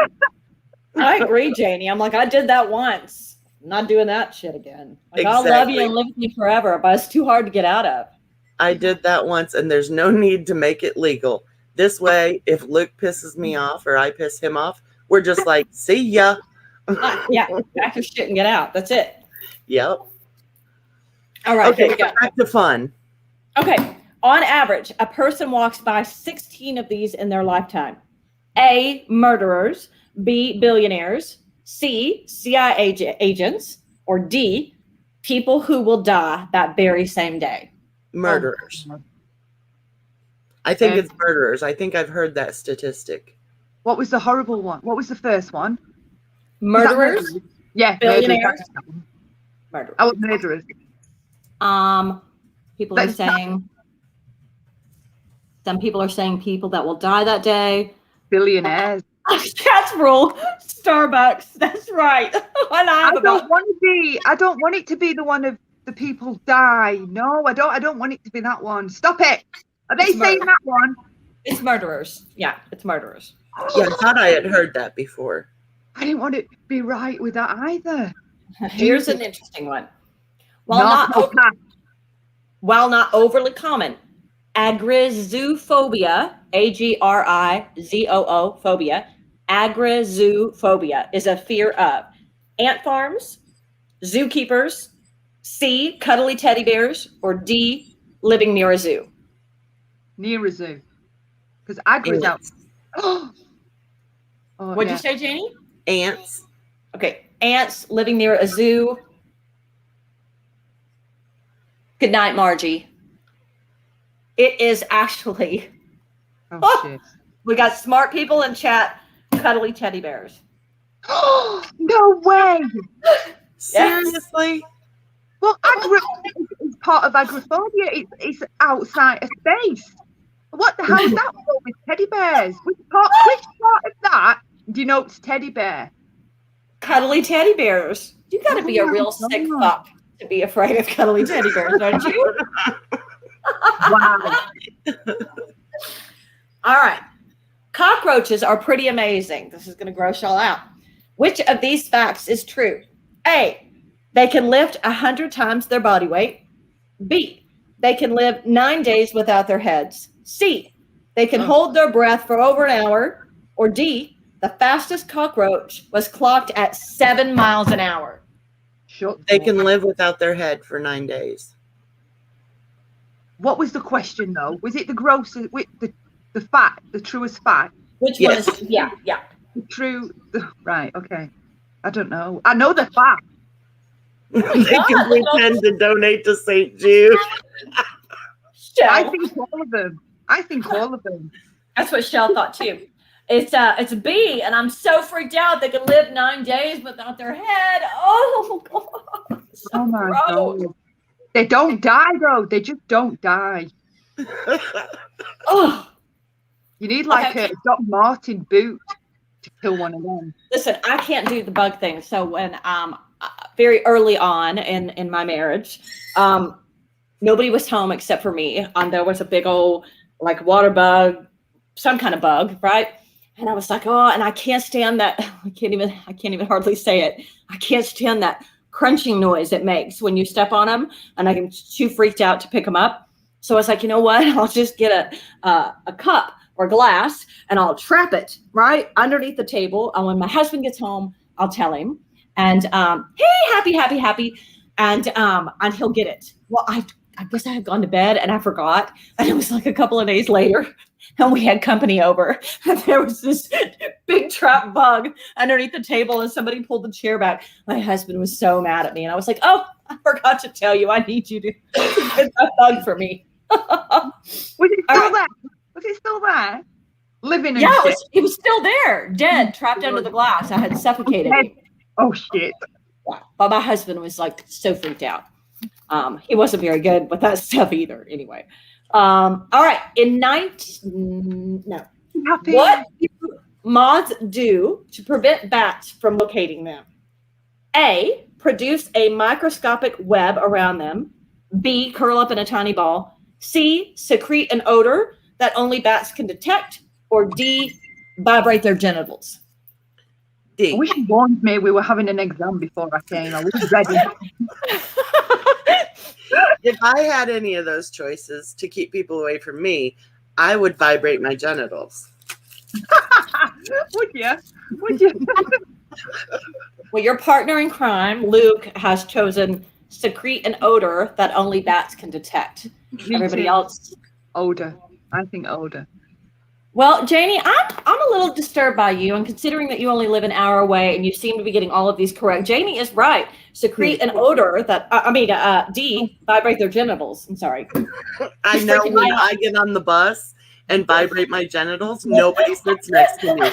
Speaker 3: I agree, Jaynie. I'm like, I did that once. I'm not doing that shit again. Like, I'll love you and live with you forever, but it's too hard to get out of.
Speaker 1: I did that once, and there's no need to make it legal. This way, if Luke pisses me off or I piss him off, we're just like, see ya.
Speaker 3: Yeah, pack your shit and get out. That's it.
Speaker 1: Yep.
Speaker 3: All right,
Speaker 1: Okay,
Speaker 3: here we go.
Speaker 1: back to fun.
Speaker 3: Okay. On average, a person walks by 16 of these in their lifetime. A, murderers. B, billionaires. C, CIA agents. Or D, people who will die that very same day.
Speaker 1: Murderers. I think it's murderers. I think I've heard that statistic.
Speaker 2: What was the horrible one? What was the first one?
Speaker 3: Murderers.
Speaker 2: Yeah,
Speaker 3: billionaires.
Speaker 2: Murderers. Oh, murderers.
Speaker 3: People are saying. Some people are saying people that will die that day.
Speaker 2: Billionaires.
Speaker 3: That's rule. Starbucks. That's right.
Speaker 2: I don't want it to be the one of the people die. No, I don't want it to be that one. Stop it. Are they saying that one?
Speaker 3: It's murderers. Yeah, it's murderers.
Speaker 1: Yeah, I thought I had heard that before.
Speaker 2: I didn't want it to be right with that either.
Speaker 3: Here's an interesting one. While not overly common, agrizoophobia, A-G-R-I-Z-O-O, phobia, agrizoophobia is a fear of ant farms, zookeepers, C, cuddly teddy bears, or D, living near a zoo.
Speaker 2: Near a zoo. Because agri's out.
Speaker 3: What'd you say, Jaynie?
Speaker 1: Ants.
Speaker 3: Okay, ants, living near a zoo. Good night, Margie. It is actually.
Speaker 2: Shit.
Speaker 3: We got smart people in chat. Cuddly teddy bears.
Speaker 2: No way.
Speaker 1: Seriously?
Speaker 2: Well, is part of agoraphobia. It's outside of space. What the hell is that for with teddy bears? Which part of that denotes teddy bear?
Speaker 3: Cuddly teddy bears. You got to be a real sick fuck to be afraid of cuddly teddy bears, don't you?
Speaker 2: Wow.
Speaker 3: All right. Cockroaches are pretty amazing. This is going to gross y'all out. Which of these facts is true? A, they can lift 100 times their body weight. B, they can live 9 days without their heads. C, they can hold their breath for over an hour. Or D, the fastest cockroach was clocked at 7 miles an hour.
Speaker 1: They can live without their head for 9 days.
Speaker 2: What was the question though? Was it the grossest, the fact, the truest fact?
Speaker 3: Which one is, yeah.
Speaker 2: Right, okay. I don't know. I know the fact.
Speaker 1: They can pretend to donate to St. Jude.
Speaker 2: I think all of them.
Speaker 3: That's what Shell thought too. It's B, and I'm so freaked out. They can live 9 days without their head. Oh God.
Speaker 2: Oh my God. They don't die though. They just don't die.
Speaker 3: Oh.
Speaker 2: You need like a Doc Martin boot to kill one of them.
Speaker 3: Listen, I can't do the bug thing. So when very early on in my marriage, nobody was home except for me. There was a big old like water bug, some kind of bug, right? And I was like, oh, and I can't stand that. I can't even hardly say it. I can't stand that crunching noise it makes when you step on them, and I'm too freaked out to pick them up. So I was like, you know what? I'll just get a cup or glass, and I'll trap it right underneath the table. And when my husband gets home, I'll tell him, and hey, happy, and he'll get it. Well, I guess I had gone to bed and I forgot, and it was like a couple of days later, and we had company over, and there was this big trap bug underneath the table, and somebody pulled the chair back. My husband was so mad at me, and I was like, "Oh, I forgot to tell you. I need you to get that bug for me."
Speaker 2: Was it still there? Was it still there? Living in
Speaker 3: yeah, it was still there, dead, trapped under the glass. I had suffocated him.
Speaker 2: Oh shit.
Speaker 3: Yeah. But my husband was like so freaked out. He wasn't very good with that stuff either. Anyway. All right. What do moths do to prevent bats from locating them? A, produce a microscopic web around them. B, curl up in a tiny ball. C, secrete an odor that only bats can detect. Or D, vibrate their genitals.
Speaker 2: D. I wish you warned me we were having an exam before I came. I was ready.
Speaker 1: If I had any of those choices to keep people away from me, I would vibrate my genitals.
Speaker 2: Would you? Would you?
Speaker 3: Well, your partner in crime, Luke, has chosen secrete an odor that only bats can detect. Everybody else?
Speaker 2: Odor. I think odor.
Speaker 3: Well, Jaynie, I'm a little disturbed by you, and considering that you only live an hour away and you seem to be getting all of these correct. Jaynie is right. Secrete an odor that, D, vibrate their genitals. I'm sorry.
Speaker 1: I know when I get on the bus and vibrate my genitals, nobody sits next to me.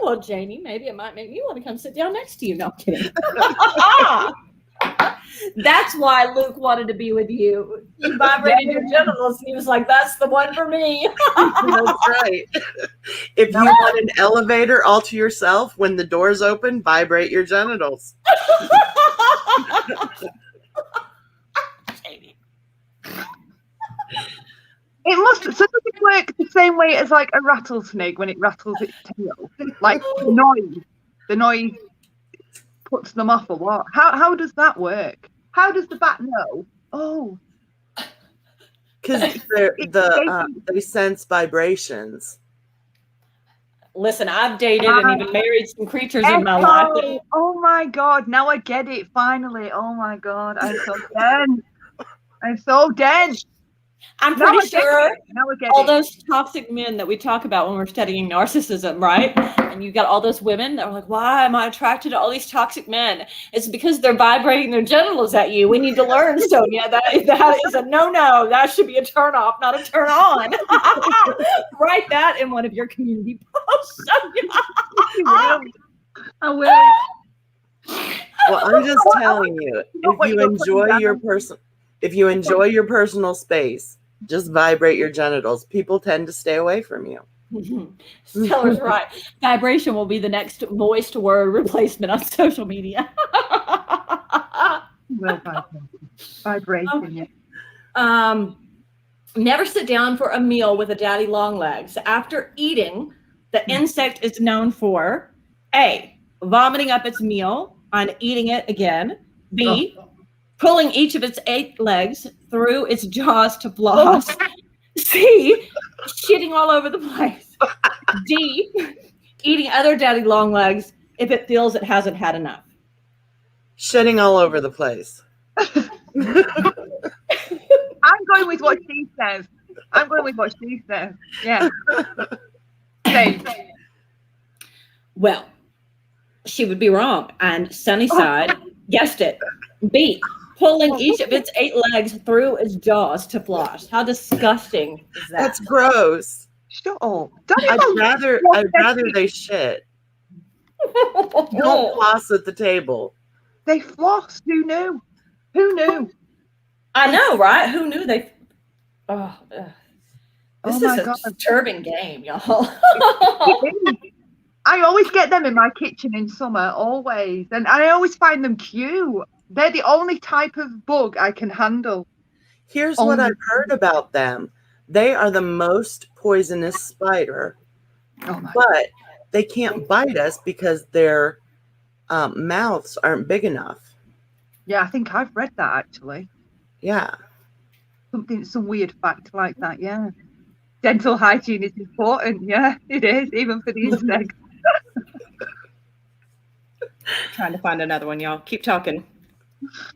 Speaker 3: Well, Jaynie, maybe it might make me want to come sit down next to you. No, I'm kidding. That's why Luke wanted to be with you. He vibrated your genitals, and he was like, "That's the one for me."
Speaker 1: That's right. If you want an elevator all to yourself, when the doors open, vibrate your genitals.
Speaker 2: It must. So does it work the same way as like a rattlesnake when it rattles its tail? Like the noise puts them off, or what? How does that work? How does the bat know? Oh,
Speaker 1: because they sense vibrations.
Speaker 3: Listen, I've dated and even married some creatures in my life.
Speaker 2: Oh my God! Now I get it. Finally. Oh my God! I'm so dense. I'm so dense.
Speaker 3: I'm pretty sure all those toxic men that we talk about when we're studying narcissism, right? And you got all those women that are like, why am I attracted to all these toxic men? It's because they're vibrating their genitals at you. We need to learn, Sonia, that is a no-no. That should be a turn off, not a turn on. Write that in one of your community posts, Sonia.
Speaker 2: I will.
Speaker 1: Well, I'm just telling you, if you enjoy your personal space, just vibrate your genitals. People tend to stay away from you.
Speaker 3: Stellar's right. Vibration will be the next moist word replacement on social media.
Speaker 2: Well, vibration. Yeah.
Speaker 3: Never sit down for a meal with a daddy long legs. After eating, the insect is known for A, vomiting up its meal and eating it again. B, pulling each of its 8 legs through its jaws to floss. C, shitting all over the place. D, eating other daddy long legs if it feels it hasn't had enough.
Speaker 1: Shitting all over the place.
Speaker 2: I'm going with what she says. Yeah. Same.
Speaker 3: Well, she would be wrong. And Sunnyside guessed it. B, pulling each of its 8 legs through its jaws to floss. How disgusting is that?
Speaker 1: That's gross.
Speaker 2: Shut up.
Speaker 1: I'd rather they shit. Don't floss at the table.
Speaker 2: They floss. Who knew?
Speaker 3: I know, right? Who knew they? This is a disturbing game, y'all.
Speaker 2: I always get them in my kitchen in summer, always, and I always find them cute. They're the only type of bug I can handle.
Speaker 1: Here's what I've heard about them. They are the most poisonous spider, but they can't bite us because their mouths aren't big enough.
Speaker 2: Yeah, I think I've read that actually.
Speaker 1: Yeah.
Speaker 2: Some weird fact like that, yeah. Dental hygiene is important. Yeah, it is, even for the insects.
Speaker 3: Trying to find another one, y'all. Keep talking.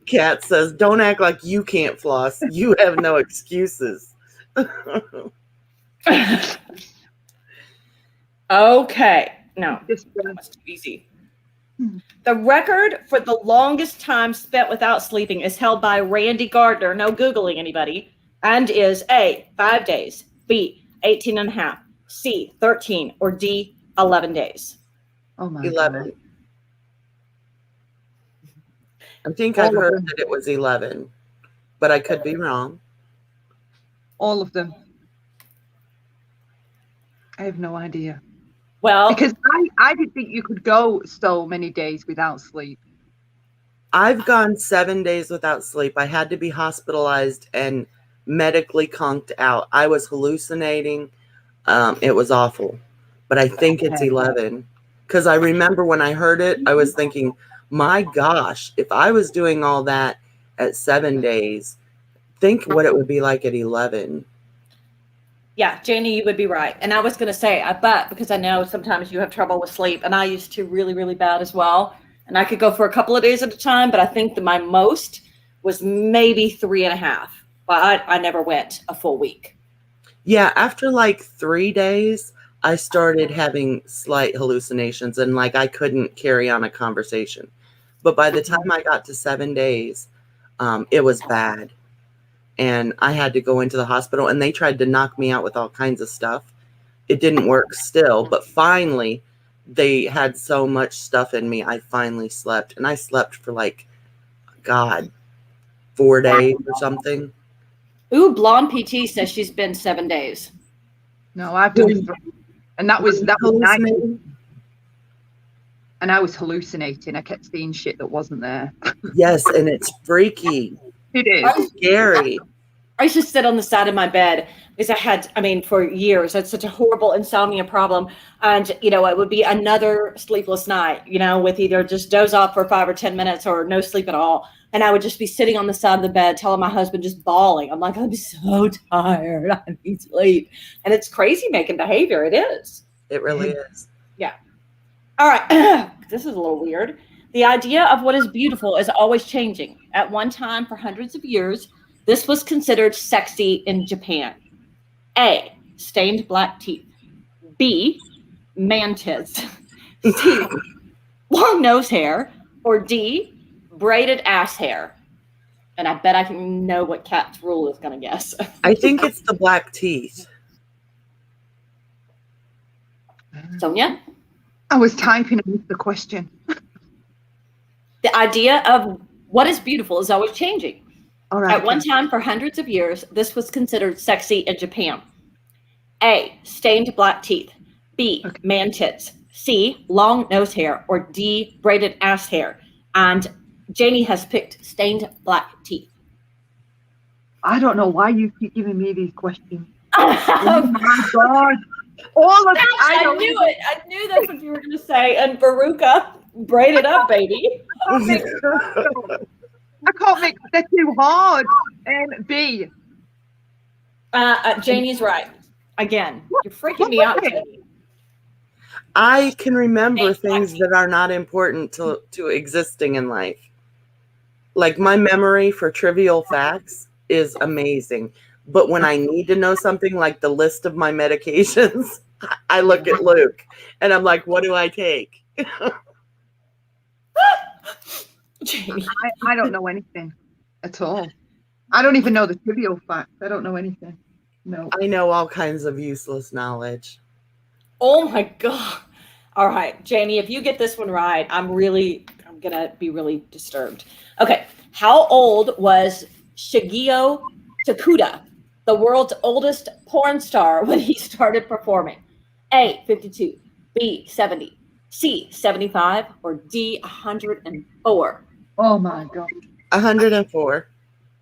Speaker 1: Kat says, don't act like you can't floss. You have no excuses.
Speaker 3: Okay. No,
Speaker 2: Just,
Speaker 3: that's too easy. The record for the longest time spent without sleeping is held by Randy Gardner, no Googling anybody, and is A, 5 days, B, 18 and a half, C, 13, or D, 11 days.
Speaker 2: oh my
Speaker 1: 11.
Speaker 2: God.
Speaker 1: I think
Speaker 2: All
Speaker 1: I've
Speaker 2: of
Speaker 1: heard
Speaker 2: them.
Speaker 1: that it was 11, but I could be wrong.
Speaker 2: All of them. I have no idea.
Speaker 3: Well,
Speaker 2: Because I didn't think you could go so many days without sleep.
Speaker 1: I've gone 7 days without sleep. I had to be hospitalized and medically conked out. I was hallucinating. It was awful. But I think it's 11. Because I remember when I heard it, I was thinking, my gosh, if I was doing all that at 7 days, think what it would be like at 11.
Speaker 3: yeah, Jaynie, you would be right. And I was going to say, but because I know sometimes you have trouble with sleep, and I used to really, really bad as well. And I could go for a couple of days at a time, but I think that my most was maybe 3.5. But I never went a full week.
Speaker 1: Yeah, after like 3 days, I started having slight hallucinations and like I couldn't carry on a conversation. But by the time I got to 7 days, it was bad. And I had to go into the hospital and they tried to knock me out with all kinds of stuff. It didn't work still, but finally they had so much stuff in me. I finally slept and I slept for like, God, 4 days or something.
Speaker 3: Ooh, Blonde PT says she's been 7 days.
Speaker 2: No, I've done 3. And that was night.
Speaker 1: Hallucinating?
Speaker 2: And I was hallucinating. I kept seeing shit that wasn't there.
Speaker 1: Yes, and it's freaky.
Speaker 2: It is.
Speaker 1: Scary.
Speaker 3: I used to sit on the side of my bed because for years, I had such a horrible insomnia problem. And, it would be another sleepless night, with either just doze off for 5 or 10 minutes or no sleep at all. And I would just be sitting on the side of the bed telling my husband, just bawling. I'm like, I'm so tired. I need sleep. And it's crazy making behavior. It is.
Speaker 1: It really is.
Speaker 3: Yeah. All right. This is a little weird. The idea of what is beautiful is always changing. At one time, for hundreds of years, this was considered sexy in Japan. A, stained black teeth. B, man tits. C, long nose hair. Or D, braided ass hair. And I bet I can know what Kat's rule is going to guess.
Speaker 1: I think it's the black teeth.
Speaker 3: Sonia?
Speaker 2: I was typing and missed the question.
Speaker 3: The idea of what is beautiful is always changing.
Speaker 2: All right.
Speaker 3: At one time, for hundreds of years, this was considered sexy in Japan. A, stained black teeth. B, man tits. C, long nose hair. Or D, braided ass hair. And Jaynie has picked stained black teeth.
Speaker 2: I don't know why you keep giving me these questions. Oh my God. All of
Speaker 3: I knew it. I knew that's what you were going to say. And Veruca, braid it up, baby.
Speaker 2: I can't make, they're too hard. B.
Speaker 3: Jaynie's right. Again, you're freaking me out, Jaynie.
Speaker 1: I can remember things that are not important to existing in life. Like my memory for trivial facts is amazing. But when I need to know something like the list of my medications, I look at Luke and I'm like, what do I take?
Speaker 3: Jaynie.
Speaker 2: I don't know anything at all. I don't even know the trivial facts. I don't know anything. No.
Speaker 1: I know all kinds of useless knowledge.
Speaker 3: Oh my God. All right, Jaynie, if you get this one right, I'm going to be really disturbed. Okay. How old was Shigeo Takuda, the world's oldest porn star, when he started performing? A, 52, B, 70, C, 75, or D, 104?
Speaker 2: Oh my God.
Speaker 1: 104.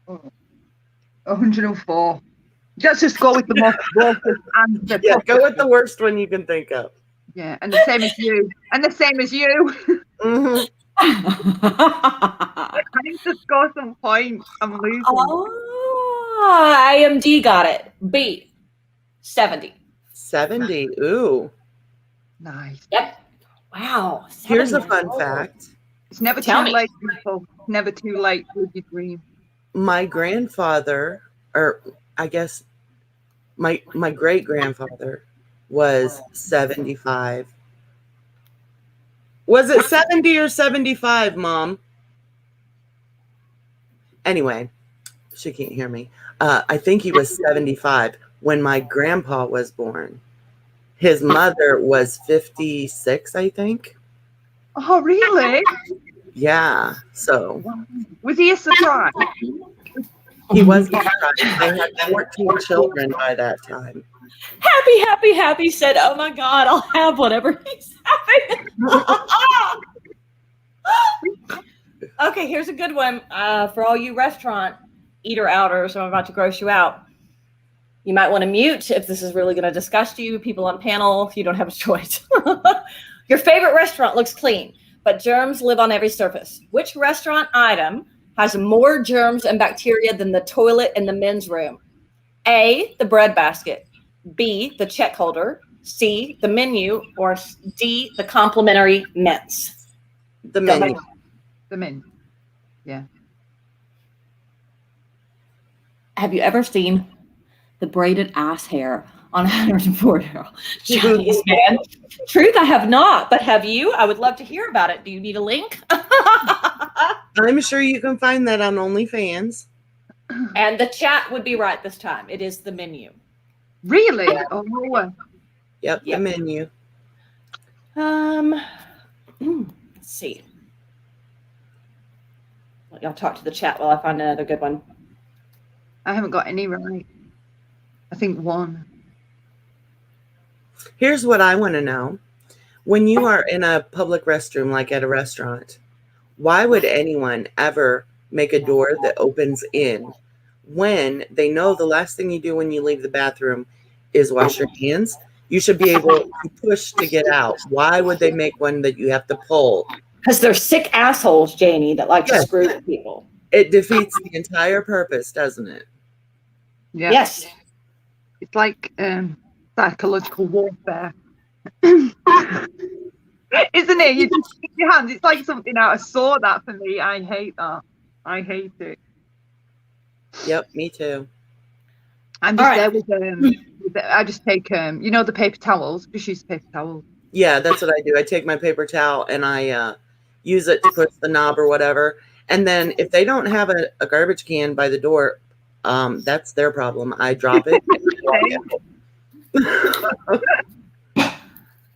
Speaker 2: 104. Let's just go with the most worthless answer.
Speaker 1: Yeah, go with the worst one you can think of.
Speaker 2: Yeah, and the same as you. And the same as you.
Speaker 1: Mm-hmm.
Speaker 2: I need to score some points. I'm losing.
Speaker 3: Oh, IMD got it. B. 70.
Speaker 1: 70. Ooh.
Speaker 2: Nice.
Speaker 3: Yep. Wow.
Speaker 1: Here's a
Speaker 3: 70.
Speaker 1: fun fact.
Speaker 2: It's never
Speaker 3: Tell
Speaker 2: too
Speaker 3: me.
Speaker 2: late, people. Never too late with your dream.
Speaker 1: My grandfather, or I guess my great grandfather, was 75. Was it 70 or 75, Mom? Anyway, she can't hear me. I think he was 75 when my grandpa was born. His mother was 56, I think.
Speaker 2: Oh, really?
Speaker 1: Yeah. So
Speaker 2: Was he a surprise?
Speaker 1: he was surprised. They had 14 children by that time.
Speaker 3: Happy said, "Oh my God, I'll have whatever he's having." Okay, here's a good one for all you restaurant eater-outers. I'm about to gross you out. You might want to mute if this is really going to disgust you. People on panel, if you don't have a choice. Your favorite restaurant looks clean, but germs live on every surface. Which restaurant item has more germs and bacteria than the toilet in the men's room? A, the bread basket. B, the check holder. C, the menu. Or D, the complimentary mints.
Speaker 1: The menu.
Speaker 2: The men. Yeah.
Speaker 3: Have you ever seen the braided ass hair on 104-year-old Chinese man? Truth, I have not, but have you? I would love to hear about it. Do you need a link?
Speaker 1: I'm sure you can find that on OnlyFans.
Speaker 3: And the chat would be right this time. It is the menu.
Speaker 2: Really? Oh,
Speaker 1: Yep, the menu.
Speaker 3: Let's see. Let y'all talk to the chat while I find another good one.
Speaker 2: I haven't got any right. I think one.
Speaker 1: Here's what I want to know. When you are in a public restroom, like at a restaurant, why would anyone ever make a door that opens in when they know the last thing you do when you leave the bathroom is wash your hands? You should be able to push to get out. Why would they make one that you have to pull?
Speaker 3: Because they're sick assholes, Jaynie, that like to screw with people.
Speaker 1: It defeats the entire purpose, doesn't it?
Speaker 2: Yeah.
Speaker 3: Yes.
Speaker 2: It's like psychological warfare. Isn't it? You just stick your hands. It's like something out of Saw, that for me. I hate that. I hate it.
Speaker 1: Yep, me too.
Speaker 2: I'm just there with I just take you know, the paper towels. Just use paper towels.
Speaker 1: Yeah, that's what I do. I take my paper towel and I use it to push the knob or whatever. And then if they don't have a garbage can by the door, that's their problem. I drop it.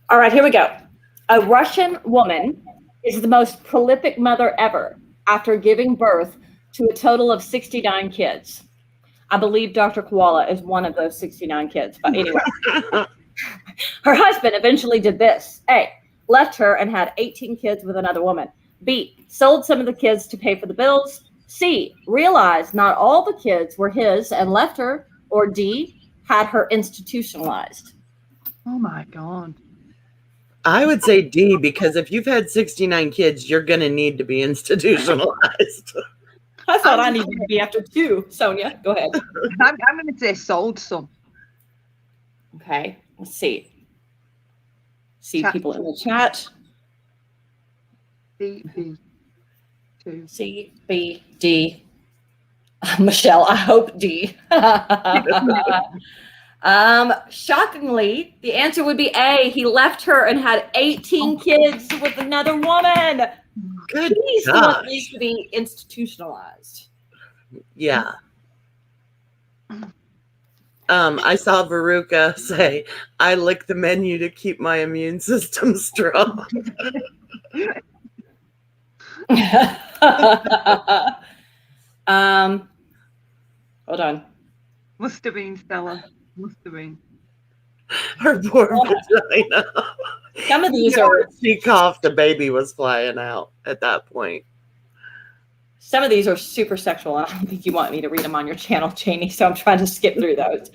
Speaker 3: All right, here we go. A Russian woman is the most prolific mother ever after giving birth to a total of 69 kids. I believe Dr. Koala is one of those 69 kids. But anyway, her husband eventually did this. A, left her and had 18 kids with another woman. B, sold some of the kids to pay for the bills. C, realized not all the kids were his and left her. Or D, had her institutionalized.
Speaker 2: Oh my God.
Speaker 1: I would say D, because if you've had 69 kids, you're going to need to be institutionalized.
Speaker 3: I thought I needed to be after 2. Sonia, go ahead.
Speaker 2: I'm going to say sold some.
Speaker 3: Okay, let's see. See
Speaker 2: Chat.
Speaker 3: people in the chat.
Speaker 2: C, B, 2.
Speaker 3: C, B, D. Michelle, I hope D. Shockingly, the answer would be A. He left her and had 18 kids with another woman.
Speaker 1: Good
Speaker 3: He's the one that needs to be institutionalized.
Speaker 1: Yeah. I saw Veruca say, I lick the menu to keep my immune system strong.
Speaker 3: Hold on.
Speaker 2: Must have been Stella. Must have been.
Speaker 1: Her poor vagina.
Speaker 3: Some of these are.
Speaker 1: She coughed, a baby was flying out at that point.
Speaker 3: Some of these are super sexual, and I don't think you want me to read them on your channel, Jaynie, so I'm trying to skip through those.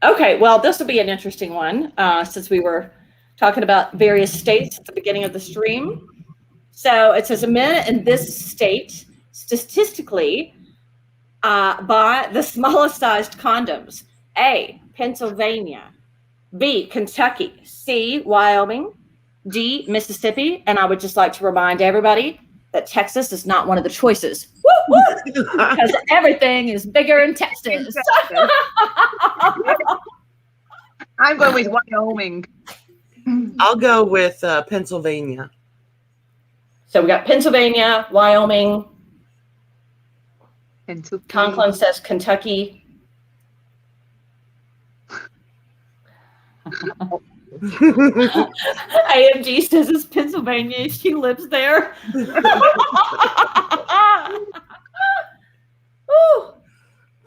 Speaker 3: Okay, well, this will be an interesting one since we were talking about various states at the beginning of the stream. So it says, men in this state statistically Buy the smallest sized condoms. A, Pennsylvania. B, Kentucky. C, Wyoming. D, Mississippi. And I would just like to remind everybody that Texas is not one of the choices. Woo, woo, because everything is bigger in Texas.
Speaker 2: I'm going with Wyoming.
Speaker 1: I'll go with Pennsylvania.
Speaker 3: So we got Pennsylvania, Wyoming.
Speaker 2: Kentucky.
Speaker 3: Conklin says Kentucky. AMG says it's Pennsylvania. She lives there.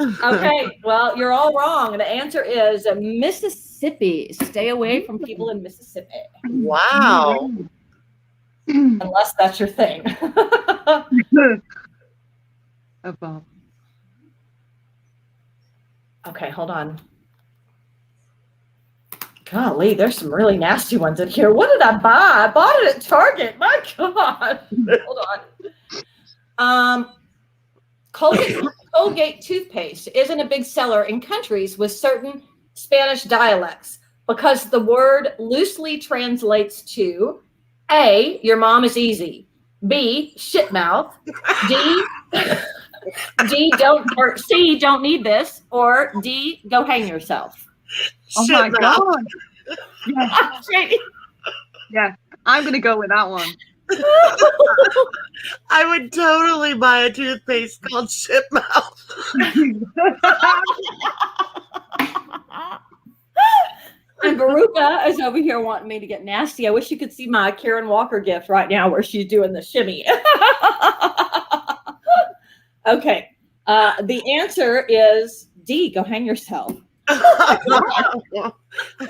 Speaker 3: Okay, well, you're all wrong. The answer is Mississippi. Stay away from people in Mississippi.
Speaker 1: Wow.
Speaker 3: Unless that's your thing.
Speaker 2: Above.
Speaker 3: Okay, hold on. Golly, there's some really nasty ones in here. What did I buy? I bought it at Target. My God. Hold on. Colgate toothpaste isn't a big seller in countries with certain Spanish dialects because the word loosely translates to A, your mom is easy. B, shit mouth. D, C, don't need this. Or D, go hang yourself.
Speaker 2: Oh my God. Yeah.
Speaker 3: Jaynie.
Speaker 2: Yeah. I'm going to go with that one.
Speaker 1: I would totally buy a toothpaste called Shit Mouth.
Speaker 3: And Veruca is over here wanting me to get nasty. I wish you could see my Karen Walker gift right now where she's doing the shimmy. Okay. The answer is D, go hang yourself.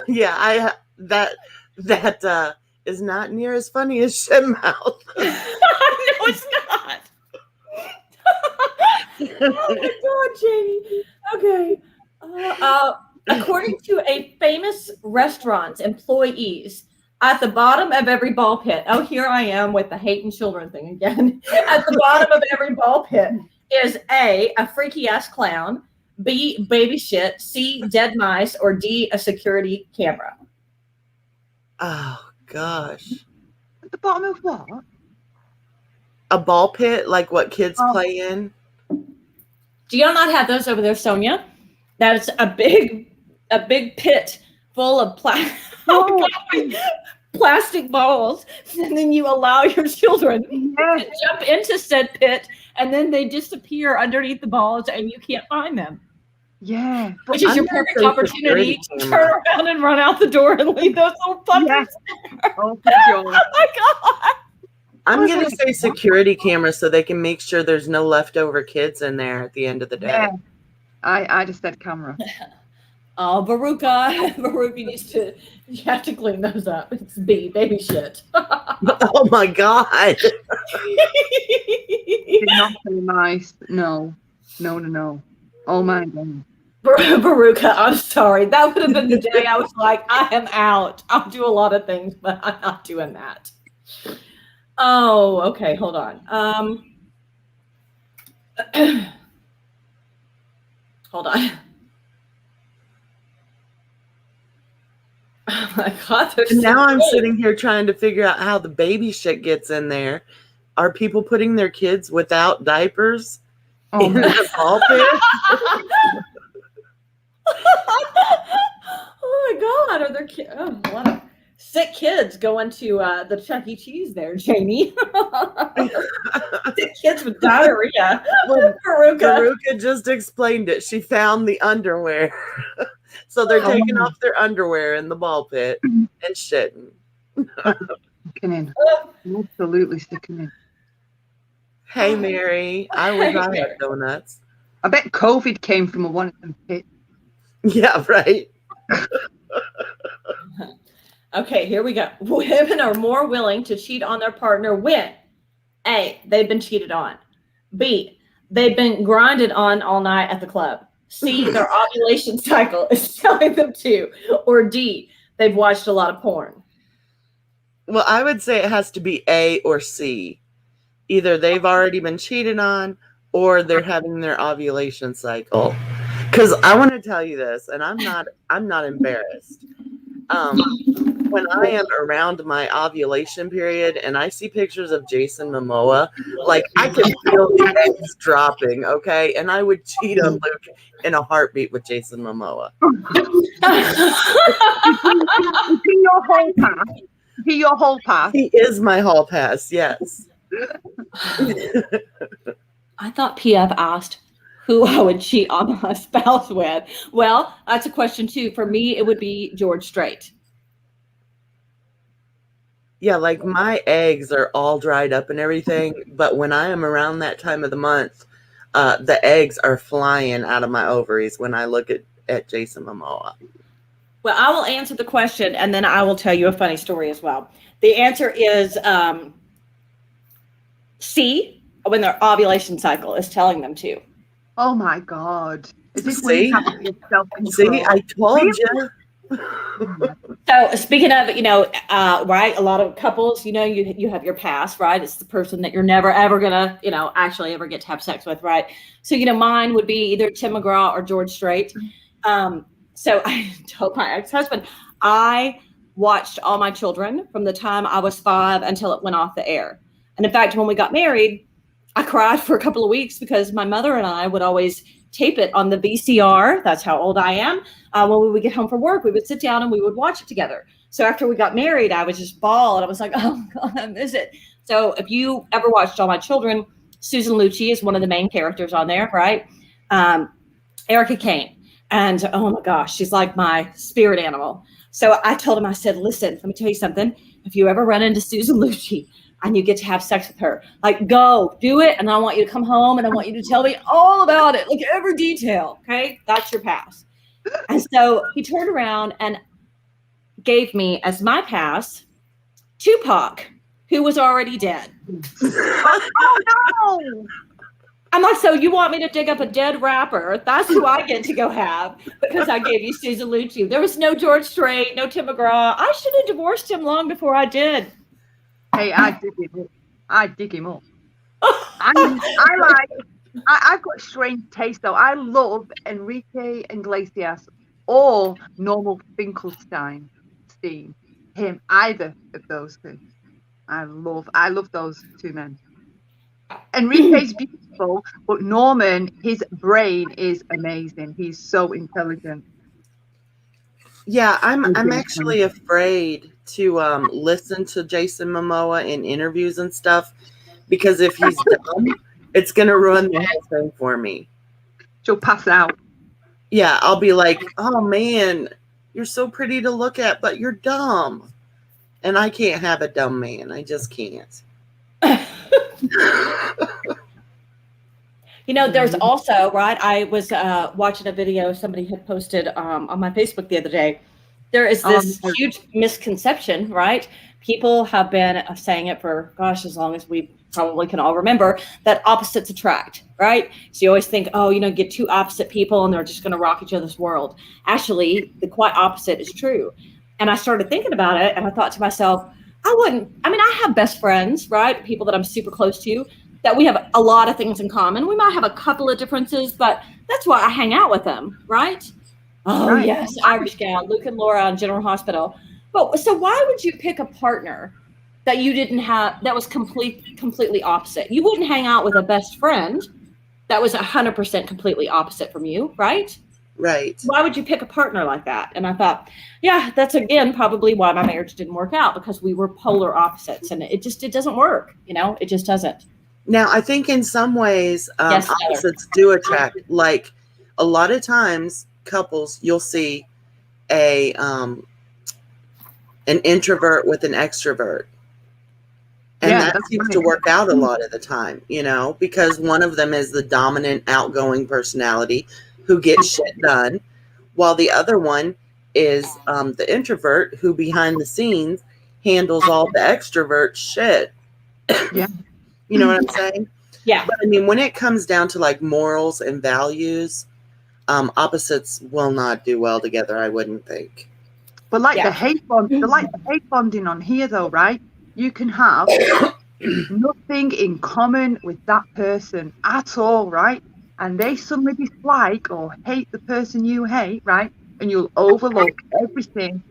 Speaker 1: Yeah, that is not near as funny as Shit Mouth.
Speaker 3: No, it's not. Oh my God, Jaynie. Okay. According to a famous restaurant's employees, at the bottom of every ball pit, oh, here I am with the hating children thing again. At the bottom of every ball pit is A, a freaky ass clown, B, baby shit, C, dead mice, or D, a security camera.
Speaker 1: Oh gosh.
Speaker 2: At the bottom of what?
Speaker 1: A ball pit, like what kids play in?
Speaker 3: Do you not have those over there, Sonia? That's a big pit full of plastic balls, and then you allow your children to jump into said pit, and then they disappear underneath the balls, and you can't find them.
Speaker 2: Yeah.
Speaker 3: Which is your perfect opportunity to turn around and run out the door and leave those little puppies.
Speaker 2: Yes. Oh,
Speaker 3: Oh my God.
Speaker 1: I'm going to say security camera so they can make sure there's no leftover kids in there at the end of the day.
Speaker 2: Yeah. I just said camera.
Speaker 3: Oh, Veruca needs to, you have to clean those up. It's B, baby shit.
Speaker 1: Oh my God.
Speaker 2: Did not say nice. No. Oh my God.
Speaker 3: Veruca, I'm sorry. That would have been the day I was like, I am out. I'll do a lot of things, but I'm not doing that. Oh, okay. Hold on. Hold on. Oh my God.
Speaker 1: And now I'm sitting here trying to figure out how the baby shit gets in there. Are people putting their kids without diapers in the ball pit?
Speaker 3: Oh my God. Are there kids? Oh, a lot of sick kids going to the Chuck E. Cheese there, Jaynie. Sick kids with diarrhea.
Speaker 1: Veruca just explained it. She found the underwear. So they're taking off their underwear in the ball pit and shitting.
Speaker 2: Sticking in. Absolutely sticking in.
Speaker 1: Hey, Mary. I wish I had donuts.
Speaker 2: I bet COVID came from one of them pits.
Speaker 1: Yeah, right.
Speaker 3: Okay, here we go. Women are more willing to cheat on their partner when A, they've been cheated on. B, they've been grinded on all night at the club. C, their ovulation cycle is telling them to. Or D, they've watched a lot of porn.
Speaker 1: Well, I would say it has to be A or C. Either they've already been cheated on or they're having their ovulation cycle. Because I want to tell you this, and I'm not embarrassed. When I am around my ovulation period and I see pictures of Jason Momoa, like I can feel the eggs dropping, okay? And I would cheat on Luke in a heartbeat with Jason Momoa.
Speaker 2: Is he your whole pass? Is he your whole pass?
Speaker 1: He is my hall pass, yes.
Speaker 3: I thought PF asked who I would cheat on my spouse with. Well, that's a question too. For me, it would be George Strait.
Speaker 1: Yeah, like my eggs are all dried up and everything, but when I am around that time of the month, the eggs are flying out of my ovaries when I look at Jason Momoa.
Speaker 3: Well, I will answer the question, and then I will tell you a funny story as well. The answer is C, when their ovulation cycle is telling them to.
Speaker 2: Oh my God. Is this
Speaker 1: See?
Speaker 2: when you have your self-control?
Speaker 1: See, I told you.
Speaker 3: So speaking of, right, a lot of couples, you have your past, right? It's the person that you're never, ever gonna, actually ever get to have sex with, right? So, mine would be either Tim McGraw or George Strait. So I told my ex-husband, I watched all my children from the time I was 5 until it went off the air. And in fact, when we got married, I cried for a couple of weeks because my mother and I would always tape it on the VCR. That's how old I am. When we would get home from work, we would sit down and we would watch it together. So after we got married, I was just bawling. I was like, oh God, I miss it. So if you ever watched All My Children, Susan Lucci is one of the main characters on there, right? Erica Kane. And oh my gosh, she's like my spirit animal. So I told him, I said, listen, let me tell you something. If you ever run into Susan Lucci and you get to have sex with her, like go do it. And I want you to come home and I want you to tell me all about it, like every detail. Okay. That's your pass. And so he turned around and gave me as my pass Tupac, who was already dead.
Speaker 2: Oh no.
Speaker 3: I'm like, so you want me to dig up a dead rapper? That's who I get to go have because I gave you Susan Lucci. There was no George Strait, no Tim McGraw. I should have divorced him long before I did.
Speaker 2: Hey, I dig him up. I've got a strange taste though. I love Enrique Iglesias or Normal Finkelstein. Him, either of those two. I love those two men. Enrique's beautiful, but Norman, his brain is amazing. He's so intelligent.
Speaker 1: Yeah, I'm actually afraid to listen to Jason Momoa in interviews and stuff because if he's dumb, it's gonna ruin the whole thing for me.
Speaker 2: She'll pass out.
Speaker 1: Yeah, I'll be like, oh man, you're so pretty to look at, but you're dumb. And I can't have a dumb man. I just can't.
Speaker 3: There's also, right, I was watching a video somebody had posted on my Facebook the other day. There is this huge misconception, right? People have been saying it for, gosh, as long as we probably can all remember, that opposites attract, right? So you always think, get two opposite people and they're just going to rock each other's world. Actually, the quite opposite is true. And I started thinking about it and I thought to myself, I have best friends, right? People that I'm super close to, that we have a lot of things in common. We might have a couple of differences, but that's why I hang out with them, right? Oh, right. Yes, Irish gal, Luke and Laura on General Hospital. But so why would you pick a partner that you didn't have, that was completely opposite? You wouldn't hang out with a best friend that was 100% completely opposite from you, right?
Speaker 1: Right.
Speaker 3: Why would you pick a partner like that? And I thought, yeah, that's again probably why my marriage didn't work out, because we were polar opposites, and it doesn't work. It just doesn't.
Speaker 1: Now, I think in some ways,
Speaker 3: yes,
Speaker 1: opposites do attract. Like a lot of times, couples, you'll see an introvert with an extrovert. And that seems to work out a lot of the time, because one of them is the dominant, outgoing personality who gets shit done, while the other one is the introvert who behind the scenes handles all the extrovert shit.
Speaker 2: Yeah.
Speaker 1: You know what I'm saying?
Speaker 3: Yeah.
Speaker 1: But when it comes down to like morals and values, opposites will not do well together, I wouldn't think.
Speaker 2: But the hate bonding on here though, right? You can have nothing in common with that person at all, right? And they suddenly dislike or hate the person you hate, right? And you'll overlook everything,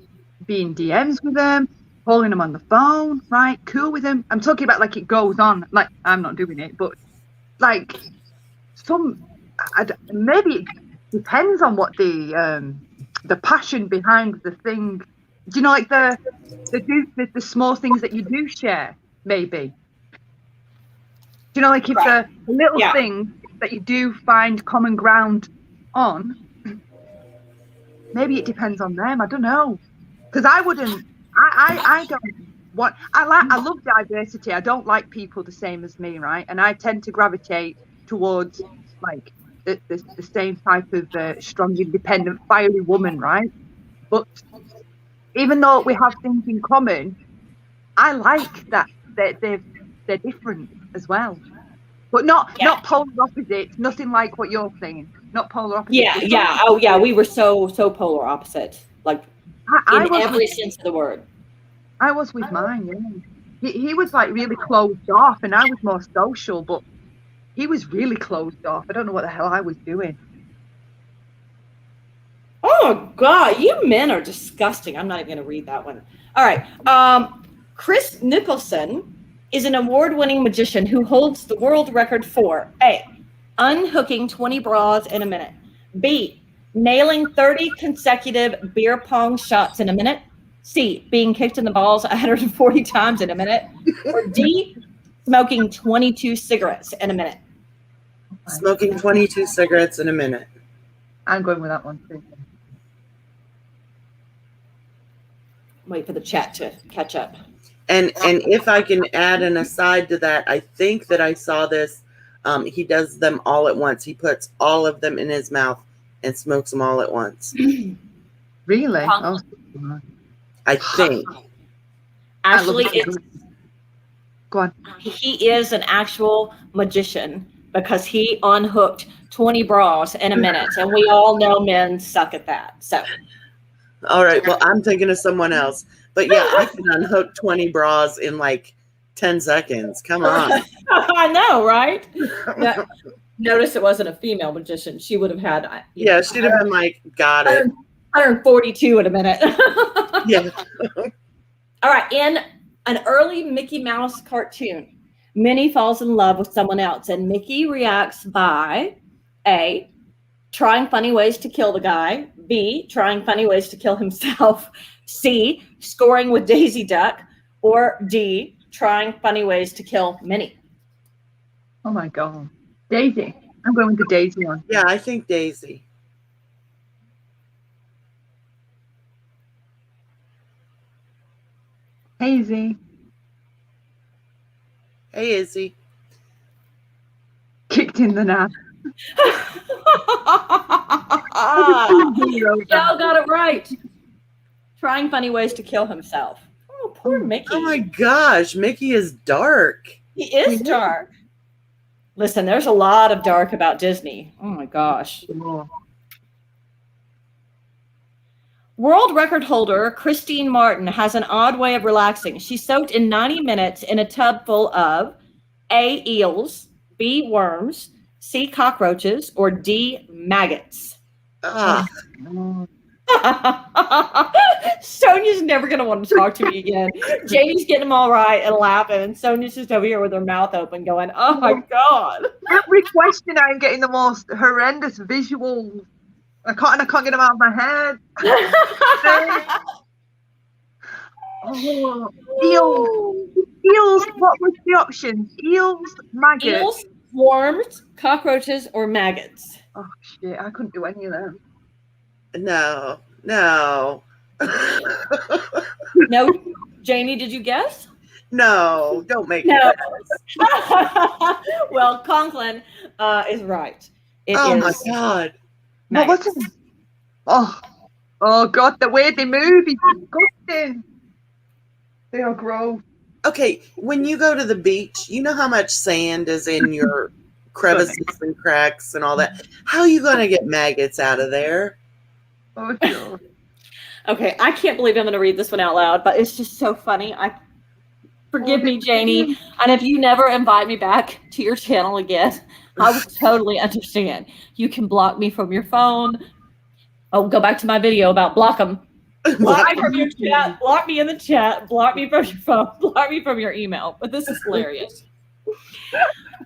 Speaker 2: being DMs with them, calling them on the phone, right? Cool with them. I'm talking about like it goes on. Like I'm not doing it, but like maybe it depends on what the passion behind the thing. Do you know, like the small things that you do share, maybe. Do you know, like if the little thing that you do find common ground on, maybe it depends on them. I don't know, because I wouldn't. I don't want. I love diversity. I don't like people the same as me, right? And I tend to gravitate towards like the same type of strong, independent, fiery woman, right? But even though we have things in common, I like that they're different as well. But not polar opposites. Nothing like what you're saying. Not polar opposites.
Speaker 3: Yeah. Oh, yeah. We were so polar opposite, like in every sense of the word.
Speaker 2: I was with mine. Yeah. He was like really closed off, and I was more social. But he was really closed off. I don't know what the hell I was doing.
Speaker 3: Oh God, you men are disgusting. I'm not even going to read that one. All right. Chris Nicholson is an award-winning magician who holds the world record for A, unhooking 20 bras in a minute, B, nailing 30 consecutive beer pong shots in a minute, C, being kicked in the balls 140 times in a minute, or D, smoking 22 cigarettes in a minute.
Speaker 1: Smoking 22 cigarettes in a minute.
Speaker 2: I'm going with that one too.
Speaker 3: Wait for the chat to catch up.
Speaker 1: And if I can add an aside to that, I think that I saw this. He does them all at once. He puts all of them in his mouth and smokes them all at once.
Speaker 2: Really?
Speaker 3: Oh.
Speaker 1: I think.
Speaker 3: Actually,
Speaker 2: go on.
Speaker 3: He is an actual magician because he unhooked 20 bras in a minute, and we all know men suck at that. So.
Speaker 1: All right. Well, I'm thinking of someone else. But yeah, I can unhook 20 bras in like 10 seconds. Come on.
Speaker 3: I know, right? Yeah. Notice it wasn't a female magician. She would have had.
Speaker 1: She'd have been like, got it.
Speaker 3: 142 in a minute.
Speaker 1: Yeah.
Speaker 3: All right. In an early Mickey Mouse cartoon, Minnie falls in love with someone else, and Mickey reacts by A, trying funny ways to kill the guy, B, trying funny ways to kill himself, C, scoring with Daisy Duck, or D, trying funny ways to kill Minnie.
Speaker 2: Oh my God. Daisy. I'm going with the Daisy one.
Speaker 1: Yeah, I think Daisy.
Speaker 2: Hey, Izzy.
Speaker 1: Hey, Izzy.
Speaker 2: Kicked in the naff.
Speaker 3: Y'all got it right. Trying funny ways to kill himself. Oh, poor Mickey.
Speaker 1: Oh my gosh, Mickey is dark.
Speaker 3: He is dark. Listen, there's a lot of dark about Disney. Oh my gosh. World record holder Christine Martin has an odd way of relaxing. She soaked in 90 minutes in a tub full of A, eels, B, worms, C, cockroaches, or D, maggots. Sonia's never going to want to talk to me again. Jaynie's getting them all right and laughing, and Sonia's just over here with her mouth open going, oh my God.
Speaker 2: Every question I'm getting the most horrendous visuals. I can't get them out of my head. Eels. What was the options? Eels, maggots.
Speaker 3: Eels, worms, cockroaches, or maggots.
Speaker 2: Oh shit! I couldn't do any of them.
Speaker 1: No.
Speaker 3: No, Jaynie, did you guess?
Speaker 1: No, don't make
Speaker 3: no.
Speaker 1: it.
Speaker 3: Well, Conklin is right. It
Speaker 1: oh
Speaker 3: is
Speaker 1: my God.
Speaker 2: What was it? Oh God, the way they move is disgusting. They are gross.
Speaker 1: Okay, when you go to the beach, you know how much sand is in your crevices and cracks and all that. How are you going to get maggots out of there?
Speaker 2: Oh God.
Speaker 3: Okay, I can't believe I'm going to read this one out loud, but it's just so funny. Forgive me, Jaynie. And if you never invite me back to your channel again, I will totally understand. You can block me from your phone. Oh, go back to my video about block them. Block me from your chat. Block me in the chat. Block me from your phone. Block me from your email. But this is hilarious.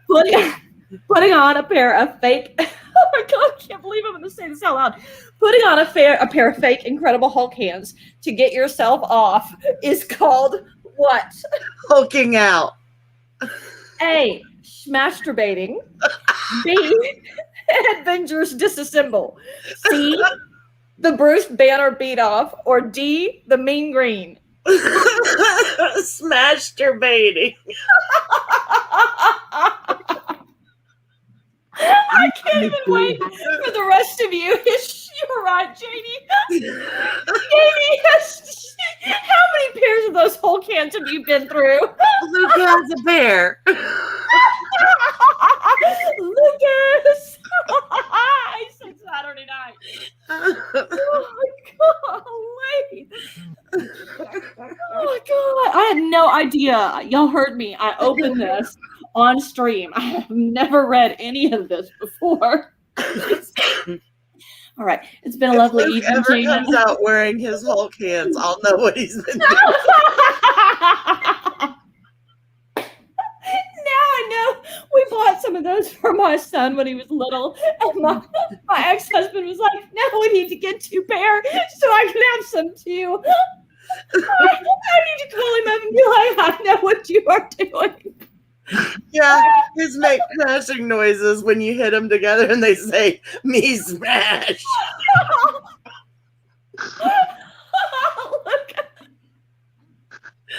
Speaker 3: Putting on a pair of fake. Oh my God! I can't believe I'm going to say this out loud. Putting on a pair of fake Incredible Hulk hands to get yourself off is called what?
Speaker 1: Hulking out.
Speaker 3: A. Schmasturbating. B. Avengers disassemble. C. The Bruce Banner beat off. Or D. The Mean Green.
Speaker 1: Smasturbating.
Speaker 3: I can't even wait for the rest of you. You're right, Jaynie. Jaynie, how many pairs of those Hulk hands have you been through?
Speaker 1: Luke has a pair.
Speaker 3: Lucas. I said Saturday night. Oh my God, oh my God. I had no idea. Y'all heard me. I opened this on stream. I have never read any of this before. All right. It's been a lovely
Speaker 1: Luke
Speaker 3: evening.
Speaker 1: If Luke ever comes out wearing his Hulk hands, I'll know what he's been doing.
Speaker 3: Now I know. We bought some of those for my son when he was little. And my ex-husband was like, no, we need to get 2 pair so I can have some too. I need to call him up and be like, I know what you are doing.
Speaker 1: Yeah, his make crashing noises when you hit them together and they say, me smash.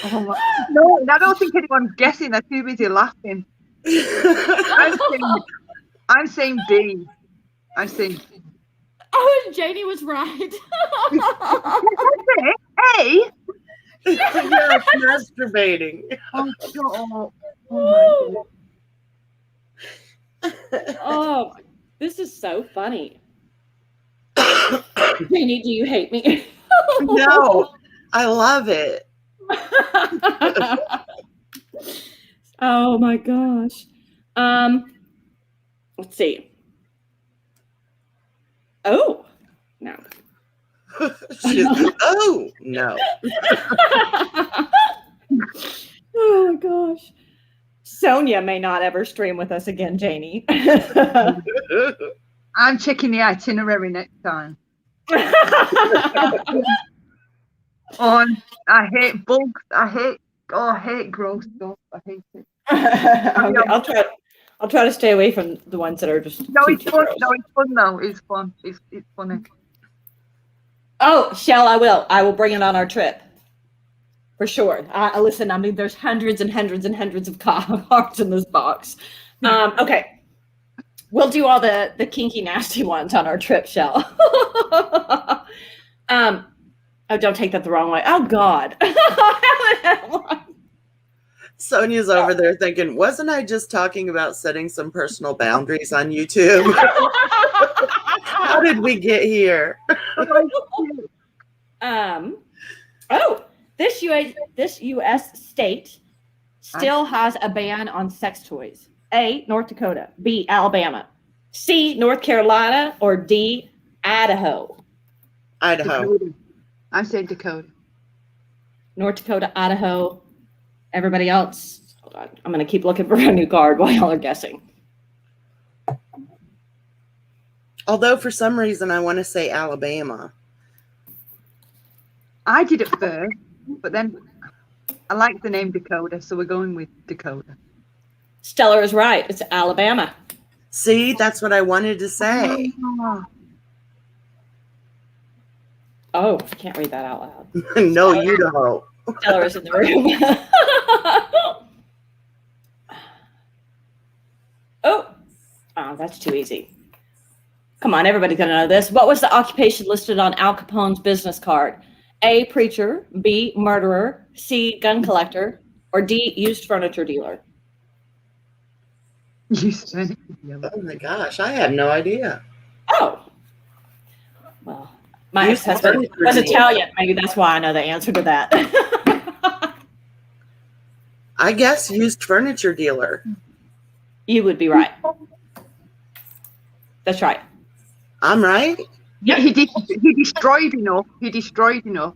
Speaker 2: Oh my. No, I don't think anyone's guessing. They're too busy laughing. I'm saying B. I'm saying B.
Speaker 3: Oh, Jaynie was right.
Speaker 2: A?
Speaker 1: Yeah, masturbating.
Speaker 2: Oh, God. Oh, my God.
Speaker 3: Oh, this is so funny. Jaynie, do you hate me?
Speaker 1: No, I love it.
Speaker 3: Oh my gosh. Let's see. Oh, no.
Speaker 1: Oh, no.
Speaker 3: Oh my gosh. Sonia may not ever stream with us again, Jaynie.
Speaker 2: I'm checking the itinerary next time. I hate bugs. I hate gross stuff. I hate it.
Speaker 3: Okay, I'll try to stay away from the ones that are just
Speaker 2: No, it's fun.
Speaker 3: gross.
Speaker 2: No, it's fun though. It's fun. It's funny.
Speaker 3: Oh, Shell, I will bring it on our trip. For sure. Listen, I mean, there's hundreds and hundreds and hundreds of cards in this box. Okay. We'll do all the kinky, nasty ones on our trip, Shell. Oh, don't take that the wrong way. Oh, God.
Speaker 1: Sonia's over there thinking, wasn't I just talking about setting some personal boundaries on YouTube? How did we get here?
Speaker 3: Oh, this U.S. state still has a ban on sex toys. A, North Dakota. B, Alabama. C, North Carolina. Or D, Idaho.
Speaker 1: Idaho.
Speaker 2: Dakota. I said Dakota.
Speaker 3: North Dakota, Idaho. Everybody else. Hold on. I'm going to keep looking for a new card while y'all are guessing.
Speaker 1: Although for some reason I want to say Alabama.
Speaker 2: I did it first, but then I like the name Dakota, so we're going with Dakota.
Speaker 3: Stella is right. It's Alabama.
Speaker 1: See, that's what I wanted to say.
Speaker 3: Oh, I can't read that out loud.
Speaker 1: No, you don't.
Speaker 3: Stella is in the room. Oh, that's too easy. Come on, everybody's gonna know this. What was the occupation listed on Al Capone's business card? A, preacher. B, murderer. C, gun collector. Or D, used furniture dealer.
Speaker 1: Oh my gosh, I have no idea.
Speaker 3: Oh. Well, my ex-husband was Italian. Maybe that's why I know the answer to that.
Speaker 1: I guess used furniture dealer.
Speaker 3: You would be right. That's right.
Speaker 1: I'm right.
Speaker 2: Yeah, he destroyed enough. He destroyed enough.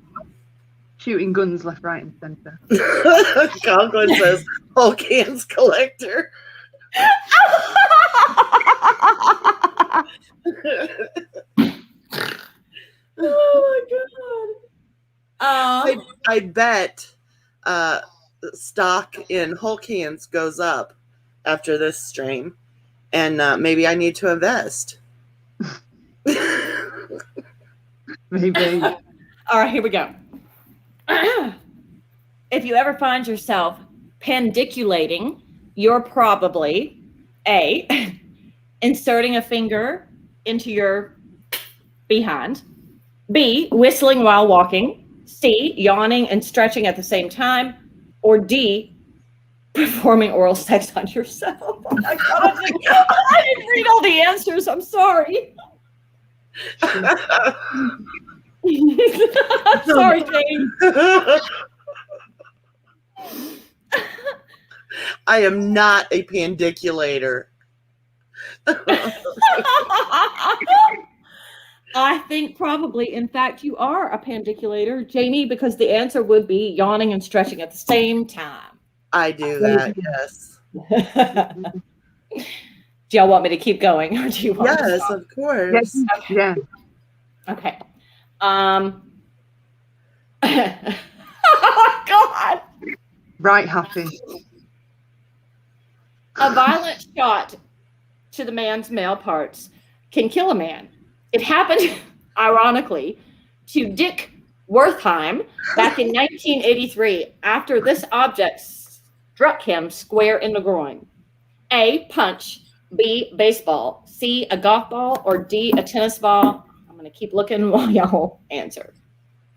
Speaker 2: Shooting guns left, right, and centre.
Speaker 1: Conklin says Hulk hands collector.
Speaker 3: Oh my god.
Speaker 1: I bet stock in Hulk hands goes up after this stream, and maybe I need to invest.
Speaker 2: Maybe.
Speaker 3: All right, here we go. If you ever find yourself pendiculating, you're probably A, inserting a finger into your behind, B, whistling while walking, C, yawning and stretching at the same time, or D, performing oral sex on yourself. Oh my God, I didn't read all the answers. I'm sorry. Sorry, Jane.
Speaker 1: I am not a pandiculator.
Speaker 3: I think probably, in fact, you are a pandiculator, Jaynie, because the answer would be yawning and stretching at the same time.
Speaker 1: I do that, yes.
Speaker 3: Do y'all want me to keep going, or do you want to
Speaker 1: Yes,
Speaker 3: stop?
Speaker 1: of course.
Speaker 2: Yes. Yeah.
Speaker 3: Okay. Oh God.
Speaker 2: Right, happy.
Speaker 3: A violent shot to the man's male parts can kill a man. It happened, ironically, to Dick Wertheim back in 1983 after this object struck him square in the groin. A, punch. B, baseball. C, a golf ball. Or D, a tennis ball. I'm going to keep looking while y'all answer.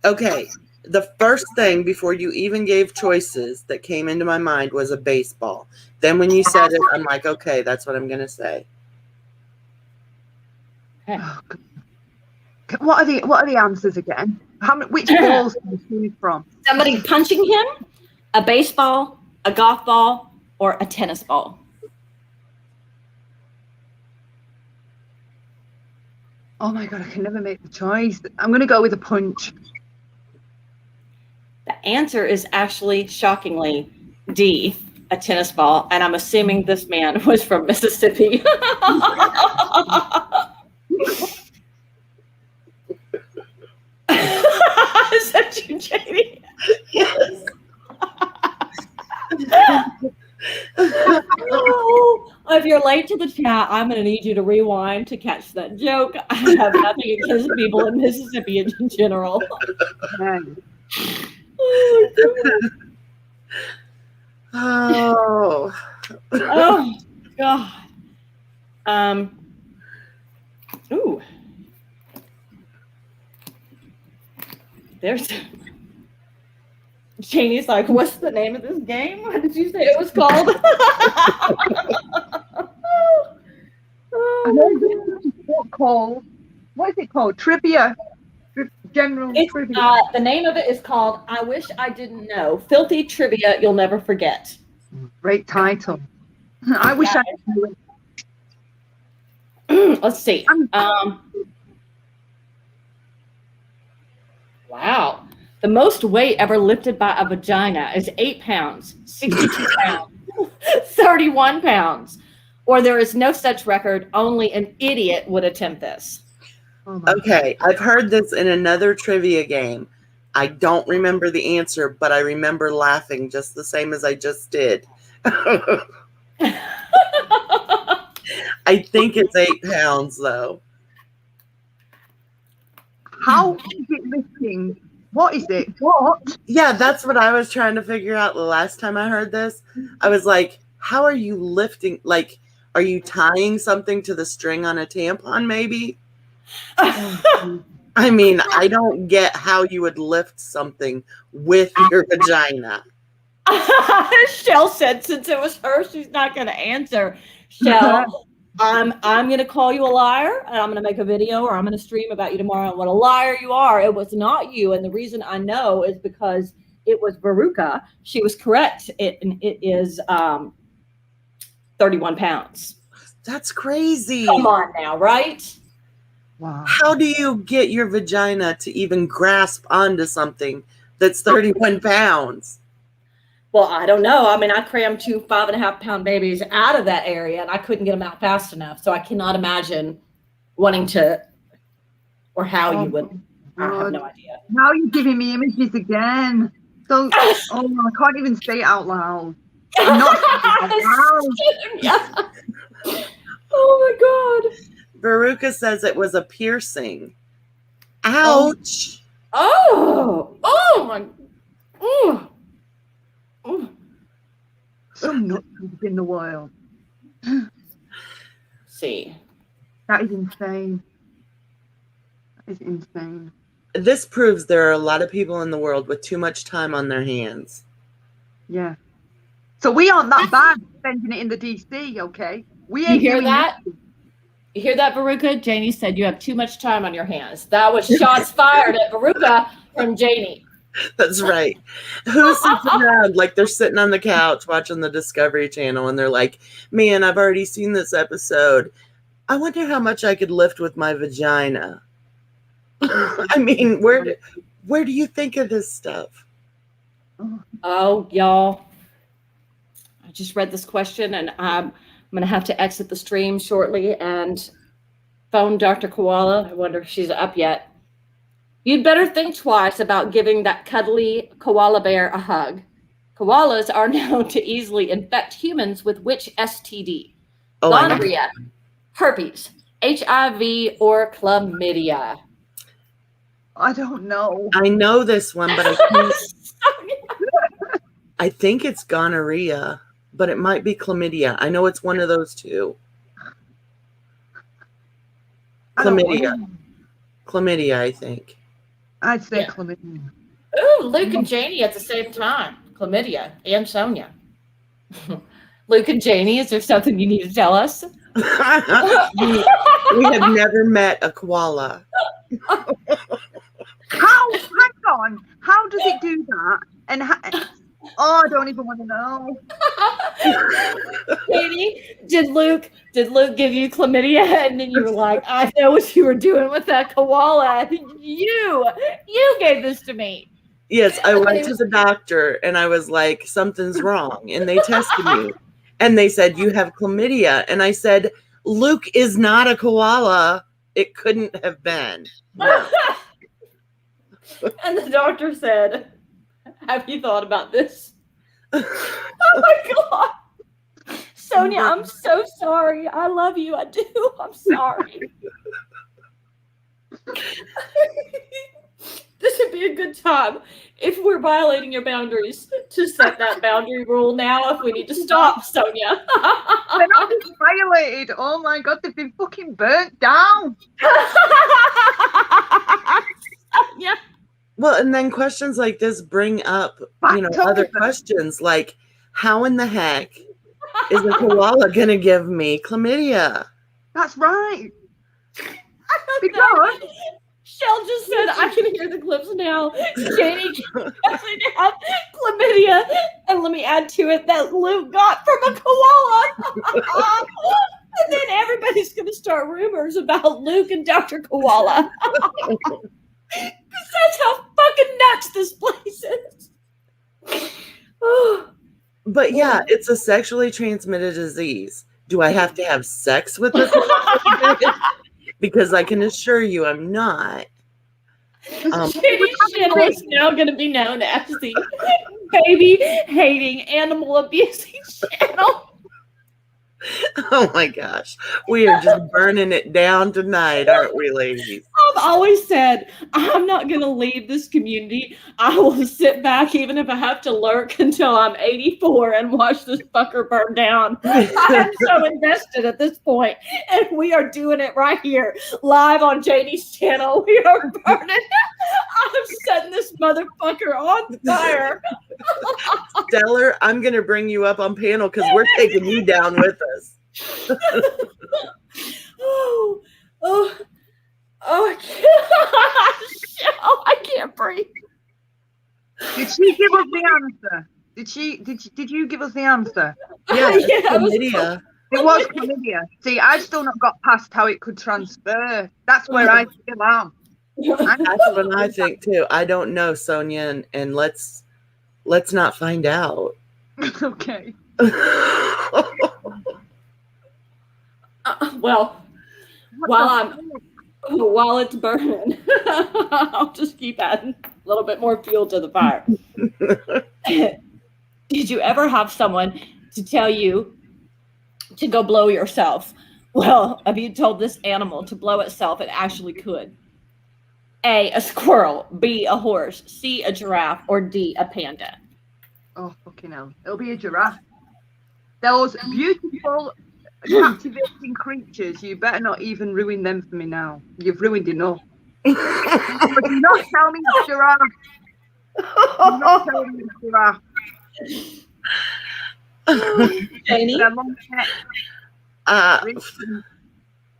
Speaker 1: Okay. The first thing before you even gave choices that came into my mind was a baseball. Then when you said it, I'm like, okay, that's what I'm going to say.
Speaker 3: Okay.
Speaker 2: Oh, what are the answers again? Which balls are you shooting from?
Speaker 3: Somebody punching him, a baseball, a golf ball, or a tennis ball.
Speaker 2: Oh my God, I can never make the choice. I'm going to go with a punch.
Speaker 3: The answer is actually, shockingly, D, a tennis ball. And I'm assuming this man was from Mississippi. Is that you, Jaynie?
Speaker 1: Yes.
Speaker 3: If you're late to the chat, I'm going to need you to rewind to catch that joke. I have nothing against people in Mississippi in general.
Speaker 1: Oh.
Speaker 3: Oh God. Ooh. There's Jaynie's like, what's the name of this game? What did you say it was called?
Speaker 2: What is it called? Trivia. General trivia.
Speaker 3: The name of it is called I Wish I Didn't Know. Filthy Trivia You'll Never Forget.
Speaker 2: Great title. I wish I knew
Speaker 3: it. Let's see. Wow. The most weight ever lifted by a vagina is 8 pounds, 62 pounds, 31 pounds. Or there is no such record. Only an idiot would attempt this.
Speaker 1: Okay, I've heard this in another trivia game. I don't remember the answer, but I remember laughing just the same as I just did. I think it's 8 pounds, though.
Speaker 2: How is it lifting? What is it? What?
Speaker 1: Yeah, that's what I was trying to figure out the last time I heard this. I was like, how are you lifting? Like, are you tying something to the string on a tampon, maybe? I mean, I don't get how you would lift something with your vagina.
Speaker 3: Shell said since it was her, she's not going to answer. Shell, I'm going to call you a liar, and I'm going to make a video or I'm going to stream about you tomorrow. What a liar you are. It was not you. And the reason I know is because it was Veruca. She was correct. It is 31 pounds.
Speaker 1: That's crazy.
Speaker 3: Come on now, right?
Speaker 2: Wow.
Speaker 1: How do you get your vagina to even grasp onto something that's 31 pounds?
Speaker 3: Well, I don't know. I mean, I crammed 2 5.5-pound babies out of that area, and I couldn't get them out fast enough. So I cannot imagine wanting to, or how you would. I have no idea.
Speaker 2: Now you're giving me images again. So, I can't even say it out loud. I'm not
Speaker 3: Oh my God.
Speaker 1: Veruca says it was a piercing. Ouch.
Speaker 3: Oh my. Oh.
Speaker 2: Some nuts in the world.
Speaker 3: See.
Speaker 2: That is insane. That is insane.
Speaker 1: This proves there are a lot of people in the world with too much time on their hands.
Speaker 2: Yeah. So we aren't that bad spending it in the DC, okay? We ain't
Speaker 3: You hear
Speaker 2: doing
Speaker 3: that?
Speaker 2: this.
Speaker 3: You hear that, Veruca? Jaynie said you have too much time on your hands. That was shots fired at Veruca from Jaynie.
Speaker 1: That's right. Who sits around like they're sitting on the couch watching the Discovery Channel and they're like, man, I've already seen this episode. I wonder how much I could lift with my vagina. I mean, where do you think of this stuff?
Speaker 3: Oh, y'all. I just read this question and I'm going to have to exit the stream shortly and phone Dr. Koala. I wonder if she's up yet. You'd better think twice about giving that cuddly koala bear a hug. Koalas are known to easily infect humans with which STD? Gonorrhea, herpes, HIV, or chlamydia?
Speaker 2: I don't know.
Speaker 1: I know this one, but I think it's gonorrhea, but it might be chlamydia. I know it's one of those two. Chlamydia, I think.
Speaker 2: I'd say chlamydia.
Speaker 3: Ooh, Luke and Jaynie at the same time. Chlamydia and Sonia. Luke and Jaynie, is there something you need to tell us?
Speaker 1: we have never met a koala.
Speaker 2: Hang on. How does it do that? And I don't even want to know.
Speaker 3: Jaynie, did Luke give you chlamydia and then you were like, I know what you were doing with that koala. You gave this to me.
Speaker 1: Yes, I went to the doctor and I was like, something's wrong. And they tested me and they said, you have chlamydia. And I said, Luke is not a koala. It couldn't have been. No.
Speaker 3: And the doctor said, have you thought about this? Oh my God. Sonia, I'm so sorry. I love you. I do. I'm sorry. This would be a good time if we're violating your boundaries to set that boundary rule now if we need to stop, Sonia.
Speaker 2: They're not just violated. Oh my God, they've been fucking burnt down.
Speaker 3: Yeah.
Speaker 1: Well, and then questions like this bring up, other questions like, how in the heck is a koala going to give me chlamydia?
Speaker 2: That's right. Because
Speaker 3: Shell just said, I can hear the clips now. Jaynie doesn't have chlamydia. And let me add to it that Luke got from a koala. And then everybody's going to start rumors about Luke and Dr. Koala. Because that's how fucking nuts this place is.
Speaker 1: But yeah, it's a sexually transmitted disease. Do I have to have sex with the koala? Because I can assure you I'm not.
Speaker 3: Jaynie's channel is now going to be known as the baby hating, animal abusing channel.
Speaker 1: Oh my gosh. We are just burning it down tonight, aren't we, ladies?
Speaker 3: I've always said, I'm not going to leave this community. I will sit back even if I have to lurk until I'm 84 and watch this fucker burn down. I am so invested at this point, and we are doing it right here, live on Jaynie's channel. We are burning. I'm setting this motherfucker on fire.
Speaker 1: Stellar, I'm going to bring you up on panel because we're taking you down with us.
Speaker 3: I can't breathe.
Speaker 2: Did she give us the answer? Did you give us the answer?
Speaker 1: Yeah,
Speaker 3: Yeah, it was
Speaker 1: chlamydia.
Speaker 2: It was chlamydia. See, I've still not got past how it could transfer. That's where I still am.
Speaker 1: That's what I think too. I don't know, Sonia, and let's not find out.
Speaker 2: Okay.
Speaker 3: Well, while it's burning, I'll just keep adding a little bit more fuel to the fire. Did you ever have someone to tell you to go blow yourself? Well, have you told this animal to blow itself? It actually could. A squirrel, B, a horse, C, a giraffe, or D, a panda.
Speaker 2: Oh, fucking hell. It'll be a giraffe. Those beautiful, captivating creatures, you better not even ruin them for me now. You've ruined enough. But do not tell me it's giraffe. Do not tell me it's giraffe.
Speaker 3: Jaynie?
Speaker 2: Their long neck.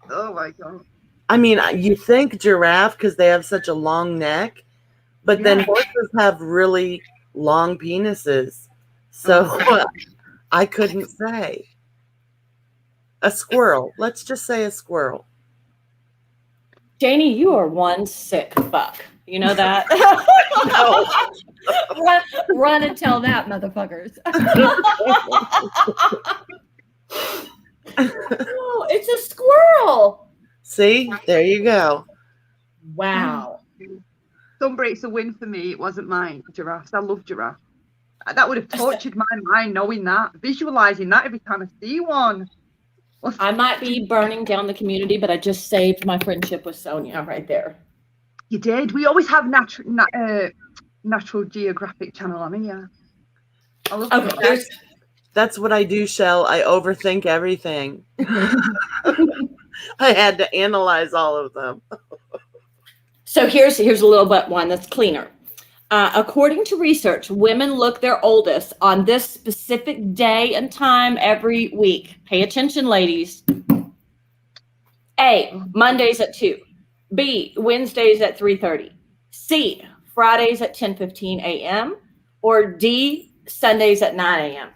Speaker 2: Oh my God.
Speaker 1: I mean, you think giraffe because they have such a long neck, but then horses have really long penises. So I couldn't say. A squirrel. Let's just say a squirrel.
Speaker 3: Jaynie, you are one sick fuck. You know that? Run and tell that, motherfuckers. Oh, it's a squirrel.
Speaker 1: See, there you go.
Speaker 3: Wow.
Speaker 2: Some breaks a win for me. It wasn't mine. Giraffes. I love giraffes. That would have tortured my mind knowing that, visualizing that every time I see one.
Speaker 3: I might be burning down the community, but I just saved my friendship with Sonia right there.
Speaker 2: You did. We always have Natural Geographic Channel on here. I love
Speaker 3: Okay.
Speaker 1: That's what I do, Shell. I overthink everything. I had to analyze all of them.
Speaker 3: So here's a little bit one that's cleaner. According to research, women look their oldest on this specific day and time every week. Pay attention, ladies. A, Mondays at 2. B, Wednesdays at 3:30. C, Fridays at 10:15 a.m. Or D, Sundays at 9 a.m.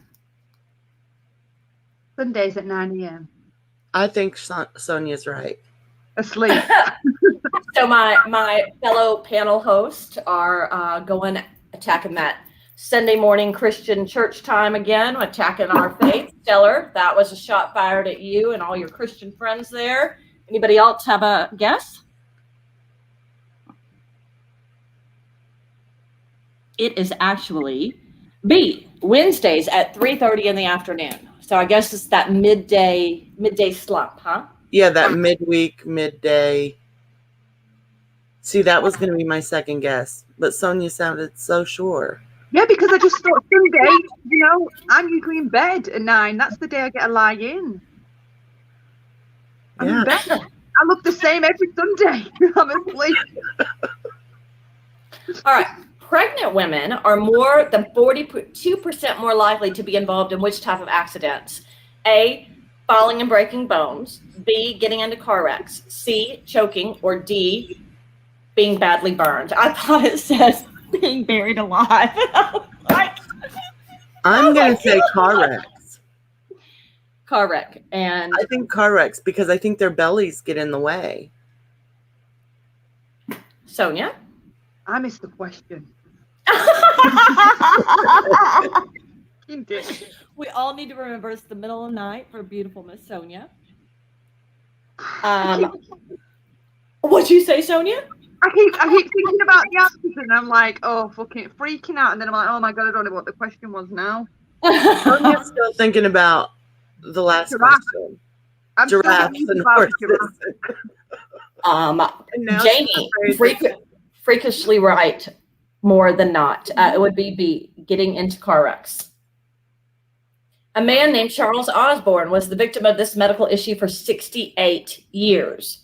Speaker 2: Sundays at 9 a.m.
Speaker 1: I think Sonia's right.
Speaker 2: Asleep.
Speaker 3: So my fellow panel hosts are attacking that Sunday morning Christian church time again, attacking our faith. Stellar. That was a shot fired at you and all your Christian friends there. Anybody else have a guess? It is actually B, Wednesdays at 3:30 in the afternoon. So I guess it's that midday slump, huh?
Speaker 1: Yeah, that midday. See, that was going to be my second guess, but Sonia sounded so sure.
Speaker 2: Yeah, because I just thought Sunday, I'm usually in bed at 9. That's the day I get a lie in. I'm in bed. I look the same every Sunday. I'm asleep.
Speaker 3: All right. Pregnant women are more than 42% more likely to be involved in which type of accidents? A, falling and breaking bones. B, getting into car wrecks. C, choking. Or D, being badly burned. I thought it says being buried alive.
Speaker 1: I'm going to say car wrecks.
Speaker 3: Car wreck. And
Speaker 1: I think car wrecks because I think their bellies get in the way.
Speaker 3: Sonia?
Speaker 2: I missed the question.
Speaker 3: We all need to remember it's the middle of the night for beautiful Miss Sonia. What'd you say, Sonia?
Speaker 2: I keep thinking about the answers and I'm like, oh, fucking freaking out. And then I'm like, oh my God, I don't know what the question was now.
Speaker 1: I'm still thinking about the last question. Giraffes and horses.
Speaker 3: Jaynie, freakishly right more than not. It would be B, getting into car wrecks. A man named Charles Osborne was the victim of this medical issue for 68 years.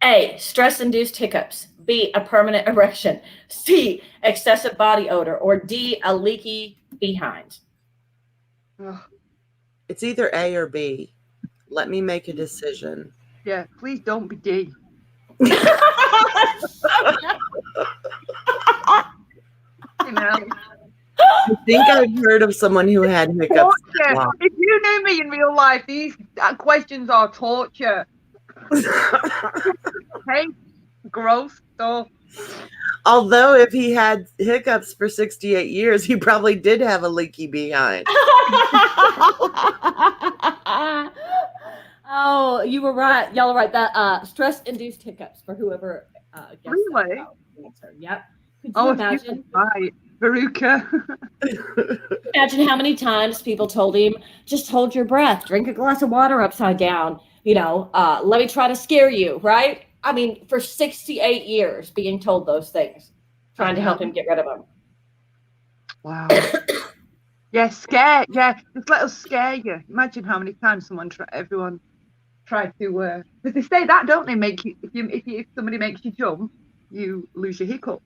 Speaker 3: A, stress-induced hiccups. B, a permanent erection. C, excessive body odor. Or D, a leaky behind.
Speaker 1: It's either A or B. Let me make a decision.
Speaker 2: Yeah, please don't be D.
Speaker 1: I think I've heard of someone who had hiccups.
Speaker 2: Torture.
Speaker 1: Wow.
Speaker 2: If you knew me in real life, these questions are torture. Hey, gross stuff.
Speaker 1: Although if he had hiccups for 68 years, he probably did have a leaky behind.
Speaker 3: Oh, you were right. Y'all are right. That stress-induced hiccups for whoever guessed
Speaker 2: Really?
Speaker 3: that answer. Yep. Could you
Speaker 2: Oh,
Speaker 3: imagine?
Speaker 2: Right, Veruca.
Speaker 3: Imagine how many times people told him, just hold your breath, drink a glass of water upside down, let me try to scare you, right? I mean, for 68 years being told those things, trying to help him get rid of them.
Speaker 2: Wow. Yeah, scare. Yeah, just let us scare you. Imagine how many times everyone tried to. Because they say that, don't they? Make you if somebody makes you jump, you lose your hiccup.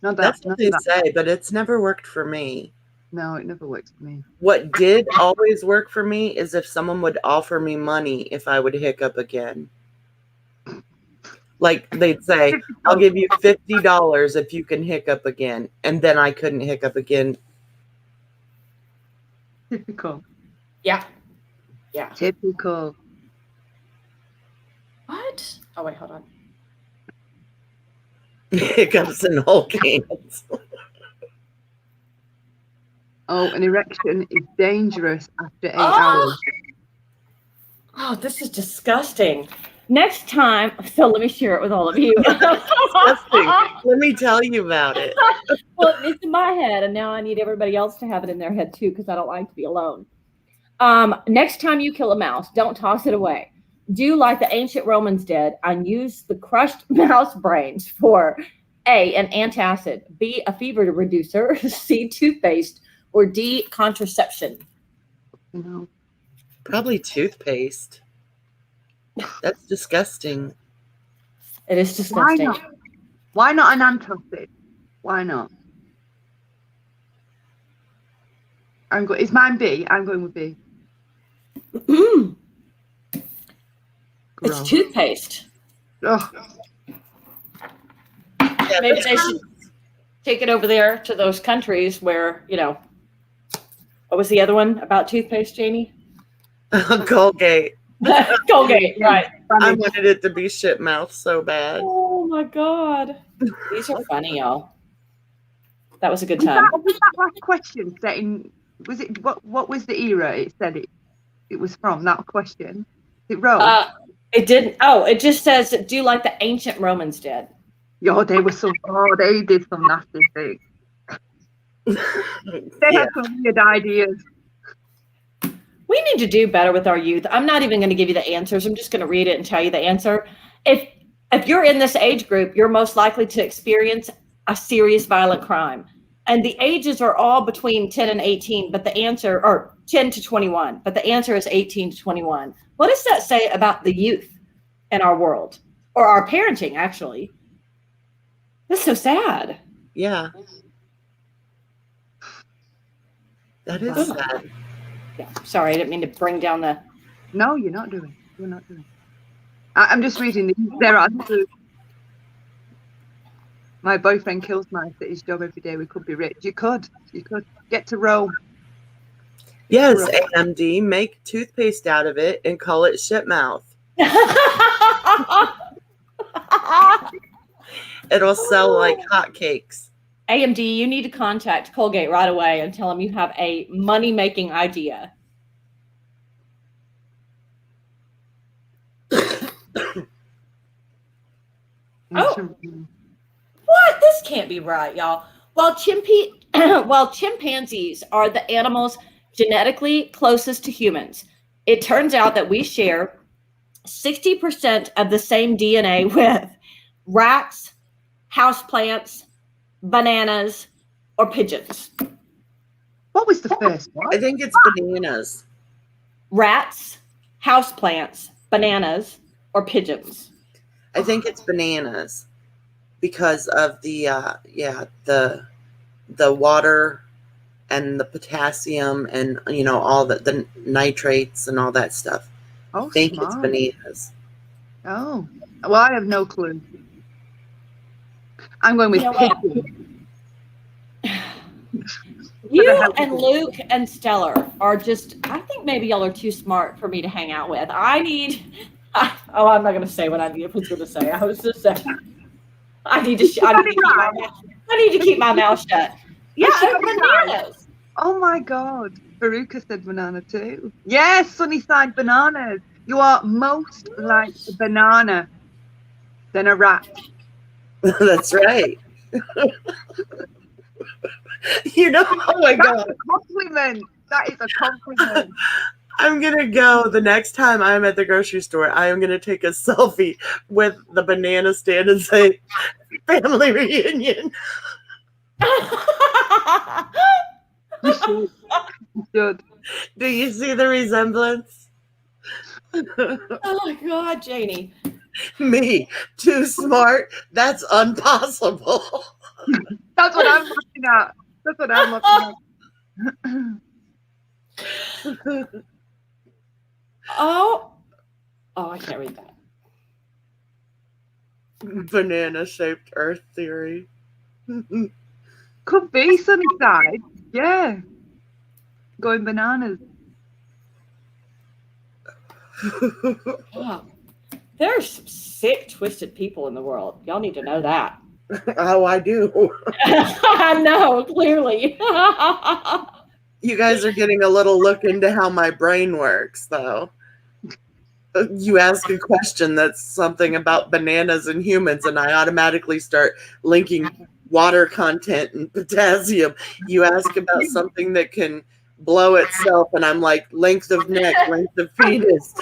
Speaker 2: Not that.
Speaker 1: That's what they say, but it's never worked for me.
Speaker 2: No, it never works for me.
Speaker 1: What did always work for me is if someone would offer me money if I would hiccup again. Like they'd say, I'll give you $50 if you can hiccup again. And then I couldn't hiccup again.
Speaker 2: Typical.
Speaker 3: Yeah. Yeah.
Speaker 2: Typical.
Speaker 3: What? Oh, wait, hold on.
Speaker 1: Hiccups and whole cans.
Speaker 2: Oh, an erection is dangerous after 8 hours.
Speaker 3: Oh, this is disgusting. Next time, so let me share it with all of you.
Speaker 1: Disgusting. Let me tell you about it.
Speaker 3: Well, it's in my head, and now I need everybody else to have it in their head too, because I don't like to be alone. Next time you kill a mouse, don't toss it away. Do like the ancient Romans did and use the crushed mouse brains for A, an antacid, B, a fever reducer, C, toothpaste, or D, contraception.
Speaker 2: No.
Speaker 1: Probably toothpaste. That's disgusting.
Speaker 3: It is disgusting.
Speaker 2: Why not an antacid? Why not? Is mine B? I'm going with B.
Speaker 3: It's toothpaste.
Speaker 2: Oh.
Speaker 1: Yeah,
Speaker 3: Maybe they should take it over there to those countries where, what was the other one about toothpaste, Jaynie?
Speaker 1: Colgate.
Speaker 3: Colgate, right.
Speaker 1: I wanted it to be shit mouth so bad.
Speaker 3: Oh my God. These are funny, y'all. That was a good time.
Speaker 2: Was that last question setting? Was it what was the era it said it was from, that question? It wrote?
Speaker 3: It didn't. Oh, it just says do like the ancient Romans did.
Speaker 2: Yeah, they did some nasty things. They had some weird ideas.
Speaker 3: We need to do better with our youth. I'm not even going to give you the answers. I'm just going to read it and tell you the answer. If you're in this age group, you're most likely to experience a serious violent crime. And the ages are all between 10 and 18, but the answer, or 10 to 21, but the answer is 18 to 21. What does that say about the youth in our world, or our parenting, actually? That's so sad.
Speaker 1: Yeah. That is sad.
Speaker 3: Yeah, sorry, I didn't mean to bring down the...
Speaker 2: No, you're not doing. You're not doing. I'm just reading their answers. My boyfriend kills mice at his job every day. We could be rich. You could get to Rome.
Speaker 1: Yes, AMD, make toothpaste out of it and call it shit mouth. It'll sell like hotcakes.
Speaker 3: AMD, you need to contact Colgate right away and tell them you have a money-making idea. Oh, what? This can't be right, y'all. While chimpanzees are the animals genetically closest to humans, it turns out that we share 60% of the same DNA with rats, houseplants, bananas, or pigeons.
Speaker 2: What was the first one?
Speaker 1: I think it's bananas.
Speaker 3: Rats, houseplants, bananas, or pigeons.
Speaker 1: I think it's bananas because of the water and the potassium and all the nitrates and all that stuff.
Speaker 2: Oh,
Speaker 1: I think
Speaker 2: smart.
Speaker 1: it's bananas.
Speaker 2: Oh, well, I have no clue. I'm going with pigeon.
Speaker 3: You and Luke and Stellar are just, I think maybe y'all are too smart for me to hang out with. I'm not going to say what I was going to say. I was just saying, I need to keep my mouth shut. Yeah, bananas.
Speaker 2: Oh my God. Veruca said banana too. Yes, Sunnyside bananas. You are most like a banana than a rat.
Speaker 1: That's right. You know, oh my God.
Speaker 2: That's a compliment. That is a compliment.
Speaker 1: I'm going to go the next time I'm at the grocery store. I am going to take a selfie with the banana stand and say, family reunion.
Speaker 2: You should. You should.
Speaker 1: Do you see the resemblance?
Speaker 3: Oh my God, Jaynie.
Speaker 1: Me, too smart? That's impossible.
Speaker 2: That's what I'm looking at. That's what I'm looking at.
Speaker 3: Oh, I can't read that.
Speaker 1: Banana-shaped Earth theory.
Speaker 2: Could be Sunnyside. Yeah. Going bananas.
Speaker 3: Oh, there are some sick, twisted people in the world. Y'all need to know that.
Speaker 1: Oh, I do.
Speaker 3: I know, clearly.
Speaker 1: You guys are getting a little look into how my brain works, though. You ask a question that's something about bananas and humans, and I automatically start linking water content and potassium. You ask about something that can blow itself, and I'm like, length of neck, length of penis.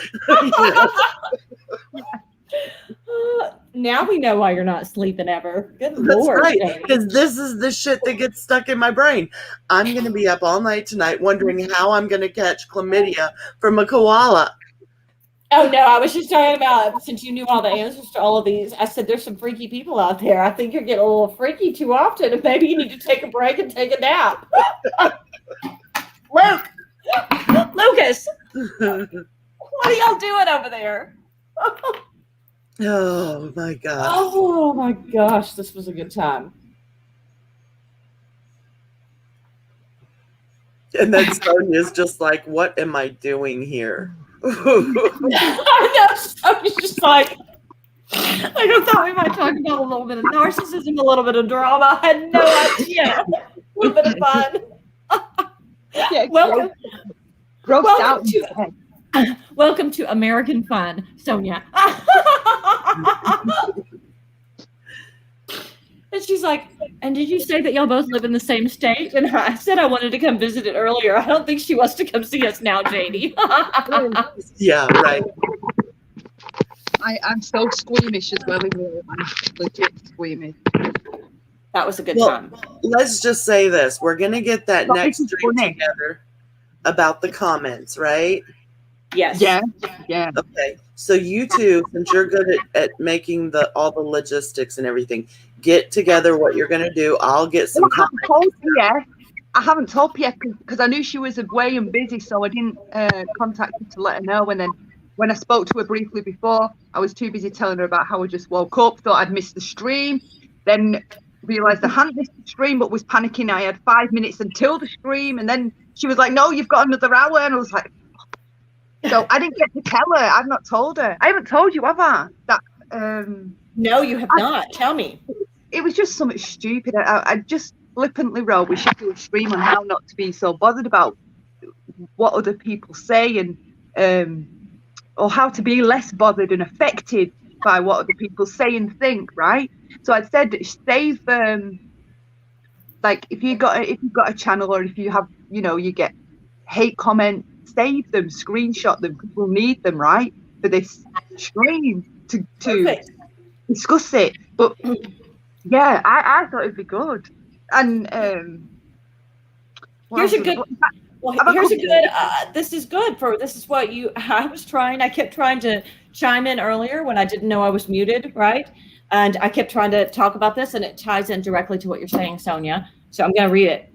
Speaker 3: Now we know why you're not sleeping ever. Good
Speaker 1: That's
Speaker 3: Lord.
Speaker 1: right,
Speaker 3: Jaynie.
Speaker 1: because this is the shit that gets stuck in my brain. I'm going to be up all night tonight wondering how I'm going to catch chlamydia from a koala.
Speaker 3: Oh, no, I was just talking about, since you knew all the answers to all of these, I said there's some freaky people out there. I think you're getting a little freaky too often, and maybe you need to take a break and take a nap. Lucas, what are y'all doing over there?
Speaker 1: Oh, my God.
Speaker 3: Oh, my gosh, this was a good time.
Speaker 1: And then Sonia's just like, what am I doing here?
Speaker 3: I know, Sonia's just like I thought we might talk about a little bit of narcissism, a little bit of drama. I had no idea. A little bit of fun.
Speaker 2: Yeah,
Speaker 3: Welcome to American Fun, Sonia. And she's like, and did you say that y'all both live in the same state? And I said I wanted to come visit it earlier. I don't think she wants to come see us now, Jaynie.
Speaker 1: Yeah, right.
Speaker 2: I'm so squeamish as well. I'm legit squeamish.
Speaker 3: That was a good time.
Speaker 1: Let's just say this. We're going to get that next stream together about the comments, right?
Speaker 3: Yes.
Speaker 2: Yeah. Yeah.
Speaker 1: Okay. So you two, since you're good at making all the logistics and everything, get together what you're going to do. I'll get some comments.
Speaker 2: I haven't told Pierre because I knew she was away and busy, so I didn't contact her to let her know. And then when I spoke to her briefly before, I was too busy telling her about how I just woke up, thought I'd missed the stream, then realised I hadn't missed the stream but was panicking. I had 5 minutes until the stream, and then she was like, no, you've got another hour. And I was like, so I didn't get to tell her. I've not told her. I haven't told you, have I? That
Speaker 3: no, you have not. Tell me.
Speaker 2: It was just something stupid. I just flippantly wrote, we should do a stream on how not to be so bothered about what other people say, and or how to be less bothered and affected by what other people say and think, right? So I said save like if you've got a channel, or if you have, you get hate comments, save them, screenshot them, because we'll need them, right, for this stream to discuss it. But yeah, I thought it'd be good. And
Speaker 3: here's a good. This is good this is what I kept trying to chime in earlier when I didn't know I was muted, right? And I kept trying to talk about this, and it ties in directly to what you're saying, Sonia. So I'm going to read it.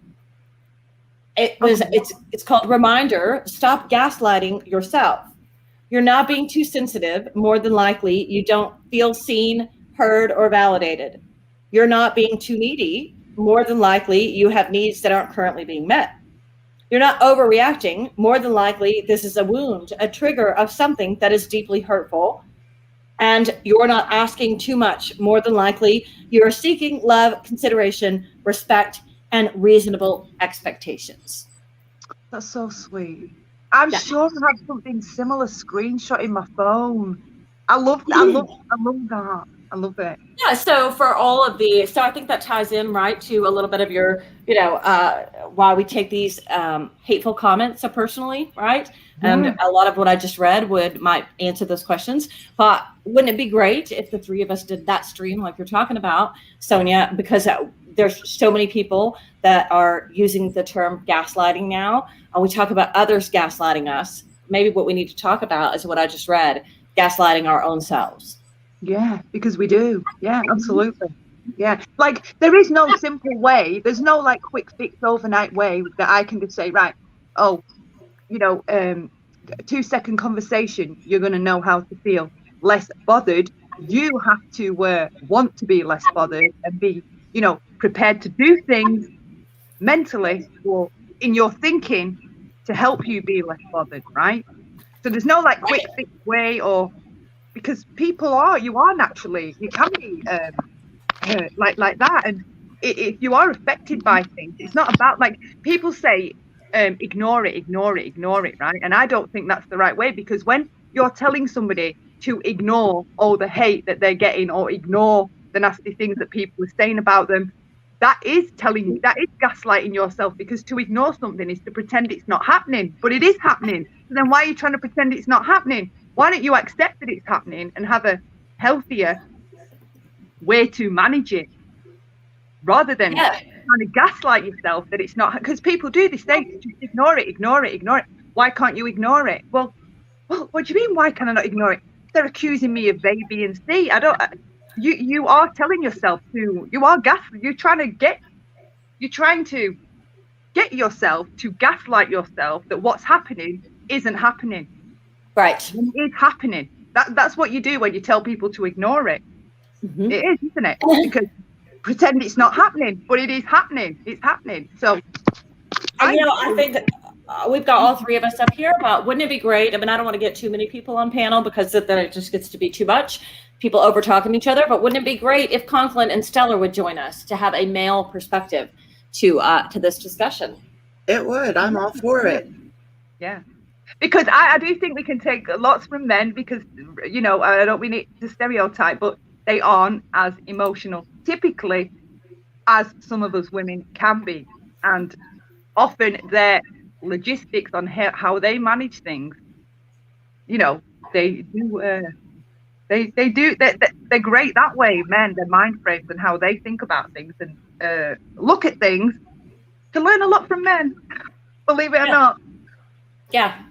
Speaker 3: It's called Reminder, Stop Gaslighting Yourself. You're not being too sensitive. More than likely, you don't feel seen, heard, or validated. You're not being too needy. more than likely you have needs that aren't currently being met. You're not overreacting. More than likely, this is a wound, a trigger of something that is deeply hurtful. And you're not asking too much. More than likely, you're seeking love, consideration, respect, and reasonable expectations.
Speaker 2: That's so sweet. I'm sure I have something similar screenshot in my phone. I love that. I love it.
Speaker 3: Yeah, so for all of so I think that ties in, right, to a little bit of your, why we take these hateful comments so personally, right? And a lot of what I just read might answer those questions. But wouldn't it be great if the three of us did that stream like you're talking about, Sonia? Because there's so many people that are using the term gaslighting now, and we talk about others gaslighting us. Maybe what we need to talk about is what I just read, gaslighting our own selves.
Speaker 2: Yeah, because we do. Yeah, absolutely. Yeah, like there is no simple way. There's no like quick fix overnight way that I can just say, right, 2-second conversation, you're going to know how to feel less bothered. You have to want to be less bothered and be, prepared to do things mentally or in your thinking to help you be less bothered, right? So there's no like quick fix way, or because you can be like that, and if you are affected by things, it's not about, like people say, ignore it, right? And I don't think that's the right way, because when you're telling somebody to ignore all the hate that they're getting, or ignore the nasty things that people are saying about them, that is gaslighting yourself, because to ignore something is to pretend it's not happening, but it is happening. So then why are you trying to pretend it's not happening? Why don't you accept that it's happening and have a healthier way to manage it, rather than trying to gaslight yourself that it's not? Because people do this, they just ignore it. Why can't you ignore it? Well, what do you mean, why can I not ignore it? They're accusing me of A, B, and C. You are telling yourself you're trying to get yourself to gaslight yourself that what's happening isn't happening.
Speaker 3: Right.
Speaker 2: It's happening. That's what you do when you tell people to ignore it. Mm-hmm. It is, isn't it? Because pretend it's not happening, but it is happening. It's happening. So,
Speaker 3: I think that we've got all three of us up here, but wouldn't it be great? I mean, I don't want to get too many people on panel, because then it just gets to be too much. People over talking to each other. But wouldn't it be great if Conklin and Stellar would join us to have a male perspective to this discussion?
Speaker 1: It would. I'm all for it.
Speaker 2: Yeah. Because I do think we can take lots from men, because, I don't mean it to stereotype, but they aren't as emotional typically as some of us women can be. And often their logistics on how they manage things, they do, they're great that way, men, their mind frames and how they think about things and look at things, to learn a lot from men, believe it or not.
Speaker 3: Yeah.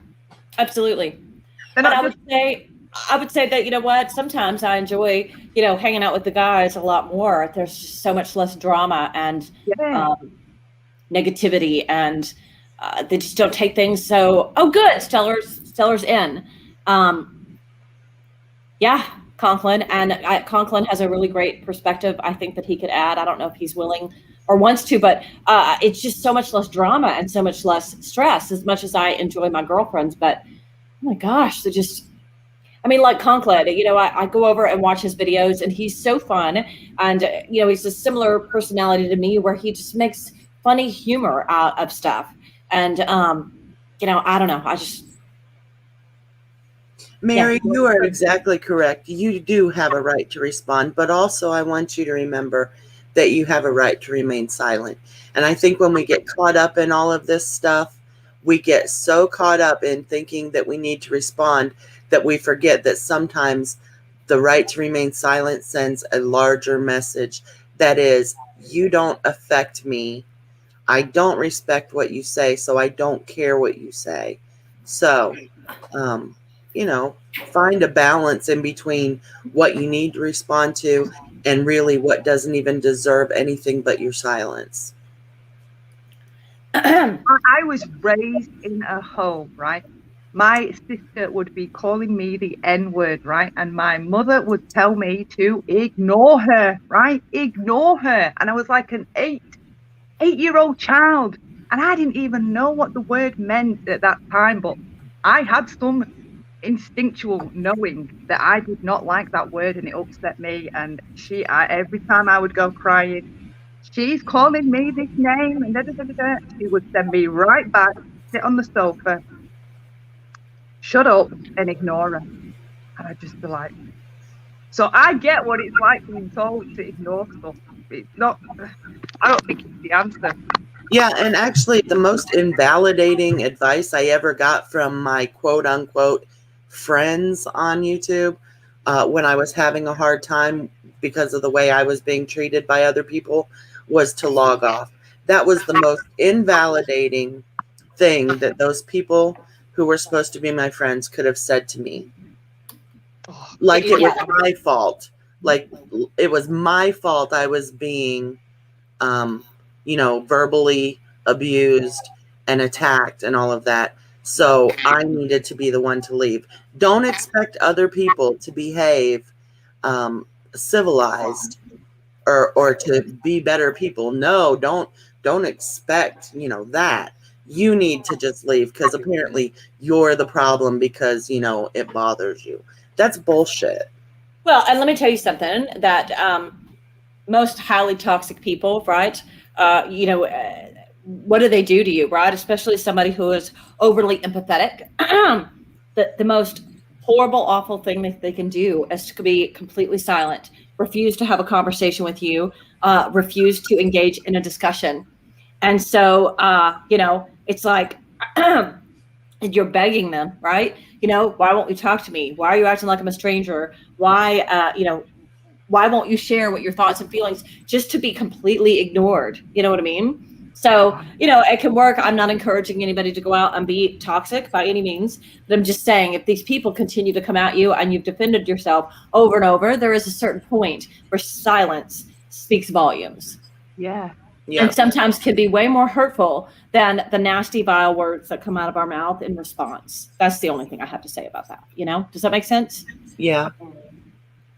Speaker 3: Absolutely. And I would say that, sometimes I enjoy, hanging out with the guys a lot more. There's just so much less drama and negativity, and they just don't take things so, good, Stellar's in. Conklin, and Conklin has a really great perspective. I think that he could add. I don't know if he's willing or wants to, but it's just so much less drama and so much less stress, as much as I enjoy my girlfriends. But oh my gosh, they're just, like Conklin, I go over and watch his videos, and he's so fun. And, he's a similar personality to me, where he just makes funny humor out of stuff. And, I don't know.
Speaker 1: Mary, you are exactly correct. You do have a right to respond, but also I want you to remember that you have a right to remain silent. And I think when we get caught up in all of this stuff, we get so caught up in thinking that we need to respond that we forget that sometimes the right to remain silent sends a larger message. That is, you don't affect me. I don't respect what you say, so I don't care what you say. So, find a balance in between what you need to respond to and really what doesn't even deserve anything but your silence.
Speaker 2: I was raised in a home, right? My sister would be calling me the N-word, right? And my mother would tell me to ignore her, right? Ignore her. And I was like an 8. 8-year-old child. And I didn't even know what the word meant at that time, but I had some instinctual knowing that I did not like that word and it upset me. And every time I would go crying, she's calling me this name, and she would send me right back, sit on the sofa, shut up and ignore her. And I'd just be like, so I get what it's like being told to ignore stuff. It's not, I don't think it's the answer.
Speaker 1: Yeah, and actually the most invalidating advice I ever got from my quote unquote friends on YouTube when I was having a hard time because of the way I was being treated by other people was to log off. That was the most invalidating thing that those people who were supposed to be my friends could have said to me. Like it was my fault. Like it was my fault I was being, verbally abused and attacked and all of that. So I needed to be the one to leave. Don't expect other people to behave civilized or to be better people. No, don't expect, that. You need to just leave because apparently you're the problem because, it bothers you. That's bullshit.
Speaker 3: Well, and let me tell you something that most highly toxic people, right? What do they do to you, right? Especially somebody who is overly empathetic. The most horrible, awful thing that they can do is to be completely silent, refuse to have a conversation with you, refuse to engage in a discussion. And so, it's like you're begging them, right? Why won't you talk to me? Why are you acting like I'm a stranger? Why, why won't you share what your thoughts and feelings, just to be completely ignored? You know what I mean? So, it can work. I'm not encouraging anybody to go out and be toxic by any means, but I'm just saying if these people continue to come at you and you've defended yourself over and over, there is a certain point where silence speaks volumes.
Speaker 2: Yeah.
Speaker 3: And sometimes can be way more hurtful than the nasty, vile words that come out of our mouth in response. That's the only thing I have to say about that. Does that make sense?
Speaker 1: Yeah.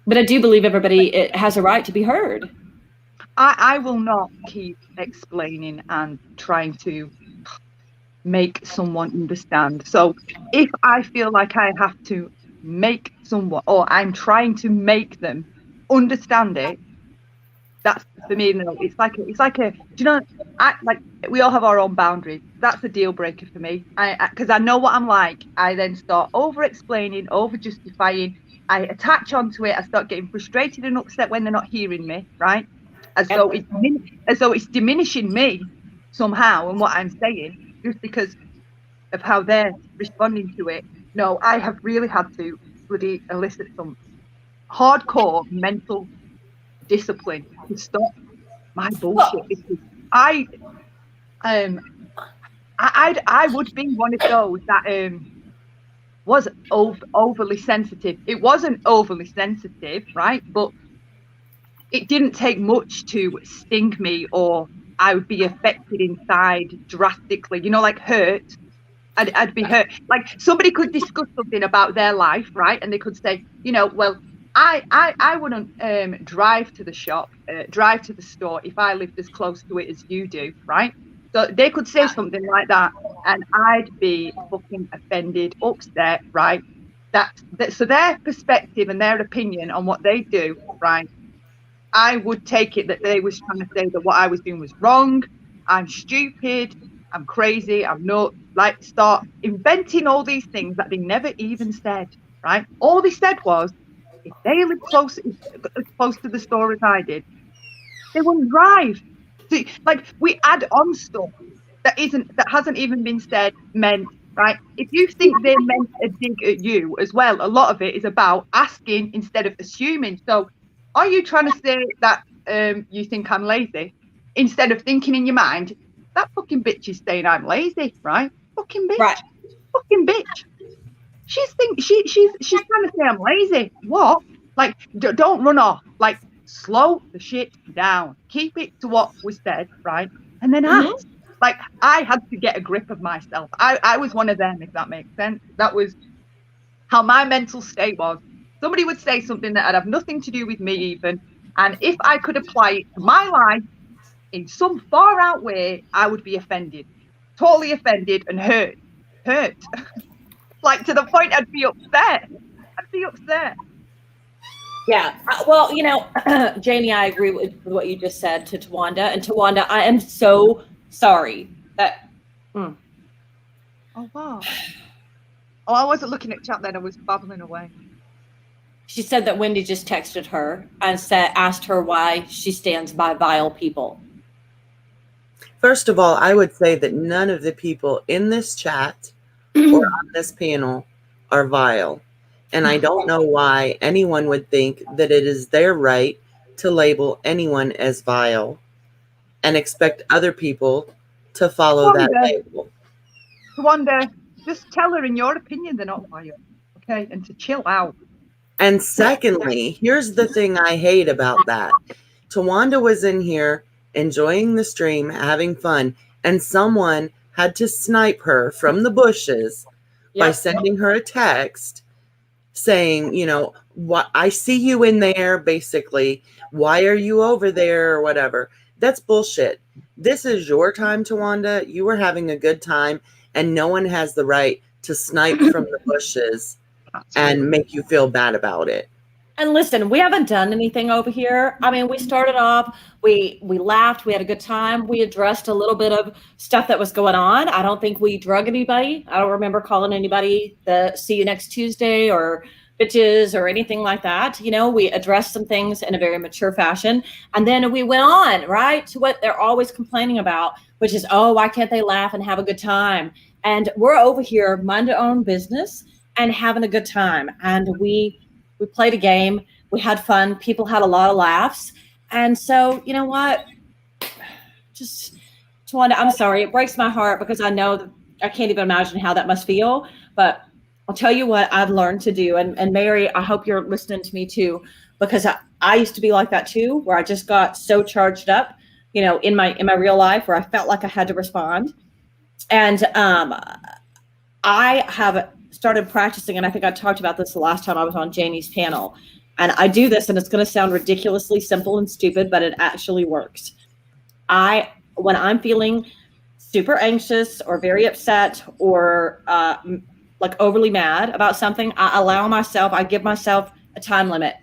Speaker 3: But I do believe everybody has a right to be heard.
Speaker 2: I will not keep explaining and trying to make someone understand. So if I feel like I have to make someone, or I'm trying to make them understand it, that's for me. No, it's like a. Do you know? We all have our own boundaries. That's a deal breaker for me. Because I know what I'm like. I then start over explaining, over justifying. I attach onto it. I start getting frustrated and upset when they're not hearing me. Right? As though it's diminishing me somehow and what I'm saying just because of how they're responding to it. No, I have really had to bloody elicit some hardcore mental discipline to stop my bullshit, because I would be one of those that was overly sensitive. It wasn't overly sensitive, right? But it didn't take much to sting me, or I would be affected inside drastically, like hurt. I'd be hurt. Like somebody could discuss something about their life, right? And they could say, well, I wouldn't drive to the shop, drive to the store if I lived as close to it as you do, right? So they could say something like that, and I'd be fucking offended, upset, right? So their perspective and their opinion on what they do, right? I would take it that they was trying to say that what I was doing was wrong. I'm stupid. I'm crazy. I'm not, like, start inventing all these things that they never even said, right? All they said was, if they lived close to the store as I did, they wouldn't drive. See, like, we add on stuff that hasn't even been said, meant, right? If you think they meant a dig at you as well, a lot of it is about asking instead of assuming. So are you trying to say that you think I'm lazy, instead of thinking in your mind, that fucking bitch is saying I'm lazy, right? Fucking bitch. Right. Fucking bitch. She's trying to say I'm lazy. What? Like, don't run off. Like, slow the shit down. Keep it to what was said, right? And then ask. Like, I had to get a grip of myself. I was one of them, if that makes sense. That was how my mental state was. Somebody would say something that had nothing to do with me even. And if I could apply it to my life, in some far out way, I would be offended, totally offended and hurt, like to the point I'd be upset.
Speaker 3: Yeah. Well, Jaynie, I agree with what you just said to Tawanda. And Tawanda, I am so sorry that.
Speaker 2: Oh, wow. Oh, I wasn't looking at chat then. I was babbling away.
Speaker 3: She said that Wendy just texted her and asked her why she stands by vile people.
Speaker 1: First of all, I would say that none of the people in this chat or on this panel are vile. And I don't know why anyone would think that it is their right to label anyone as vile and expect other people to follow that label.
Speaker 2: Tawanda, just tell her in your opinion they're not vile, okay? And to chill out.
Speaker 1: And secondly, here's the thing I hate about that. Tawanda was in here enjoying the stream, having fun, and someone had to snipe her from the bushes by sending her a text saying, what, I see you in there, basically. Why are you over there or whatever? That's bullshit. This is your time, Tawanda. You were having a good time, and no one has the right to snipe from the bushes and make you feel bad about it.
Speaker 3: And listen, we haven't done anything over here. I mean, we started off, we laughed, we had a good time. We addressed a little bit of stuff that was going on. I don't think we drug anybody. I don't remember calling anybody the see you next Tuesday or bitches or anything like that. We addressed some things in a very mature fashion. And then we went on, right, to what they're always complaining about, which is, oh, why can't they laugh and have a good time? And we're over here minding our own business and having a good time. And we played a game. We had fun. People had a lot of laughs. And so, you know what? Just, Tawanda, I'm sorry. It breaks my heart because I know that I can't even imagine how that must feel. But I'll tell you what I've learned to do. And Mary, I hope you're listening to me too, because I used to be like that too, where I just got so charged up, in my real life where I felt like I had to respond. And I have started practicing, and I think I talked about this the last time I was on Jaynie's panel. And I do this, and it's going to sound ridiculously simple and stupid, but it actually works. When I'm feeling super anxious or very upset or like overly mad about something, I give myself a time limit.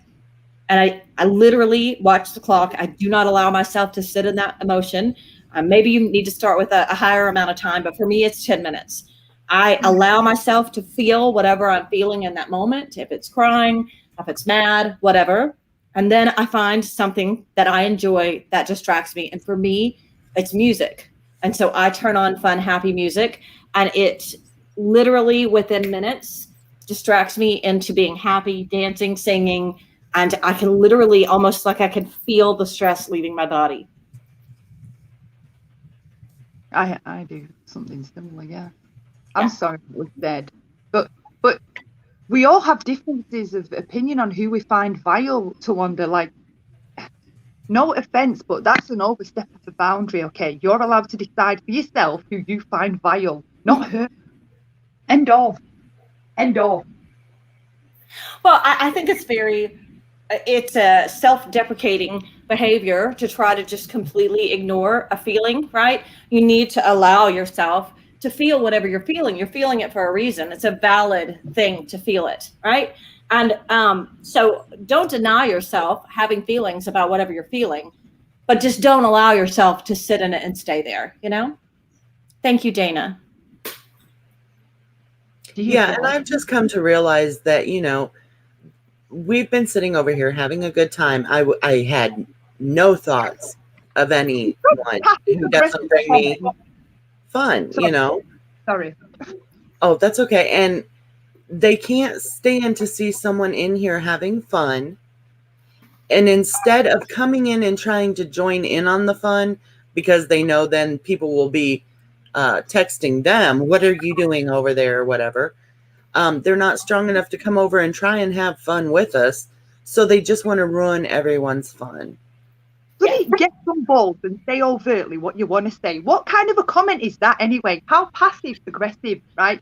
Speaker 3: And I literally watch the clock. I do not allow myself to sit in that emotion. Maybe you need to start with a higher amount of time, but for me, it's 10 minutes. I allow myself to feel whatever I'm feeling in that moment, if it's crying, if it's mad, whatever. And then I find something that I enjoy that distracts me. And for me, it's music. And so I turn on fun, happy music, and it literally within minutes distracts me into being happy, dancing, singing. And I can literally almost like I can feel the stress leaving my body.
Speaker 2: I do something similar, yeah. I'm sorry it was dead. But we all have differences of opinion on who we find vile, Tawanda. Like, no offense, but that's an overstep of the boundary, okay? You're allowed to decide for yourself who you find vile, not her. End of. Well,
Speaker 3: I think it's a self-deprecating behavior to try to just completely ignore a feeling, right? You need to allow yourself to feel whatever you're feeling. You're feeling it for a reason. It's a valid thing to feel it, right? And so don't deny yourself having feelings about whatever you're feeling, but just don't allow yourself to sit in it and stay there, Thank you, Dana.
Speaker 1: Yeah, and I've just come to realize that, we've been sitting over here having a good time. I had no thoughts of anyone who doesn't bring me fun,
Speaker 2: Sorry.
Speaker 1: Oh, that's okay. And they can't stand to see someone in here having fun. And instead of coming in and trying to join in on the fun, because they know then people will be texting them, what are you doing over there or whatever. They're not strong enough to come over and try and have fun with us. So they just want to ruin everyone's fun.
Speaker 2: Get some balls and say overtly what you want to say. What kind of a comment is that anyway? How passive aggressive, right?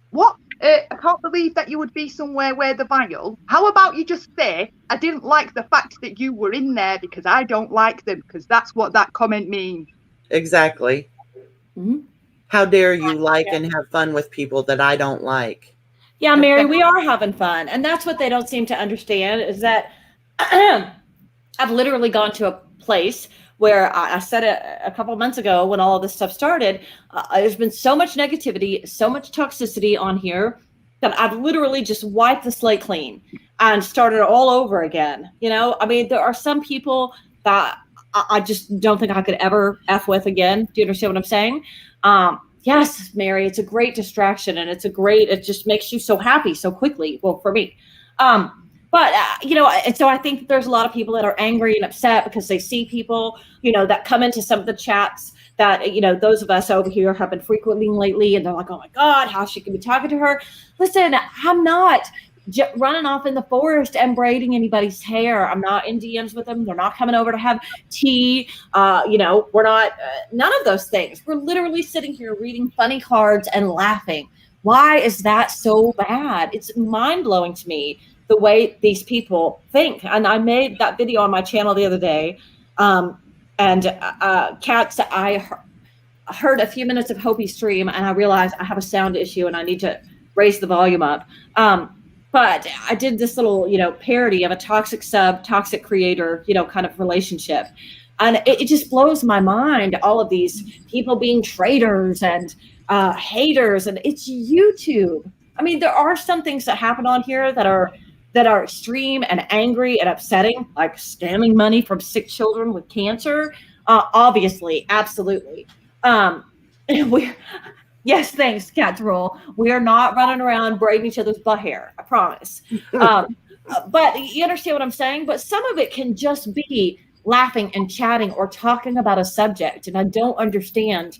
Speaker 2: What I can't believe that you would be somewhere where they're vile. How about you just say, I didn't like the fact that you were in there because I don't like them, because that's what that comment means.
Speaker 1: Exactly.
Speaker 3: Mhm.
Speaker 1: How dare you like and have fun with people that I don't like?
Speaker 3: Yeah, Mary, we are having fun. And that's what they don't seem to understand is that I've literally gone to a place where I said it a couple of months ago when all of this stuff started. There's been so much negativity, so much toxicity on here that I've literally just wiped the slate clean and started all over again. You know, I mean, there are some people that I just don't think I could ever F with again. Do you understand what I'm saying? Yes, Mary, it's a great distraction and it just makes you so happy so quickly. Well, for me. But, and so I think there's a lot of people that are angry and upset because they see people, that come into some of the chats that, those of us over here have been frequenting lately. And they're like, oh, my God, how she can be talking to her. Listen, I'm not running off in the forest and braiding anybody's hair. I'm not in DMs with them. They're not coming over to have tea. We're not none of those things. We're literally sitting here reading funny cards and laughing. Why is that so bad? It's mind blowing to me the way these people think. And I made that video on my channel the other day. Cats, I heard a few minutes of Hopi's stream and I realized I have a sound issue and I need to raise the volume up. But I did this little, parody of a toxic sub, toxic creator, kind of relationship. And it just blows my mind, all of these people being traitors and haters, and it's YouTube. I mean, there are some things that happen on here that are extreme and angry and upsetting, like scamming money from sick children with cancer. Obviously, absolutely. Yes, thanks, Cat's Roll. We are not running around braiding each other's butt hair, I promise. But you understand what I'm saying? But some of it can just be laughing and chatting or talking about a subject. And I don't understand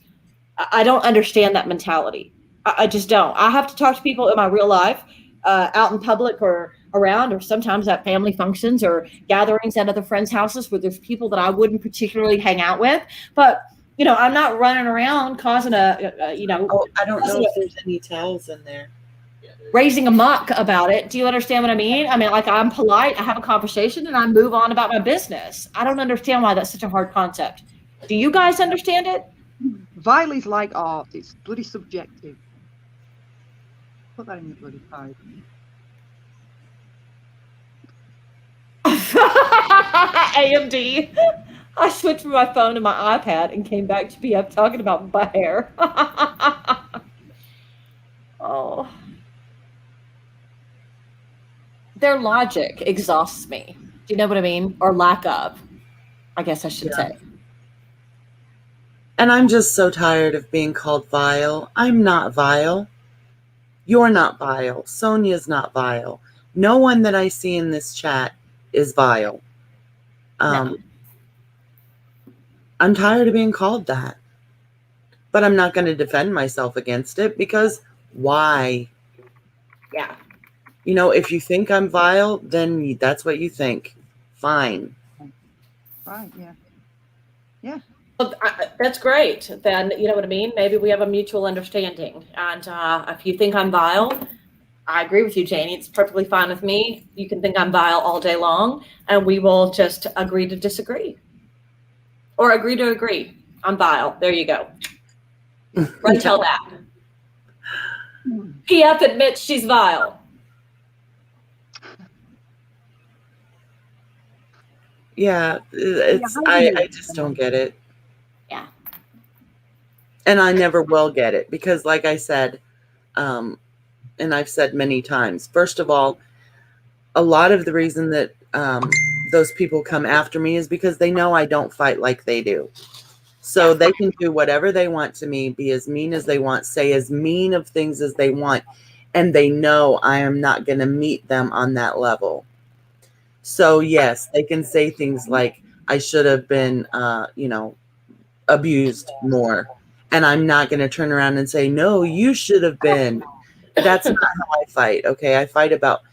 Speaker 3: that mentality. I just don't. I have to talk to people in my real life, out in public or around, or sometimes at family functions or gatherings at other friends' houses where there's people that I wouldn't particularly hang out with. But I'm not running around causing
Speaker 1: I don't know if there's any towels in there.
Speaker 3: Raising a muck about it. Do you understand what I mean? I mean, like, I'm polite, I have a conversation, and I move on about my business. I don't understand why that's such a hard concept. Do you guys understand it?
Speaker 2: Vile is like art. It's bloody subjective. Put that in your bloody pipe.
Speaker 3: AMD. I switched from my phone to my iPad and came back to be up talking about butt hair. Oh. Their logic exhausts me. Do you know what I mean? Or lack of, I guess I should say.
Speaker 1: And I'm just so tired of being called vile. I'm not vile. You're not vile. Sonia's not vile. No one that I see in this chat is vile.
Speaker 3: No.
Speaker 1: I'm tired of being called that. But I'm not going to defend myself against it because why?
Speaker 3: Yeah.
Speaker 1: If you think I'm vile, then that's what you think. Fine.
Speaker 2: Right, yeah. Yeah.
Speaker 3: Well, that's great. Then, you know what I mean? Maybe we have a mutual understanding. And if you think I'm vile, I agree with you, Jaynie. It's perfectly fine with me. You can think I'm vile all day long, and we will just agree to disagree. Or agree to agree. I'm vile. There you go. Run tell that. PF admits she's vile.
Speaker 1: Yeah, I just don't get it.
Speaker 3: Yeah.
Speaker 1: And I never will get it because, like I said, and I've said many times, first of all, a lot of the reason that those people come after me is because they know I don't fight like they do. So they can do whatever they want to me, be as mean as they want, say as mean of things as they want, and they know I am not going to meet them on that level. So yes, they can say things like, I should have been, abused more. And I'm not going to turn around and say, no, you should have been. That's not how I fight. Okay. I fight about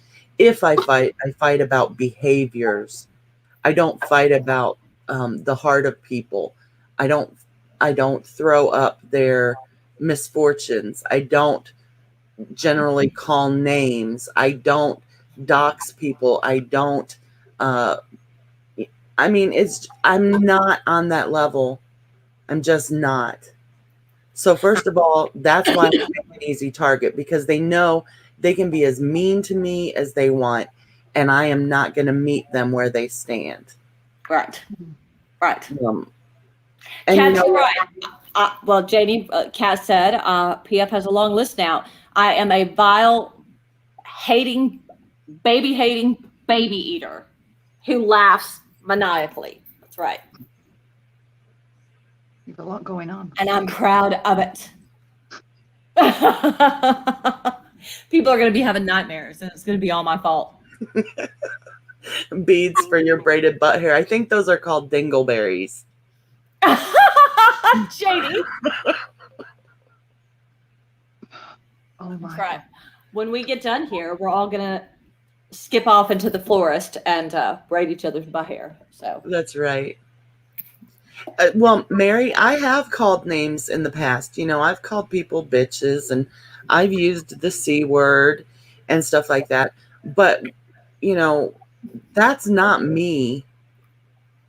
Speaker 1: behaviors. I don't fight about the heart of people. I don't throw up their misfortunes. I don't generally call names. I don't dox people. I don't, I mean, I'm not on that level. I'm just not. So first of all, that's why I'm an easy target, because they know they can be as mean to me as they want, and I am not going to meet them where they stand.
Speaker 3: Right. Right.
Speaker 1: And
Speaker 3: Kat's right. Well, Jaynie, Kat said, PF has a long list now. I am a vile, hating baby eater who laughs maniacally. That's right.
Speaker 2: You've got a lot going on.
Speaker 3: And I'm proud of it. People are going to be having nightmares, and it's going to be all my fault.
Speaker 1: Beads for your braided butt hair. I think those are called dingleberries.
Speaker 3: Jaynie.
Speaker 2: Oh my.
Speaker 3: That's right. When we get done here, we're all going to skip off into the forest and braid each other's butt hair. So
Speaker 1: that's right. Well, Mary, I have called names in the past. You know, I've called people bitches, and I've used the C word and stuff like that. But, you know, that's not me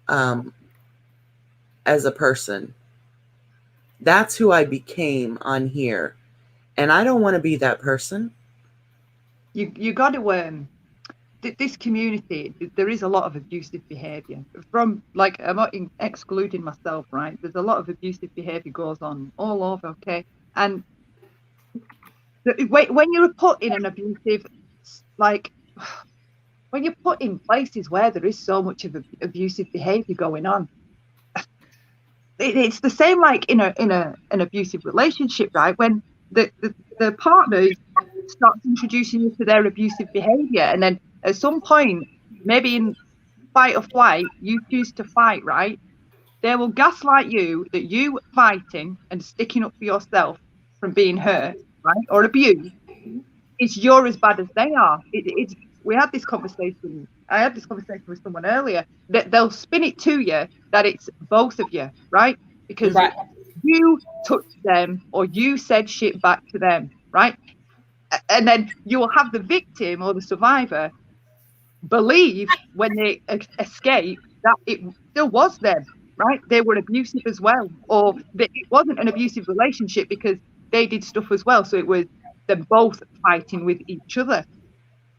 Speaker 1: as a person. That's who I became on here. And I don't want to be that person.
Speaker 2: You got to this community, there is a lot of abusive behavior from, like, I'm not excluding myself, right? There's a lot of abusive behavior goes on all over, okay? And when you're put in an abusive, like, when you're put in places where there is so much of abusive behavior going on, it's the same like in an abusive relationship, right? When the partner starts introducing you to their abusive behavior, and then at some point, maybe in fight or flight, you choose to fight, right? They will gaslight you that you fighting and sticking up for yourself from being hurt, right, or abused, is you're as bad as they are. We had this conversation. I had this conversation with someone earlier, that they'll spin it to you that it's both of you, right? Because you touched them or you said shit back to them, right? And then you will have the victim or the survivor believe when they escape that it still was them, right? They were abusive as well, or that it wasn't an abusive relationship because they did stuff as well. So it was them both fighting with each other,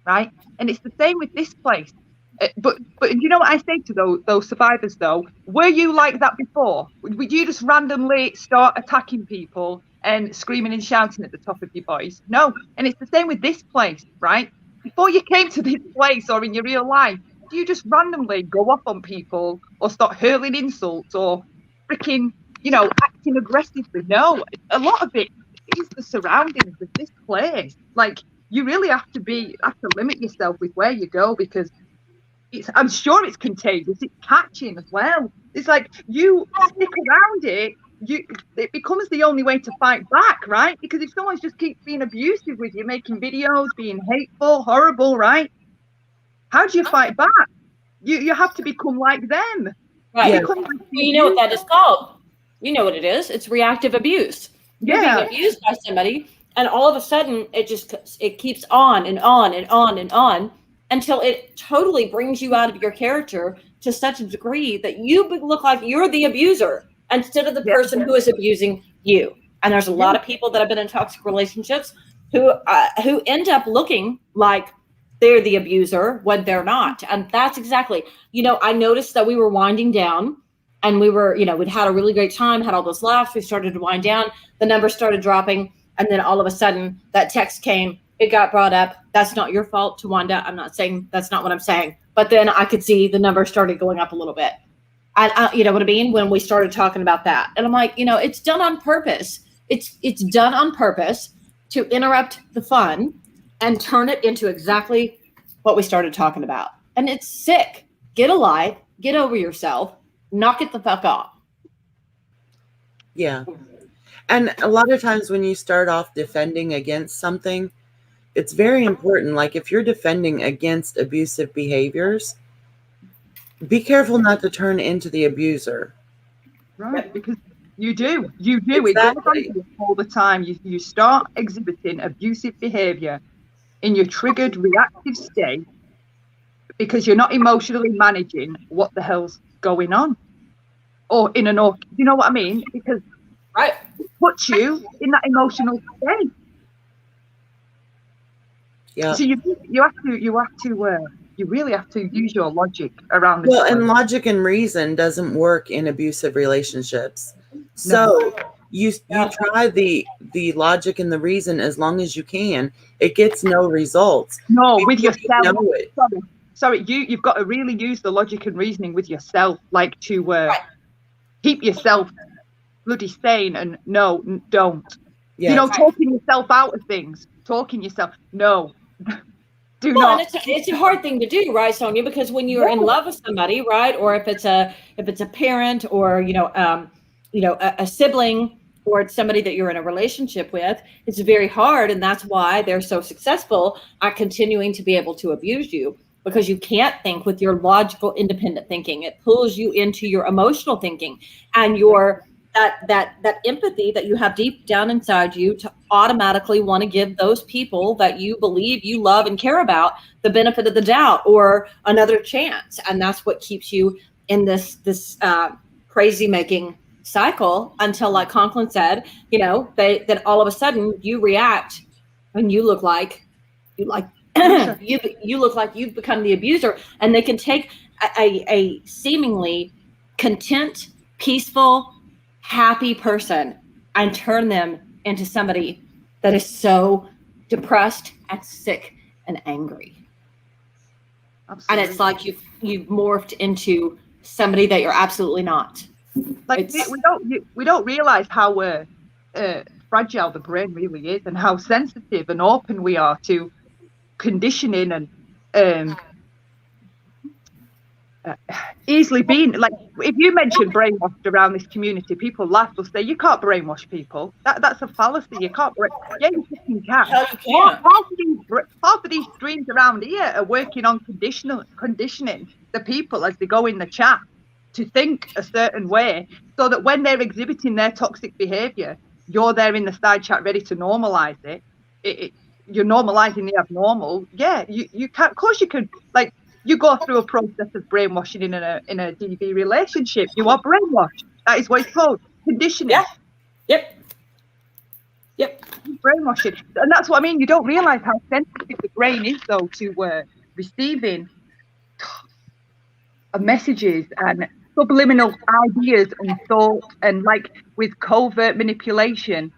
Speaker 2: right? And it's the same with this place. But you know what I say to those survivors though? Were you like that before? Would you just randomly start attacking people and screaming and shouting at the top of your voice? No. And it's the same with this place, right? Before you came to this place or in your real life, do you just randomly go off on people or start hurling insults or freaking, you know, acting aggressively? No. A lot of it is the surroundings of this place. Like, you really have to limit yourself with where you go, because I'm sure it's contagious. It's catching as well. It's like you stick around it, it becomes the only way to fight back, right? Because if someone just keeps being abusive with you, making videos, being hateful, horrible, right? How do you fight back? You have to become like them.
Speaker 3: Right. You know what that is called? You know what it is? It's reactive abuse. You're being abused by somebody, and all of a sudden it keeps on and on and on and on until it totally brings you out of your character to such a degree that you look like you're the abuser instead of the person who is abusing you. And there's a lot of people that have been in toxic relationships who end up looking like they're the abuser when they're not. And that's exactly, you know, I noticed that we were winding down and we were, you know, we'd had a really great time, had all those laughs. We started to wind down. The numbers started dropping. And then all of a sudden that text came, it got brought up. That's not your fault, Tawanda. I'm not saying, that's not what I'm saying. But then I could see the numbers started going up a little bit. And you know what I mean? When we started talking about that. And I'm like, you know, it's done on purpose. It's done on purpose to interrupt the fun and turn it into exactly what we started talking about. And it's sick. Get a life, get over yourself, knock it the fuck off.
Speaker 1: Yeah. And a lot of times when you start off defending against something, it's very important. Like if you're defending against abusive behaviors, be careful not to turn into the abuser.
Speaker 2: Right, because You do. You do.
Speaker 1: Exactly.
Speaker 2: It goes on all the time. You start exhibiting abusive behavior in your triggered reactive state because you're not emotionally managing what the hell's going on. Or in an you know what I mean? Because
Speaker 3: Right.
Speaker 2: it puts you in that emotional state.
Speaker 1: Yeah.
Speaker 2: So you really have to use your logic around this.
Speaker 1: Well, and logic and reason doesn't work in abusive relationships. So you try the logic and the reason as long as you can. It gets no results.
Speaker 2: No, with yourself.
Speaker 1: Know it.
Speaker 2: Sorry, you've got to really use the logic and reasoning with yourself, like to keep yourself bloody sane. And no, don't.
Speaker 1: Yes.
Speaker 2: You know, talking yourself out of things. Talking yourself. No. Do
Speaker 3: Well,
Speaker 2: not.
Speaker 3: and it's a hard thing to do, right, Sonia? Because when you're in love with somebody, right, or if it's a parent, or a sibling, or it's somebody that you're in a relationship with, it's very hard, and that's why they're so successful at continuing to be able to abuse you, because you can't think with your logical, independent thinking. It pulls you into your emotional thinking and your that empathy that you have deep down inside you to automatically want to give those people that you believe you love and care about the benefit of the doubt or another chance. And that's what keeps you in this crazy making cycle until, like Conklin said, then all of a sudden you react and you look like you look like you've become the abuser, and they can take a seemingly content, peaceful, happy person and turn them into somebody that is so depressed and sick and angry. Absolutely. And it's like you've morphed into somebody that you're absolutely not.
Speaker 2: Like we don't realize how fragile the brain really is, and how sensitive and open we are to conditioning and easily being, like, if you mention brainwashed around this community, people laugh. They'll say, you can't brainwash people. That's a fallacy. You can't. Yeah, you fucking can.
Speaker 3: Hell, you can.
Speaker 2: Half of these streams around here are working on conditioning the people as they go in the chat to think a certain way, so that when they're exhibiting their toxic behavior, you're there in the side chat ready to normalize it. You're normalizing the abnormal. Yeah, you can. Of course you could. Like, you go through a process of brainwashing in a DV relationship. You are brainwashed. That is what it's called. Conditioning.
Speaker 3: Yeah. Yep.
Speaker 2: Brainwashing. And that's what I mean. You don't realize how sensitive the brain is, though, to receiving messages and subliminal ideas and thoughts, and like with covert manipulation.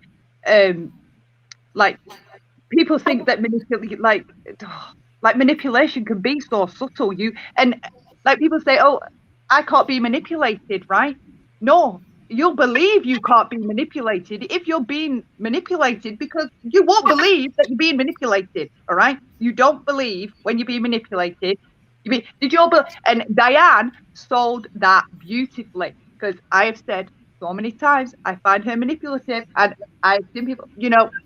Speaker 2: Like, people think that manipulation can be so subtle. Like, people say, oh, I can't be manipulated, right? No, you'll believe you can't be manipulated if you're being manipulated, because you won't believe that you're being manipulated. All right, you don't believe when you're being manipulated. And Diane sold that beautifully, because I have said so many times I find her manipulative, and I've seen people,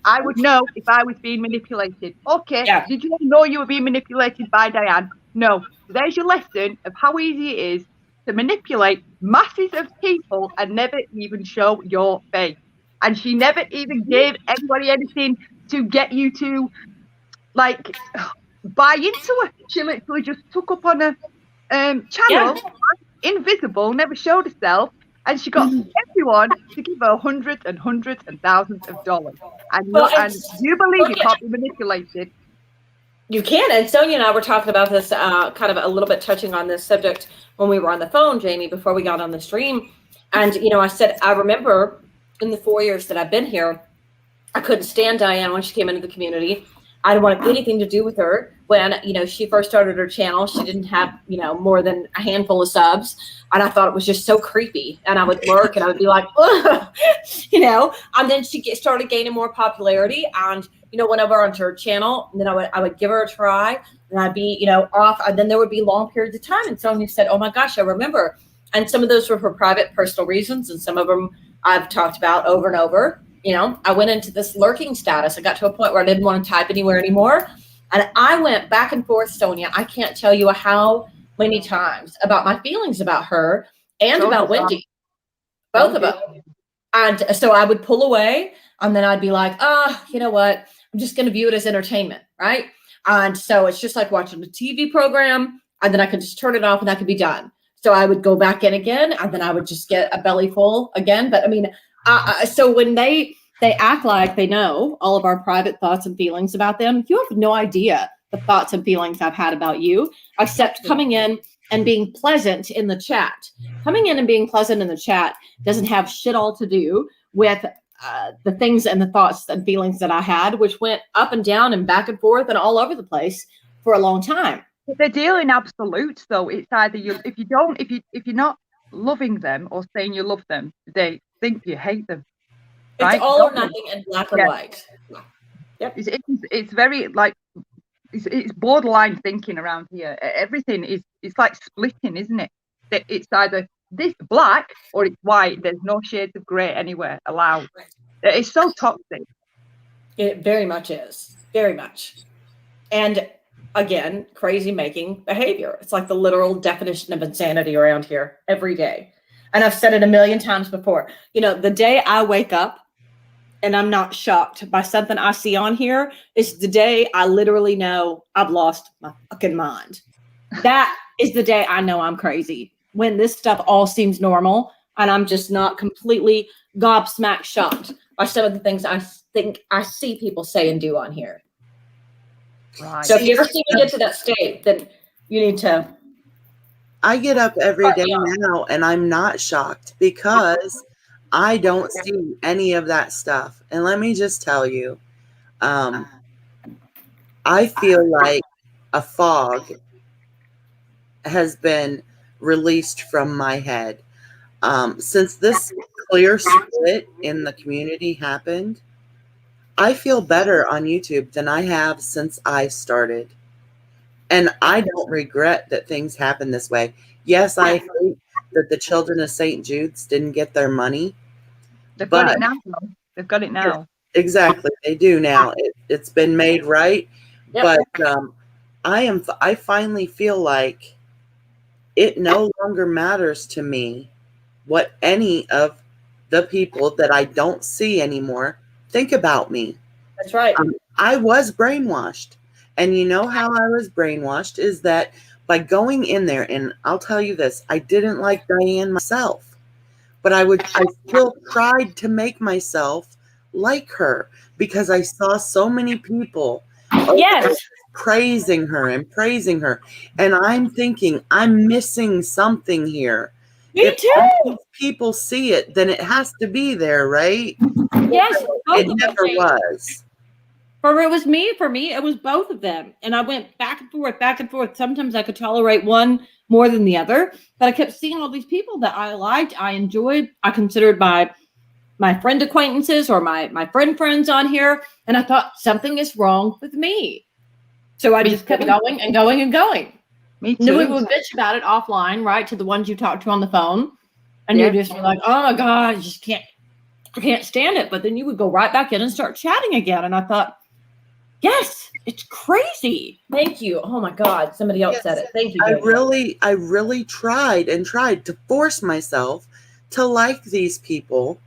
Speaker 2: I would know if I was being manipulated. Okay, yeah. Did you know you were being manipulated by Diane? No. There's your lesson of how easy it is to manipulate masses of people and never even show your face. And she never even gave anybody anything to get you to, like, buy into her. She literally just took up on a channel, invisible, never showed herself. And she got everyone to give her hundreds and hundreds and thousands of dollars. And you believe you can't be manipulated.
Speaker 3: You can. And Sonia and I were talking about this, kind of a little bit touching on this subject when we were on the phone, Jaynie, before we got on the stream. And, I said, I remember in the 4 years that I've been here, I couldn't stand Diane when she came into the community. I didn't want anything to do with her. When, she first started her channel, she didn't have, more than a handful of subs. And I thought it was just so creepy. And I would lurk and I would be like, ugh, and then she started gaining more popularity. And, went over onto her channel, and then I would give her a try, and I'd be, off. And then there would be long periods of time. And Sonia said, oh my gosh, I remember. And some of those were for private, personal reasons. And some of them I've talked about over and over. I went into this lurking status. I got to a point where I didn't want to type anywhere anymore. And I went back and forth, Sonia. I can't tell you how many times about my feelings about her and about Wendy. Both of them. And so I would pull away, and then I'd be like, you know what? I'm just going to view it as entertainment, right? And so it's just like watching a TV program, and then I could just turn it off and that could be done. So I would go back in again, and then I would just get a belly full again. But I mean, so when they act like they know all of our private thoughts and feelings about them, you have no idea the thoughts and feelings I've had about you, except coming in and being pleasant in the chat. Coming in and being pleasant in the chat doesn't have shit all to do with the things and the thoughts and feelings that I had, which went up and down and back and forth and all over the place for a long time.
Speaker 2: They're dealing absolutes, though. It's either if you're not loving them or saying you love them, they think you hate them. Right?
Speaker 3: It's all or nothing in black or white.
Speaker 2: Yep. It's very like it's borderline thinking around here. Everything it's like splitting, isn't it? It's either this black or it's white. There's no shades of grey anywhere allowed. It's so toxic.
Speaker 3: It very much is. Very much. And again, crazy making behavior. It's like the literal definition of insanity around here every day. And I've said it a million times before. You know, the day I wake up and I'm not shocked by something I see on here is the day I literally know I've lost my fucking mind. That is the day I know I'm crazy. When this stuff all seems normal and I'm just not completely gobsmacked shocked by some of the things I think I see people say and do on here. Right. So if you ever see me get to that state, then you need to.
Speaker 1: I get up every day now and I'm not shocked because I don't see any of that stuff. And let me just tell you, I feel like a fog has been released from my head. Since this clear split in the community happened, I feel better on YouTube than I have since I started. And I don't regret that things happen this way. Yes, I hate that the children of St. Jude's didn't get their money.
Speaker 2: They've got it now. They've got it now.
Speaker 1: Exactly. They do now. It's been made right. Yep. But I finally feel like it no longer matters to me what any of the people that I don't see anymore think about me.
Speaker 3: That's right.
Speaker 1: I was brainwashed. And you know how I was brainwashed is that by going in there, and I'll tell you this, I didn't like Diane myself, but I still tried to make myself like her because I saw so many people praising her. And I'm thinking, I'm missing something here.
Speaker 3: Me too.
Speaker 1: If people see it, then it has to be there, right?
Speaker 3: Yes.
Speaker 1: It never was.
Speaker 3: For me, it was both of them. And I went back and forth. Sometimes I could tolerate one more than the other, but I kept seeing all these people that I liked, I enjoyed, I considered my friend acquaintances or my friends on here. And I thought something is wrong with me. So I just kept going and going and going.
Speaker 2: Me too.
Speaker 3: And then we would bitch about it offline, right? To the ones you talk to on the phone. And you'd just be like, oh my God, I can't stand it. But then you would go right back in and start chatting again. And I thought, yes, it's crazy. Thank you. Oh my God. Somebody else said it. Thank you.
Speaker 1: Jaynie. I really tried to force myself to like these people.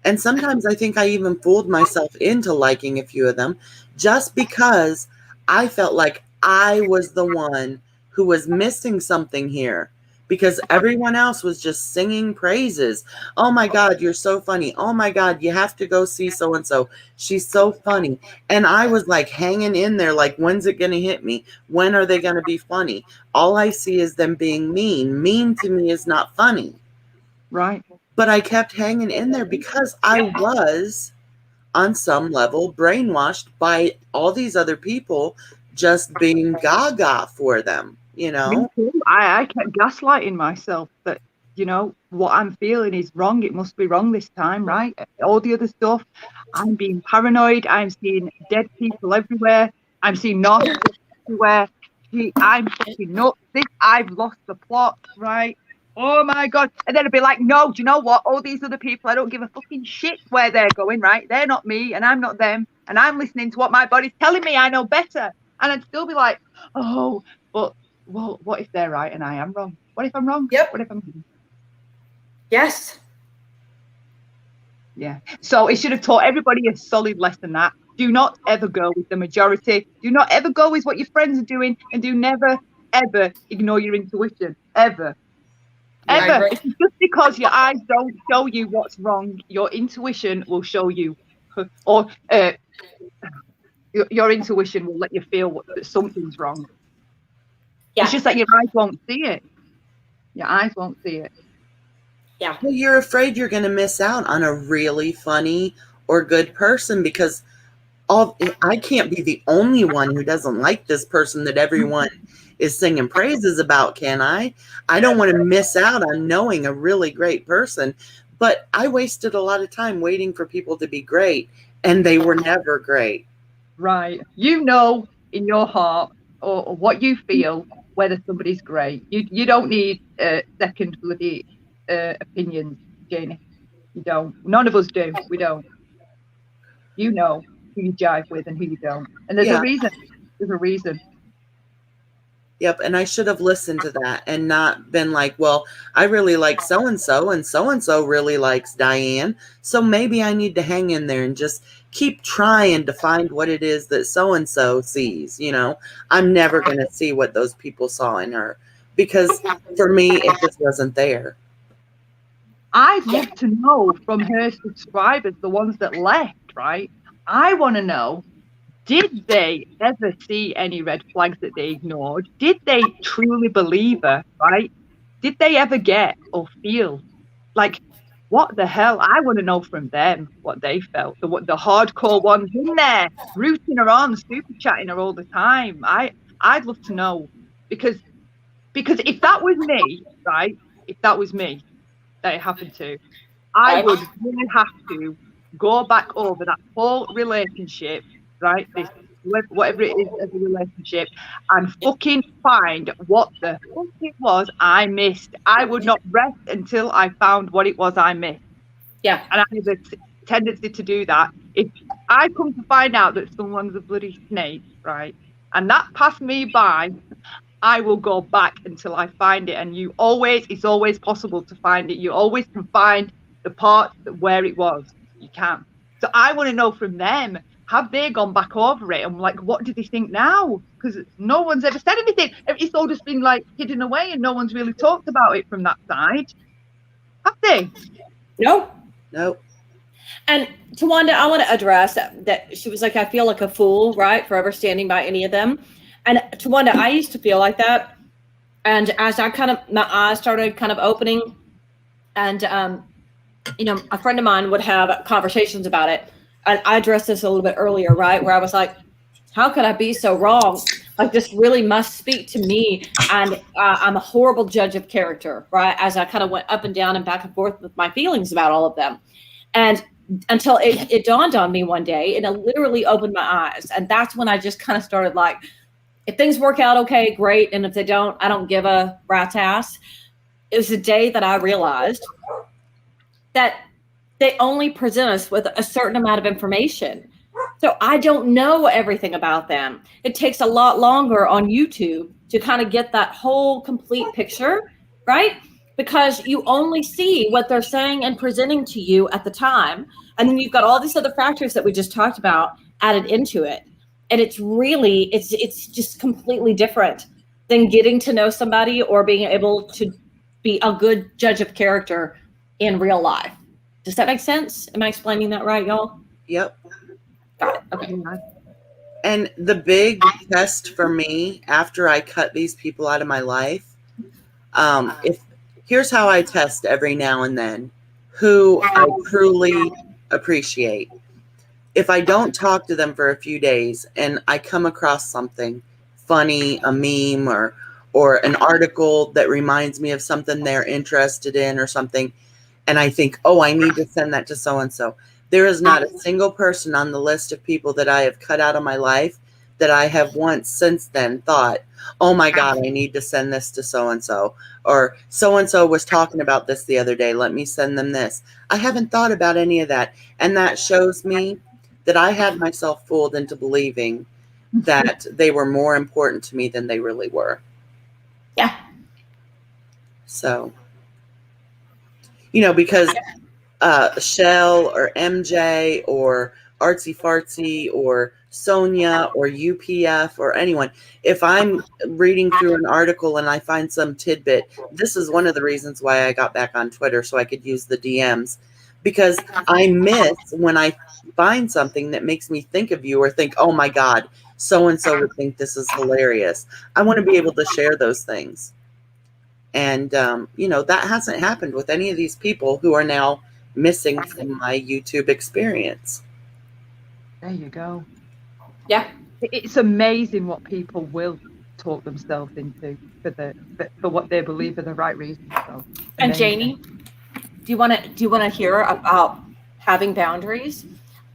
Speaker 1: And sometimes I think I even fooled myself into liking a few of them just because I felt like I was the one who was missing something here. Because everyone else was just singing praises. Oh my God, you're so funny. Oh my God, you have to go see so-and-so. She's so funny. And I was like hanging in there like, when's it going to hit me? When are they going to be funny? All I see is them being mean. Mean to me is not funny.
Speaker 2: Right.
Speaker 1: But I kept hanging in there because I was on some level brainwashed by all these other people just being gaga for them. You know,
Speaker 2: I kept gaslighting myself that, you know, what I'm feeling is wrong. It must be wrong this time, right? All the other stuff. I'm being paranoid. I'm seeing dead people everywhere. I'm seeing narcissists everywhere. I'm fucking nuts. I've lost the plot, right? Oh my God. And then I'd be like, no, do you know what? All these other people, I don't give a fucking shit where they're going, right? They're not me and I'm not them. And I'm listening to what my body's telling me I know better. And I'd still be like, oh, but well, what if they're right and I am wrong? What if I'm wrong?
Speaker 3: Yep.
Speaker 2: What if I'm wrong?
Speaker 3: Yes.
Speaker 2: Yeah. So it should have taught everybody a solid lesson that do not ever go with the majority. Do not ever go with what your friends are doing, and do never, ever ignore your intuition. Ever.
Speaker 3: Yeah,
Speaker 2: Ever. It's just because your eyes don't show you what's wrong, your intuition will show you, or your intuition will let you feel that something's wrong.
Speaker 3: Yeah.
Speaker 2: It's just that your eyes won't see it. Your eyes won't see it.
Speaker 3: Yeah.
Speaker 1: Well, you're afraid you're going to miss out on a really funny or good person because I can't be the only one who doesn't like this person that everyone is singing praises about, can I? I don't want to miss out on knowing a really great person, but I wasted a lot of time waiting for people to be great, and they were never great.
Speaker 2: Right. You know in your heart or what you feel whether somebody's great. You don't need second bloody opinions, Jaynie. You don't. None of us do. We don't. You know who you jive with and who you don't. And there's
Speaker 1: Yeah.
Speaker 2: a reason. There's a reason.
Speaker 1: Yep, and I should have listened to that and not been like, well, I really like so-and-so, and so-and-so really likes Diane, so maybe I need to hang in there and just keep trying to find what it is that so-and-so sees, you know? I'm never going to see what those people saw in her because for me, it just wasn't there.
Speaker 2: I'd love to know from her subscribers, the ones that left, right? I want to know, did they ever see any red flags that they ignored? Did they truly believe her, right? Did they ever get or feel like, what the hell? I want to know from them what they felt. The hardcore ones in there, rooting her on, super chatting her all the time. I'd love to know because if that was me, right? If that was me that it happened to, I would really have to go back over that whole relationship, right? This whatever it is as a relationship, and fucking find what the fuck it was I missed. I would not rest until I found what it was I missed.
Speaker 3: Yeah.
Speaker 2: And I have a tendency to do that. If I come to find out that someone's a bloody snake, right, and that passed me by, I will go back until I find it. And it's always possible to find it. You always can find the part where it was. You can. So I want to know from them, have they gone back over it? And like, what do they think now? Because no one's ever said anything. It's all just been like hidden away and no one's really talked about it from that side. Have they?
Speaker 3: No.
Speaker 1: Nope.
Speaker 3: And Tawanda, I want to address that she was like, I feel like a fool, right, for ever standing by any of them. And Tawanda, I used to feel like that. And as my eyes started kind of opening, and a friend of mine would have conversations about it. And I addressed this a little bit earlier, right, where I was like, how could I be so wrong? Like, this really must speak to me. And I'm a horrible judge of character, right, as I kind of went up and down and back and forth with my feelings about all of them. And until it dawned on me one day, and it literally opened my eyes. And that's when I just kind of started like, if things work out okay, great. And if they don't, I don't give a rat's ass. It was the day that I realized that they only present us with a certain amount of information. So I don't know everything about them. It takes a lot longer on YouTube to kind of get that whole complete picture, right? Because you only see what they're saying and presenting to you at the time. And then you've got all these other factors that we just talked about added into it. And it's really, it's just completely different than getting to know somebody or being able to be a good judge of character in real life. Does that make sense? Am I explaining that right, y'all?
Speaker 1: Yep.
Speaker 3: Got it. Okay.
Speaker 1: And the big test for me after I cut these people out of my life, here's how I test every now and then who I truly appreciate. If I don't talk to them for a few days and I come across something funny, a meme or an article that reminds me of something they're interested in or something, and I think, oh, I need to send that to so-and-so. There is not a single person on the list of people that I have cut out of my life that I have once since then thought, oh my God, I need to send this to so-and-so. Or so-and-so was talking about this the other day. Let me send them this. I haven't thought about any of that. And that shows me that I had myself fooled into believing that they were more important to me than they really were.
Speaker 3: Yeah.
Speaker 1: So, because Shell or MJ or Artsy Fartsy or Sonia or UPF or anyone. If I'm reading through an article and I find some tidbit, this is one of the reasons why I got back on Twitter, so I could use the DMs, because I miss when I find something that makes me think of you or think, oh my God, so-and-so would think this is hilarious. I want to be able to share those things. And, that hasn't happened with any of these people who are now missing from my YouTube experience.
Speaker 2: There you go.
Speaker 3: Yeah.
Speaker 2: It's amazing what people will talk themselves into for what they believe are the right reasons. So,
Speaker 3: and Jaynie, do you want to hear about having boundaries?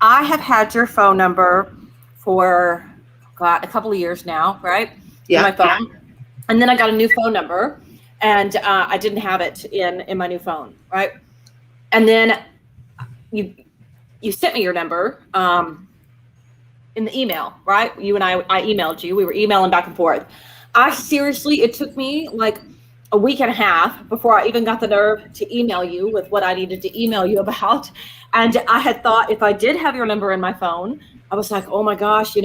Speaker 3: I have had your phone number for a couple of years now, right?
Speaker 1: Yeah.
Speaker 3: My phone, and then I got a new phone number, and I didn't have it in my new phone, right? And then you sent me your number in the email, right? You and I emailed you. We were emailing back and forth. It took me like a week and a half before I even got the nerve to email you with what I needed to email you about. And I had thought, if I did have your number in my phone, I was like, oh my gosh,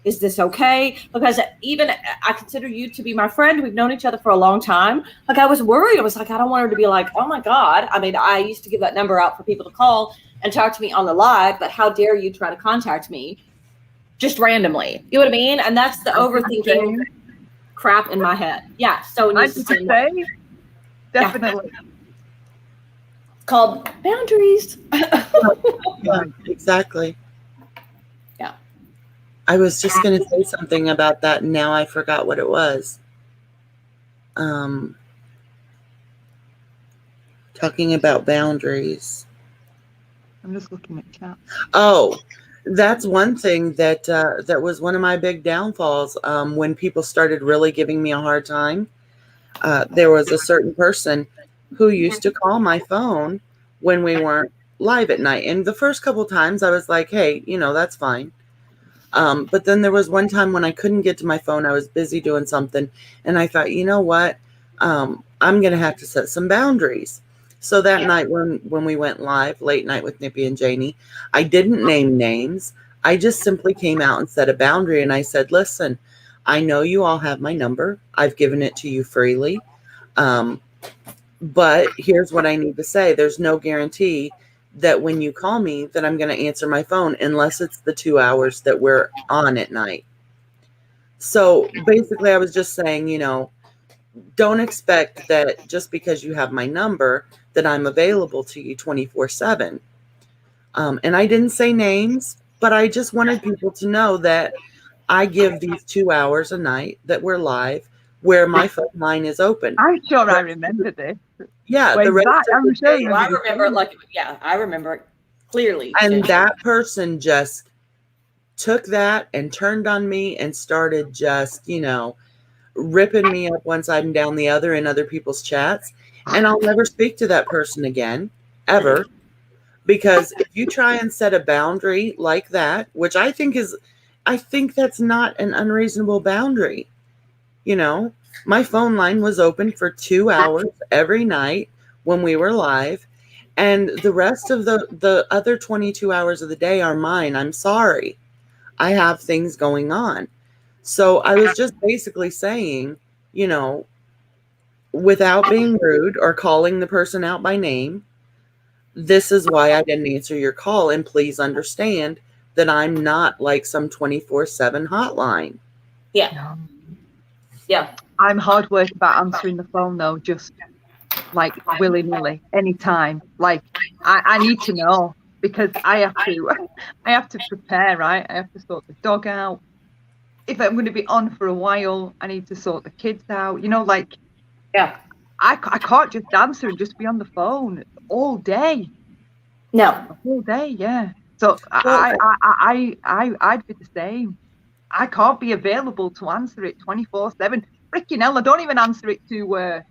Speaker 3: is this okay? Because even I consider you to be my friend. We've known each other for a long time. Like, I was worried. I was like, I don't want her to be like, oh my God. I mean, I used to give that number out for people to call and talk to me on the live, but how dare you try to contact me just randomly? You know what I mean? And that's the overthinking crap in my head. Yeah. So it needs to stay.
Speaker 2: Definitely.
Speaker 3: Yeah. It's called boundaries.
Speaker 1: Yeah, exactly.
Speaker 3: Yeah.
Speaker 1: I was just going to say something about that, and now I forgot what it was. Talking about boundaries.
Speaker 2: I'm just looking at chat.
Speaker 1: Oh, that's one thing that was one of my big downfalls. When people started really giving me a hard time, there was a certain person who used to call my phone when we weren't live at night. And the first couple times I was like, hey, that's fine. But then there was one time when I couldn't get to my phone. I was busy doing something. And I thought, you know what? I'm going to have to set some boundaries. So that night when we went live, late night with Nippy and Jaynie, I didn't name names. I just simply came out and set a boundary. And I said, listen, I know you all have my number. I've given it to you freely. But here's what I need to say. There's no guarantee that when you call me that I'm going to answer my phone unless it's the 2 hours that we're on at night. So basically I was just saying, don't expect that just because you have my number that I'm available to you 24/7. And I didn't say names, but I just wanted people to know that I give these 2 hours a night that we're live where my phone line is open.
Speaker 2: I'm sure I remember this.
Speaker 1: Yeah,
Speaker 2: the rest of the day,
Speaker 3: I remember I remember it clearly.
Speaker 1: And that person just took that and turned on me and started just, ripping me up one side and down the other in other people's chats. And I'll never speak to that person again, ever. Because if you try and set a boundary like that, which I think that's not an unreasonable boundary. My phone line was open for 2 hours every night when we were live. And the rest of the other 22 hours of the day are mine. I'm sorry. I have things going on. So I was just basically saying, without being rude or calling the person out by name, this is why I didn't answer your call. And please understand that I'm not like some 24/7 hotline.
Speaker 3: Yeah. Yeah.
Speaker 2: I'm hard work about answering the phone though, just like willy-nilly, anytime. Like I need to know because I have to prepare, right? I have to sort the dog out. If I'm going to be on for a while, I need to sort the kids out.
Speaker 3: Yeah.
Speaker 2: I can't just answer and just be on the phone all day.
Speaker 3: No.
Speaker 2: All day, yeah. So I'd be the same. I can't be available to answer it 24/7. Freaking hell, I don't even answer it to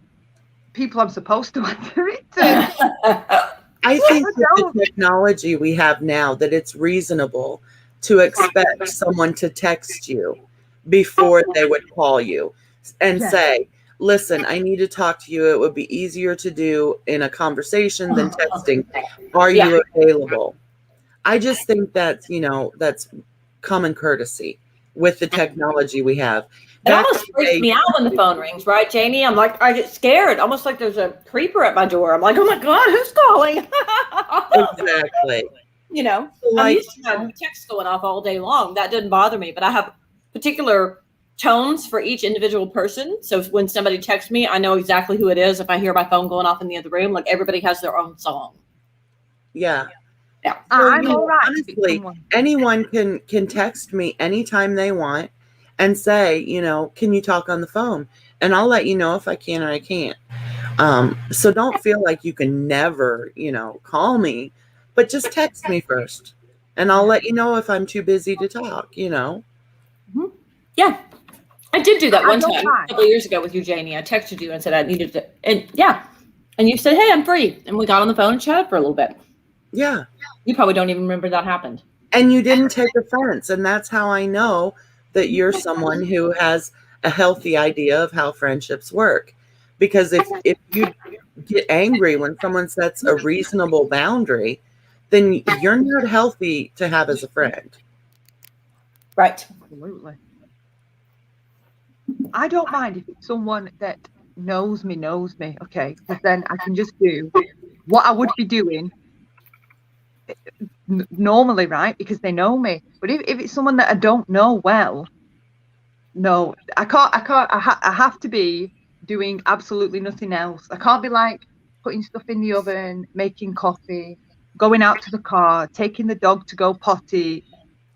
Speaker 2: people I'm supposed to answer it to.
Speaker 1: I think with the technology we have now that it's reasonable to expect someone to text you before they would call you and say, listen, I need to talk to you. It would be easier to do in a conversation than texting. Are you available? I just think that's, that's common courtesy with the technology we have.
Speaker 3: It almost freaks me out when the phone rings, right, Jaynie? I'm like, I get scared, almost like there's a creeper at my door. I'm like, oh my God, who's calling?
Speaker 1: Exactly.
Speaker 3: I'm used to having texts going off all day long. That didn't bother me, but I have particular tones for each individual person. So when somebody texts me, I know exactly who it is. If I hear my phone going off in the other room, like everybody has their own song.
Speaker 1: Yeah.
Speaker 3: Yeah.
Speaker 2: I'm all right.
Speaker 1: Honestly, anyone can text me anytime they want and say, can you talk on the phone? And I'll let you know if I can or I can't. So don't feel like you can never, call me, but just text me first. And I'll let you know if I'm too busy to talk,
Speaker 3: Mm-hmm. Yeah. I did do that one time a couple of years ago with you, Jaynie. I texted you and said I needed to, and you said, hey, I'm free. And we got on the phone and chatted for a little bit.
Speaker 1: Yeah.
Speaker 3: You probably don't even remember that happened.
Speaker 1: And you didn't take offense. And that's how I know that you're someone who has a healthy idea of how friendships work. Because if you get angry when someone sets a reasonable boundary, then you're not healthy to have as a friend.
Speaker 3: Right.
Speaker 2: Absolutely. I don't mind if it's someone that knows me, okay? Because then I can just do what I would be doing normally, right? Because they know me. But if it's someone that I don't know well, no, I can't. I have to be doing absolutely nothing else. I can't be like putting stuff in the oven, making coffee, going out to the car, taking the dog to go potty,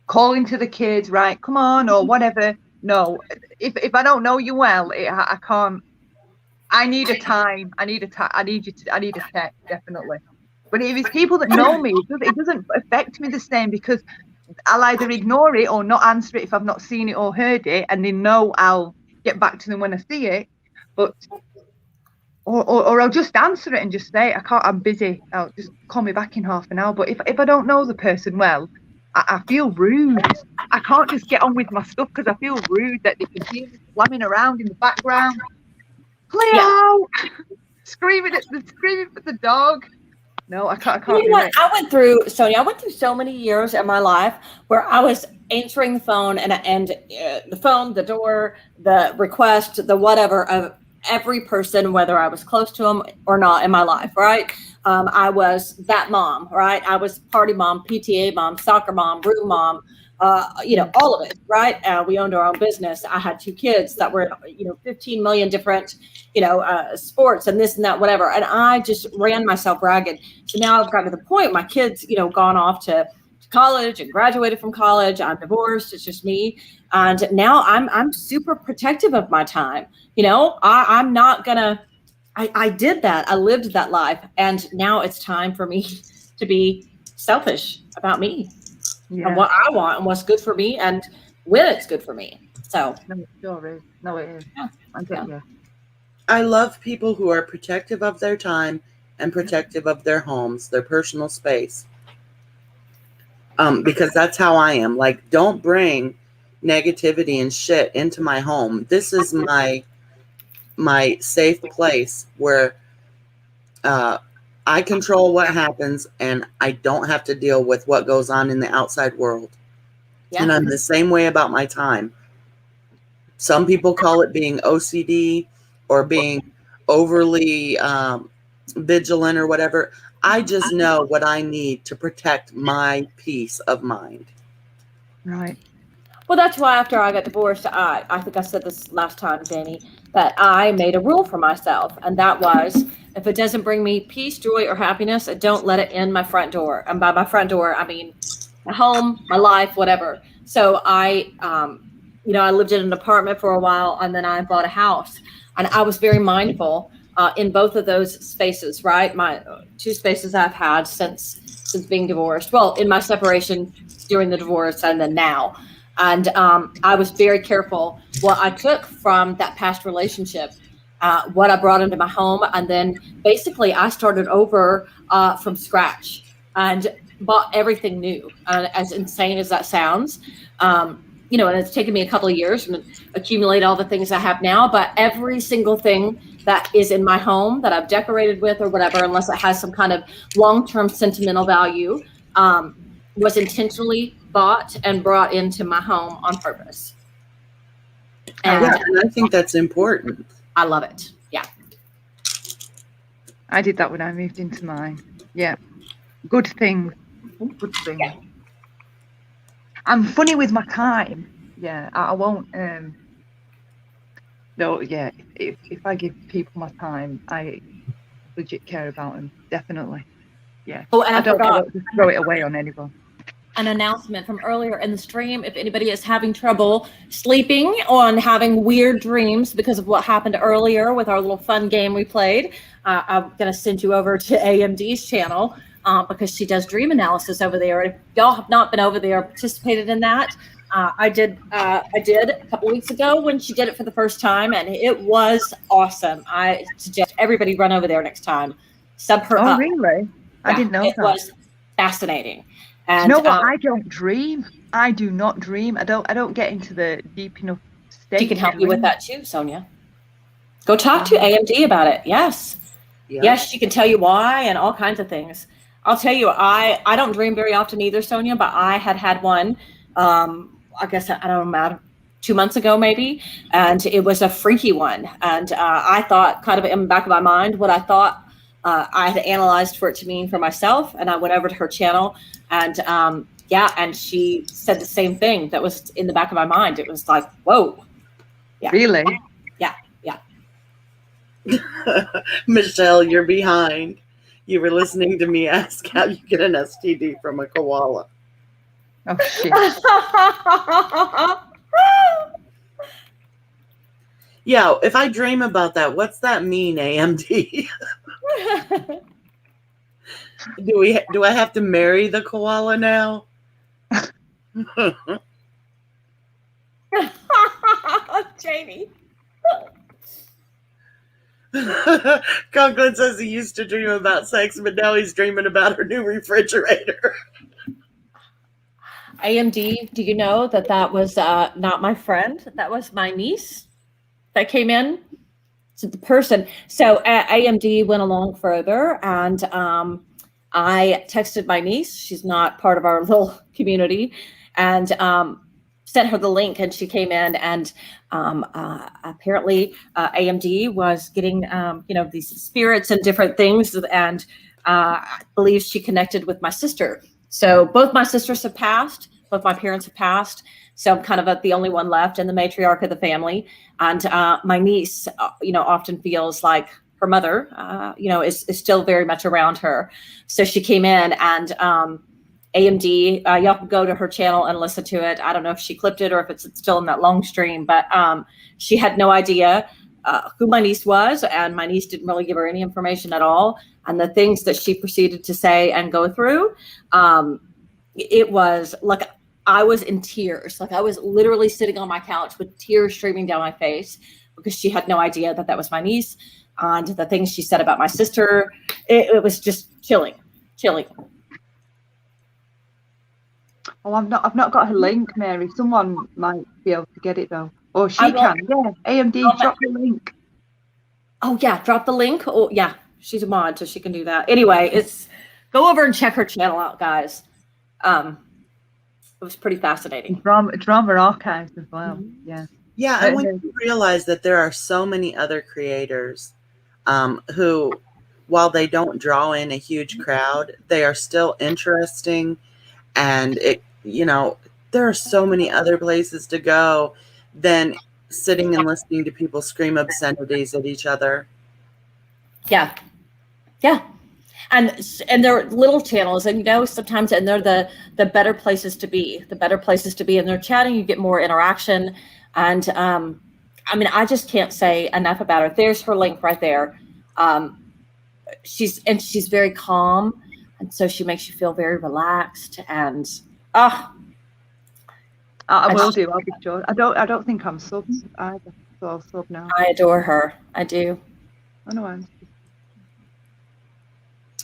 Speaker 2: calling to the kids, right? Come on, or whatever. No, if I don't know you well, I can't. I need a time. I need a text, definitely. But if it's people that know me, it doesn't affect me the same, because I'll either ignore it or not answer it if I've not seen it or heard it, and they know I'll get back to them when I see it. But or I'll just answer it and just say, I can't, I'm busy. I'll just call me back in half an hour. But if I don't know the person well, I feel rude. I can't just get on with my stuff because I feel rude that they can hear me slamming around in the background. Cleo! Screaming for the dog. No, I can't.
Speaker 3: You know what? I went through, Sonia, so many years in my life where I was answering the phone and the phone, the door, the request, the whatever of every person, whether I was close to them or not in my life, right? I was that mom, right? I was party mom, PTA mom, soccer mom, room mom, all of it, right? We owned our own business. I had 2 kids that were, 15 million different, sports and this and that, whatever. And I just ran myself ragged. So now I've got to the point, my kids, gone off to college and graduated from college. I'm divorced. It's just me. And now I'm super protective of my time. I'm not gonna, I did that. I lived that life. And now it's time for me to be selfish about me and what I want and what's good for me and when it's good for me. So.
Speaker 2: No, it sure is. No, it is. Yeah. I get you.
Speaker 1: I love people who are protective of their time and protective of their homes, their personal space. Because that's how I am. Like, don't bring negativity and shit into my home. This is my safe place where I control what happens and I don't have to deal with what goes on in the outside world. Yeah. And I'm the same way about my time. Some people call it being OCD or being overly vigilant or whatever. I just know what I need to protect my peace of mind.
Speaker 2: Right.
Speaker 3: Well, that's why after I got divorced, I think I said this last time, Jaynie, that I made a rule for myself. And that was, if it doesn't bring me peace, joy, or happiness, don't let it in my front door. And by my front door, I mean my home, my life, whatever. So I lived in an apartment for a while and then I bought a house. And I was very mindful in both of those spaces, right? My 2 spaces I've had since being divorced. Well, in my separation, during the divorce, and then now. And I was very careful what I took from that past relationship, what I brought into my home. And then basically I started over from scratch and bought everything new. As insane as that sounds, you know, and it's taken me a couple of years to accumulate all the things I have now, but every single thing that is in my home that I've decorated with or whatever, unless it has some kind of long-term sentimental value, was intentionally bought and brought into my home on purpose. And
Speaker 1: yeah, and I think that's important.
Speaker 3: I love it. Yeah.
Speaker 2: I did that when I moved into mine. Yeah. Good things. Good things.
Speaker 3: Yeah.
Speaker 2: I'm funny with my time. Yeah. I won't no, yeah. If I give people my time, I legit care about them. Definitely. Yeah.
Speaker 3: Oh, and I
Speaker 2: don't
Speaker 3: forgot
Speaker 2: just throw it away on anyone.
Speaker 3: an announcement from earlier in the stream. If anybody is having trouble sleeping or having weird dreams because of what happened earlier with our little fun game we played, I'm going to send you over to AMD's channel because she does dream analysis over there. If y'all have not been over there or participated in that, I did a couple weeks ago when she did it for the first time, and it was awesome. I suggest everybody run over there next time. Sub her up.
Speaker 2: Oh, really? I didn't know
Speaker 3: it
Speaker 2: that.
Speaker 3: It was fascinating. And,
Speaker 2: you know what? I don't dream. I do not dream. I don't get into the deep enough state.
Speaker 3: She can help you with that too, Sonia. Go talk to AMD about it. Yes. Yeah. Yes, she can tell you why and all kinds of things. I'll tell you, I don't dream very often either, Sonia, but I had one, I guess, I don't know, 2 months ago maybe, and it was a freaky one. And I thought, kind of in the back of my mind, what I thought I had analyzed for it to mean for myself, and I went over to her channel, and and she said the same thing that was in the back of my mind. It was like, whoa. Yeah.
Speaker 2: Really?
Speaker 3: Yeah.
Speaker 1: Michelle, you're behind. You were listening to me ask how you get an STD from a koala.
Speaker 2: Oh, shit.
Speaker 1: Yeah, if I dream about that, what's that mean, AMD? Do I have to marry the koala now?
Speaker 3: Jaynie.
Speaker 1: Conklin says he used to dream about sex, but now he's dreaming about her new refrigerator.
Speaker 3: AMD, do you know that was not my friend? That was my niece that came in. So the person. So AMD went along further, and I texted my niece. She's not part of our little community, and sent her the link, and she came in, and apparently AMD was getting these spirits and different things, and I believe she connected with my sister. So both my sisters have passed, both my parents have passed, so I'm kind of the only one left and the matriarch of the family. And my niece often feels like her mother is still very much around her. So she came in, and AMD, y'all can go to her channel and listen to it. I don't know if she clipped it or if it's still in that long stream, but she had no idea who my niece was, and my niece didn't really give her any information at all. And the things that she proceeded to say and go through, it was like I was in tears. Like I was literally sitting on my couch with tears streaming down my face because she had no idea that was my niece. And the things she said about my sister, it was just chilling.
Speaker 2: Oh, I've not got her link, Mary. Someone might be able to get it though. Or she can. Yeah. AMD, drop the link.
Speaker 3: Oh yeah, drop the link. Oh yeah, she's a mod, so she can do that. Anyway, go over and check her channel out, guys. It was pretty fascinating.
Speaker 2: Drama archives as well. Mm-hmm. Yeah.
Speaker 1: Yeah, and when you realize that there are so many other creators who, while they don't draw in a huge crowd, they are still interesting. And there are so many other places to go than sitting and listening to people scream obscenities at each other.
Speaker 3: Yeah. And they're little channels, and sometimes, and they're the better places to be. The better places to be, and they're chatting. You get more interaction, and I just can't say enough about her. There's her link right there. She's very calm. And so she makes you feel very relaxed, and I
Speaker 2: will do. I'll be sure. I don't think I'm sub either, so I'll sub now.
Speaker 3: I adore her. I do.
Speaker 2: I know I'm.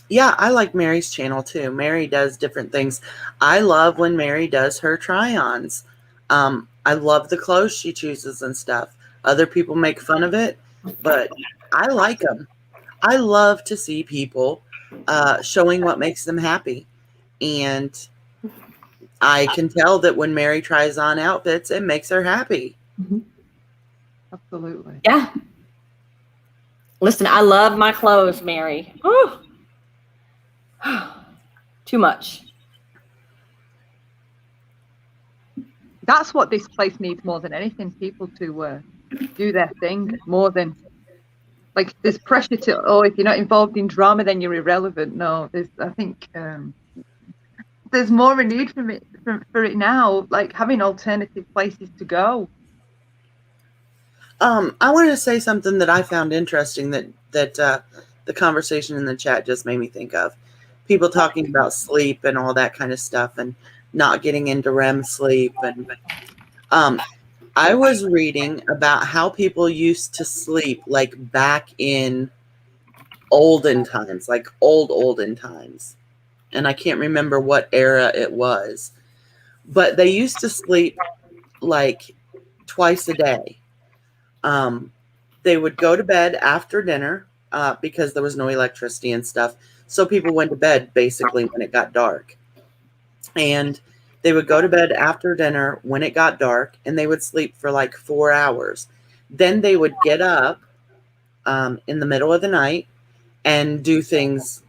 Speaker 1: Yeah, I like Mary's channel too. Mary does different things. I love when Mary does her try-ons. I love the clothes she chooses and stuff. Other people make fun of it, but I like them. I love to see people showing what makes them happy. And I can tell that when Mary tries on outfits, it makes her happy.
Speaker 2: Absolutely.
Speaker 3: Yeah. Listen, I love my clothes, Mary. Whew. Too much.
Speaker 2: That's what this place needs more than anything. People to do their thing more than, like, there's pressure to, oh, if you're not involved in drama, then you're irrelevant. No, I think there's more a need for it now, like having alternative places to go.
Speaker 1: I wanted to say something that I found interesting that the conversation in the chat just made me think of. People talking about sleep and all that kind of stuff and not getting into REM sleep. And I was reading about how people used to sleep like back in olden times, like olden times. And I can't remember what era it was, but they used to sleep like twice a day. They would go to bed after dinner because there was no electricity and stuff. So people went to bed basically when it got dark. And they would go to bed after dinner when it got dark, and they would sleep for like 4 hours. Then they would get up in the middle of the night and do things.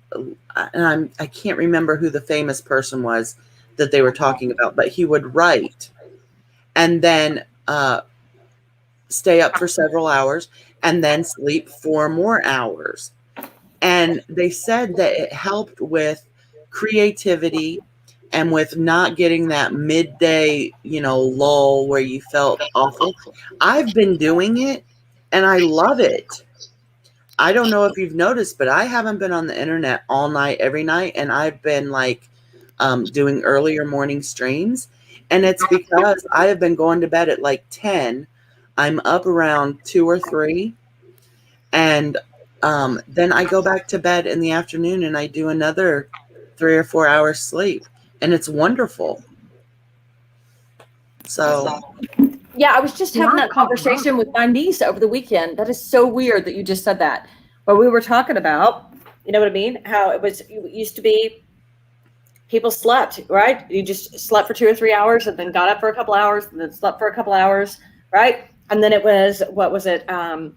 Speaker 1: And I can't remember who the famous person was that they were talking about, but he would write and then stay up for several hours and then sleep 4 more hours. And they said that it helped with creativity and with not getting that midday, lull where you felt awful. I've been doing it and I love it. I don't know if you've noticed, but I haven't been on the internet all night, every night. And I've been like doing earlier morning streams. And it's because I have been going to bed at like 10. I'm up around 2 or 3. And then I go back to bed in the afternoon and I do another 3 or 4 hours sleep. And it's wonderful. So,
Speaker 3: yeah, I was just having that conversation with my niece over the weekend. That is so weird that you just said that. But we were talking about, you know what I mean? How it used to be people slept, right? You just slept for 2 or 3 hours and then got up for a couple hours and then slept for a couple hours, right? And then it was, what was it? I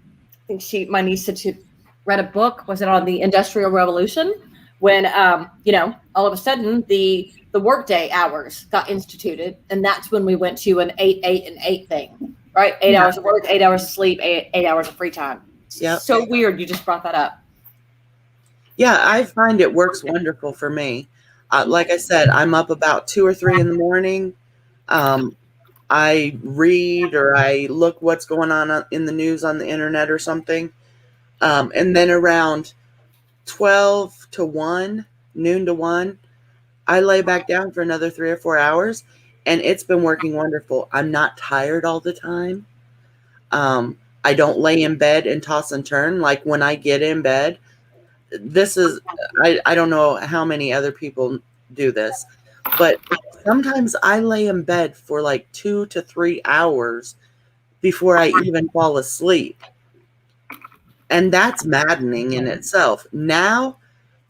Speaker 3: think my niece said she read a book. Was it on the Industrial Revolution? When, all of a sudden the workday hours got instituted. And that's when we went to an 8, 8, and 8 thing, right? 8 hours of work, 8 hours of sleep, 8 hours of free time.
Speaker 1: Yep.
Speaker 3: So weird. You just brought that up.
Speaker 1: Yeah, I find it works wonderful for me. Like I said, I'm up about 2 or 3 in the morning. I read or I look what's going on in the news on the internet or something. And then around 12 to 1, noon to 1, I lay back down for another 3 or 4 hours, and it's been working wonderful. I'm not tired all the time. I don't lay in bed and toss and turn. Like when I get in bed, I don't know how many other people do this, but sometimes I lay in bed for like 2 to 3 hours before I even fall asleep. And that's maddening in itself. Now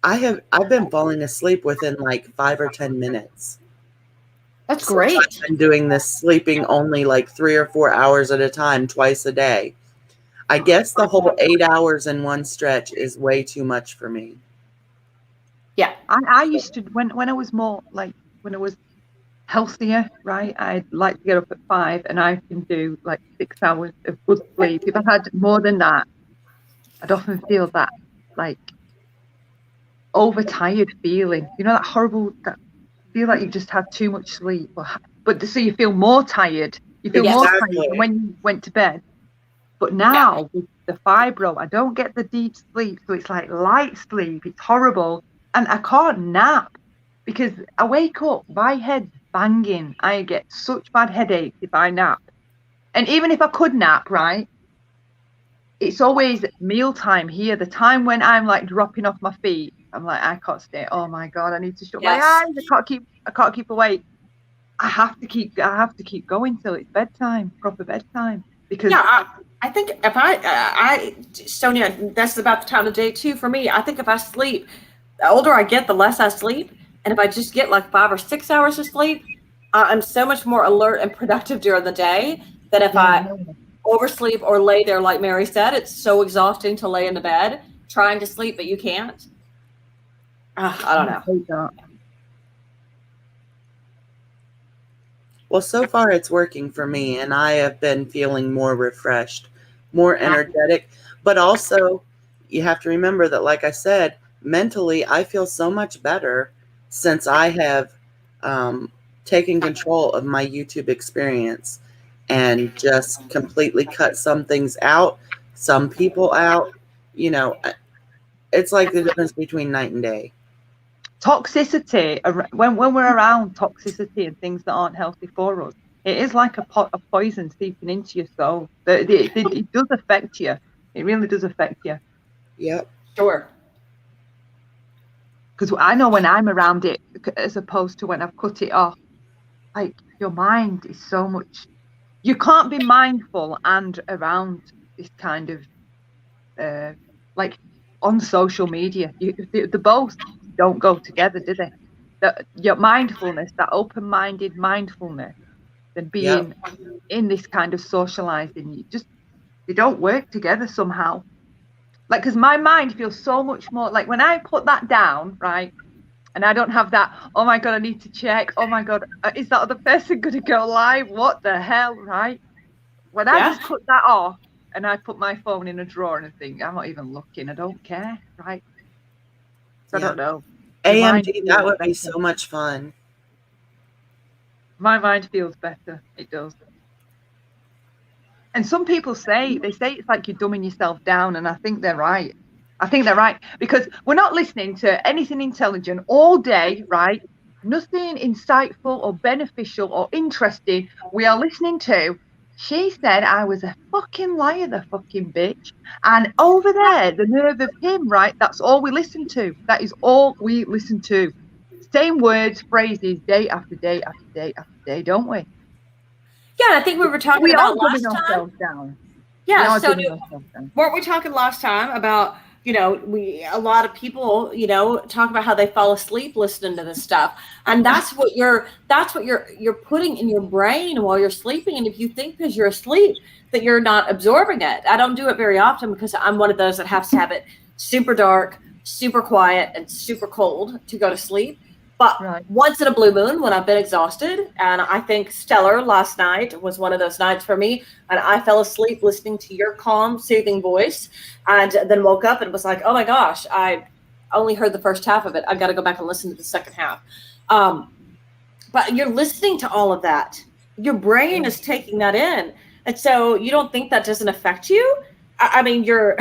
Speaker 1: I've been falling asleep within like 5 or 10 minutes.
Speaker 3: That's great.
Speaker 1: I've been doing this sleeping only like 3 or 4 hours at a time, twice a day. I guess the whole 8 hours in one stretch is way too much for me.
Speaker 3: Yeah.
Speaker 2: I used to, when I was more like, when I was healthier, right, I'd like to get up at 5 and I can do like 6 hours of good sleep. If I had more than that, I'd often feel that like overtired feeling, that horrible, that feel like you've just had too much sleep, but so you feel more tired. You feel more tired than when you went to bed. But now with the fibro, I don't get the deep sleep, so it's like light sleep. It's horrible, and I can't nap because I wake up, my head's banging. I get such bad headaches if I nap, and even if I could nap, right, it's always mealtime here, the time when I'm like dropping off my feet. I'm like, I can't stay. Oh my God, I need to shut my eyes. I can't keep awake. I have to keep going till it's bedtime, proper bedtime. Because
Speaker 3: I think if Sonia, that's about the time of day too for me. I think if I sleep, the older I get, the less I sleep. And if I just get like 5 or 6 hours of sleep, I'm so much more alert and productive during the day than if I oversleep or lay there, like Mary said. It's so exhausting to lay in the bed trying to sleep, but you can't. I don't know.
Speaker 2: I hate that.
Speaker 1: Well, so far it's working for me, and I have been feeling more refreshed, more energetic. But also, you have to remember that, like I said, mentally, I feel so much better since I have taken control of my YouTube experience and just completely cut some things out, some people out. You know, it's like the difference between night and day.
Speaker 2: Toxicity, when we're around toxicity and things that aren't healthy for us, it is like a pot of poison seeping into your soul. It does affect you. It really does affect you.
Speaker 1: Yep.
Speaker 3: Sure.
Speaker 2: Because I know when I'm around it, as opposed to when I've cut it off, like your mind is so much. You can't be mindful and around this kind of like on social media. The both don't go together, do they? Your mindfulness, that open-minded mindfulness, and being in this kind of socializing, they don't work together somehow. Like, because my mind feels so much more like when I put that down, right? And I don't have that, oh my God, I need to check. Oh my God, is that other person going to go live? What the hell, right? When I just cut that off and I put my phone in a drawer and I think, I'm not even looking, I don't care, right? So I don't know.
Speaker 1: AMD, that would be so much fun.
Speaker 2: My mind feels better. It does. And some people say it's like you're dumbing yourself down, and I think they're right. Because we're not listening to anything intelligent all day, right? Nothing insightful or beneficial or interesting. We are listening to, she said I was a fucking liar, the fucking bitch. And over there, the nerve of him, right? That's all we listen to. That is all we listen to. Same words, phrases, day after day after day after day, don't we?
Speaker 3: Yeah, I think we were talking about last time.
Speaker 2: Down.
Speaker 3: Yeah, so weren't we talking last time about, a lot of people, talk about how they fall asleep listening to this stuff. And that's what you're putting in your brain while you're sleeping. And if you think because you're asleep that you're not absorbing it. I don't do it very often because I'm one of those that has to have it super dark, super quiet, and super cold to go to sleep. But once in a blue moon, when I've been exhausted, and I think Stellar last night was one of those nights for me, and I fell asleep listening to your calm, soothing voice, and then woke up and was like, oh my gosh, I only heard the first half of it. I got to go back and listen to the second half. But you're listening to all of that. Your brain is taking that in. And so you don't think that doesn't affect you? I mean, you're,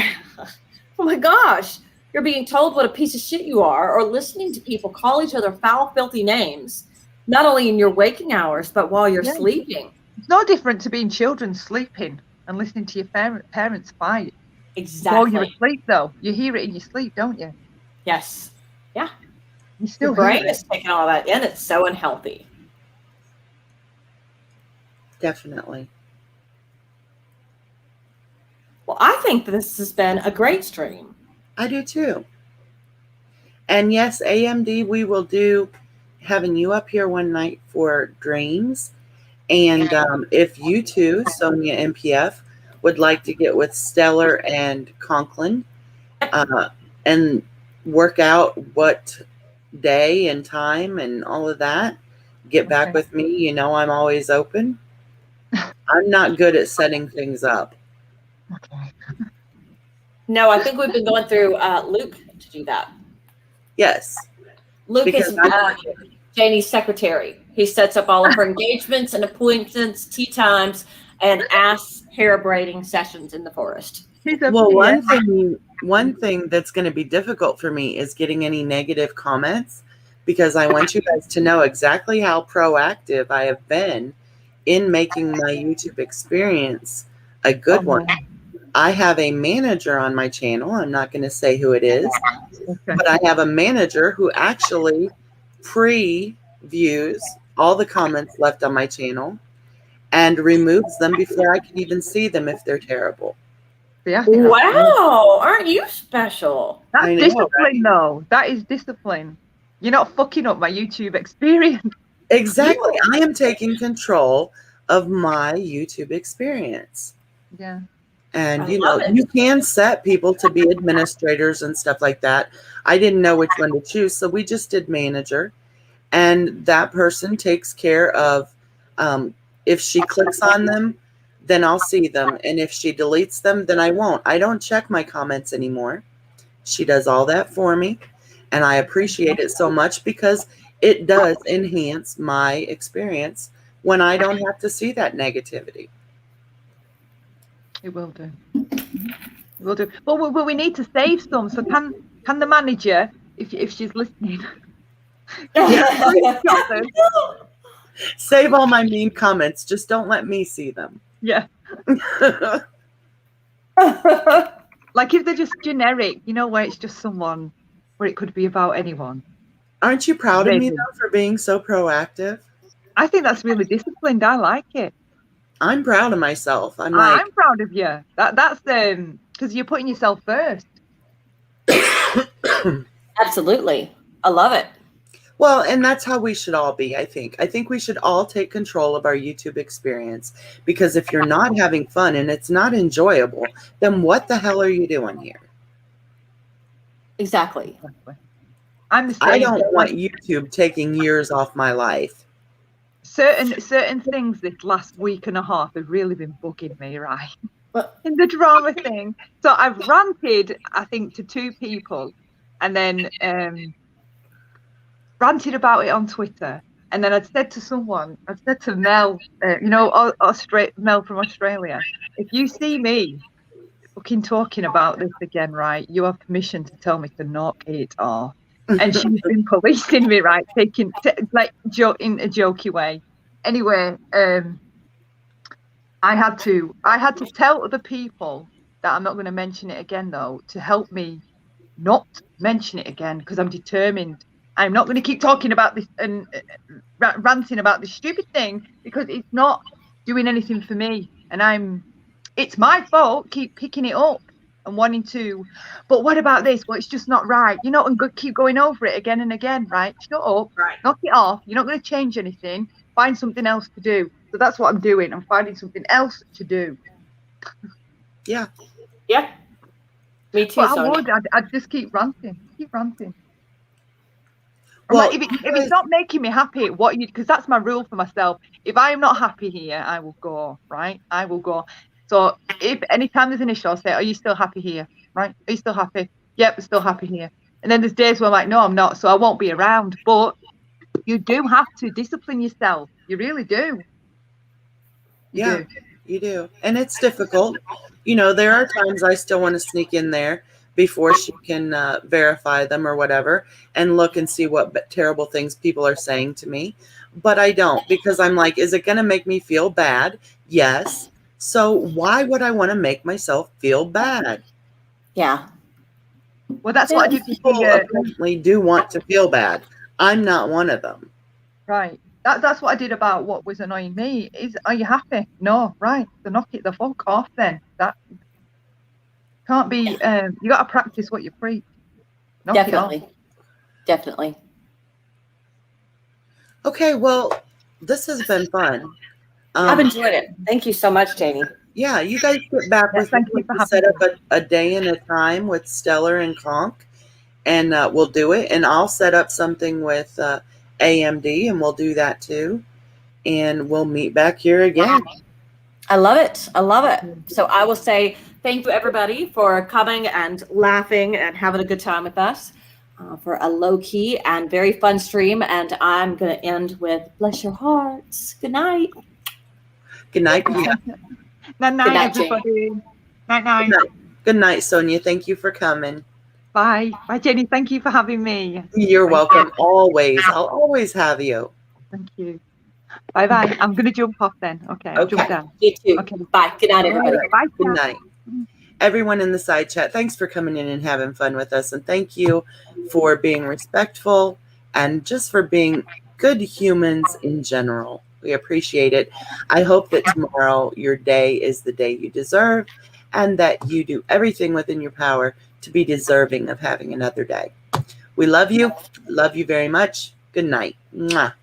Speaker 3: oh my gosh. You're being told what a piece of shit you are, or listening to people call each other foul, filthy names, not only in your waking hours, but while you're sleeping.
Speaker 2: It's no different to being children sleeping and listening to your parents fight.
Speaker 3: Exactly.
Speaker 2: While you're asleep, though. You hear it in your sleep, don't you?
Speaker 3: Yes. Yeah.
Speaker 2: You still
Speaker 3: your brain is taking all that in. It's so unhealthy.
Speaker 1: Definitely.
Speaker 3: Well, I think this has been a great stream.
Speaker 1: I do too. And yes, AMD, we will do having you up here one night for dreams. And if you two, Sonia and PF, would like to get with Stellar and Conklin and work out what day and time and all of that, get back with me. You know, I'm always open. I'm not good at setting things up.
Speaker 2: Okay.
Speaker 3: No, I think we've been going through Luke to do that.
Speaker 1: Yes.
Speaker 3: Luke is Jaynie's secretary. He sets up all of her engagements and appointments, tea times, and ass hair braiding sessions in the forest.
Speaker 1: Well, one thing that's going to be difficult for me is getting any negative comments, because I want you guys to know exactly how proactive I have been in making my YouTube experience a good one. I have a manager on my channel. I'm not going to say who it is, but I have a manager who actually previews all the comments left on my channel and removes them before I can even see them if they're terrible.
Speaker 2: Yeah, I think that's good.
Speaker 3: Wow, aren't you special?
Speaker 2: That's
Speaker 1: I know,
Speaker 2: discipline,
Speaker 1: right?
Speaker 2: though. That is discipline. You're not fucking up my YouTube experience.
Speaker 1: Exactly. I am taking control of my YouTube experience.
Speaker 2: Yeah.
Speaker 1: And,
Speaker 3: I
Speaker 1: you know,
Speaker 3: love it.
Speaker 1: you can set people to be administrators and stuff like that. I didn't know which one to choose, so we just did manager. And that person takes care of, if she clicks on them, then I'll see them. And if she deletes them, then I won't. I don't check my comments anymore. She does all that for me. And I appreciate it so much because it does enhance my experience when I don't have to see that negativity.
Speaker 2: It will do. It will do. But we need to save some. So can the manager, if she's listening,
Speaker 1: Save all my mean comments. Just don't let me see them.
Speaker 2: yeah. Like if they're just generic, you know, where it's just someone, where it could be about anyone.
Speaker 1: Aren't you proud of me,
Speaker 2: Maybe.
Speaker 1: though, for being so proactive?
Speaker 2: I think that's really disciplined. I like it.
Speaker 1: I'm proud of myself. I'm like,
Speaker 2: I'm proud of you. That's because you're putting yourself first.
Speaker 3: Absolutely. I love it.
Speaker 1: well, and that's how we should all be, I think. I think we should all take control of our YouTube experience, because if you're not having fun and it's not enjoyable, then what the hell are you doing here?
Speaker 3: Exactly.
Speaker 2: I'm the same.
Speaker 1: I don't want YouTube taking years off my life.
Speaker 2: Certain things this last week and a half have really been bugging me, right?
Speaker 3: What?
Speaker 2: In the drama thing. So I've ranted, I think, to 2 people, and then ranted about it on Twitter. And then I'd said to Mel, you know, Mel from Australia, if you see me fucking talking about this again, right, you have permission to tell me to knock it off. And she's been policing me, right, in a jokey way. Anyway, I had to tell other people that I'm not going to mention it again, though, to help me not mention it again, because I'm determined. I'm not going to keep talking about this and ranting about this stupid thing, because it's not doing anything for me, and it's my fault. Keep picking it up and wanting to, but what about this? Well, it's just not right, you know, and keep going over it again and again, right? Shut up,
Speaker 3: Right.
Speaker 2: knock it off. You're not going to change anything. Find something else to do. So that's what I'm doing. I'm finding something else to do.
Speaker 1: Yeah.
Speaker 3: Yeah. Me too,
Speaker 2: But
Speaker 3: Sonia.
Speaker 2: I'd just keep ranting. I'm
Speaker 1: Well,
Speaker 2: like, if it's not making me happy, because that's my rule for myself. If I am not happy here, I will go, right? I will go. So if anytime there's an issue, I'll say, are you still happy here? Right? Are you still happy? Yep, still happy here. And then there's days where I'm like, no, I'm not. So I won't be around. But you do have to discipline yourself. You really do.
Speaker 1: You do. And it's difficult. You know, there are times I still want to sneak in there before she can verify them or whatever and look and see what terrible things people are saying to me. But I don't, because I'm like, is it going to make me feel bad? Yes. So why would I want to make myself feel bad?
Speaker 3: Yeah.
Speaker 2: Well, that's what I did.
Speaker 1: People apparently do want to feel bad. I'm not one of them.
Speaker 2: Right. That's what I did about what was annoying me. Are you happy? No. Right. So knock it the fuck off then. That can't be. You got to practice what you preach. Knock it off.
Speaker 3: Definitely.
Speaker 1: Okay. Well, this has been fun.
Speaker 3: I've enjoyed it. Thank you so much, Jaynie.
Speaker 1: Yeah, you guys get back with
Speaker 2: Thank you for
Speaker 1: me.
Speaker 2: having
Speaker 1: Set up a day and a time with Stellar and Conk, and we'll do it. And I'll set up something with AMD, and we'll do that too. And we'll meet back here again.
Speaker 3: I love it. I love it. So I will say thank you, everybody, for coming and laughing and having a good time with us for a low-key and very fun stream. And I'm going to end with bless your hearts. Good night.
Speaker 1: Good night.
Speaker 2: Night, everybody. Night.
Speaker 1: Good night, Sonia. Thank you for coming.
Speaker 2: Bye, Jaynie. Thank you for having me.
Speaker 1: You're welcome. Always. I'll always have you.
Speaker 2: Thank you. Bye. I'm going to jump off then. Okay. I'll jump down.
Speaker 3: You too.
Speaker 2: Okay.
Speaker 3: Bye. Good night, everybody.
Speaker 2: Bye.
Speaker 1: Good night. Everyone in the side chat, thanks for coming in and having fun with us. And thank you for being respectful and just for being good humans in general. We appreciate it. I hope that tomorrow your day is the day you deserve, and that you do everything within your power to be deserving of having another day. We love you. Love you very much. Good night. Mwah.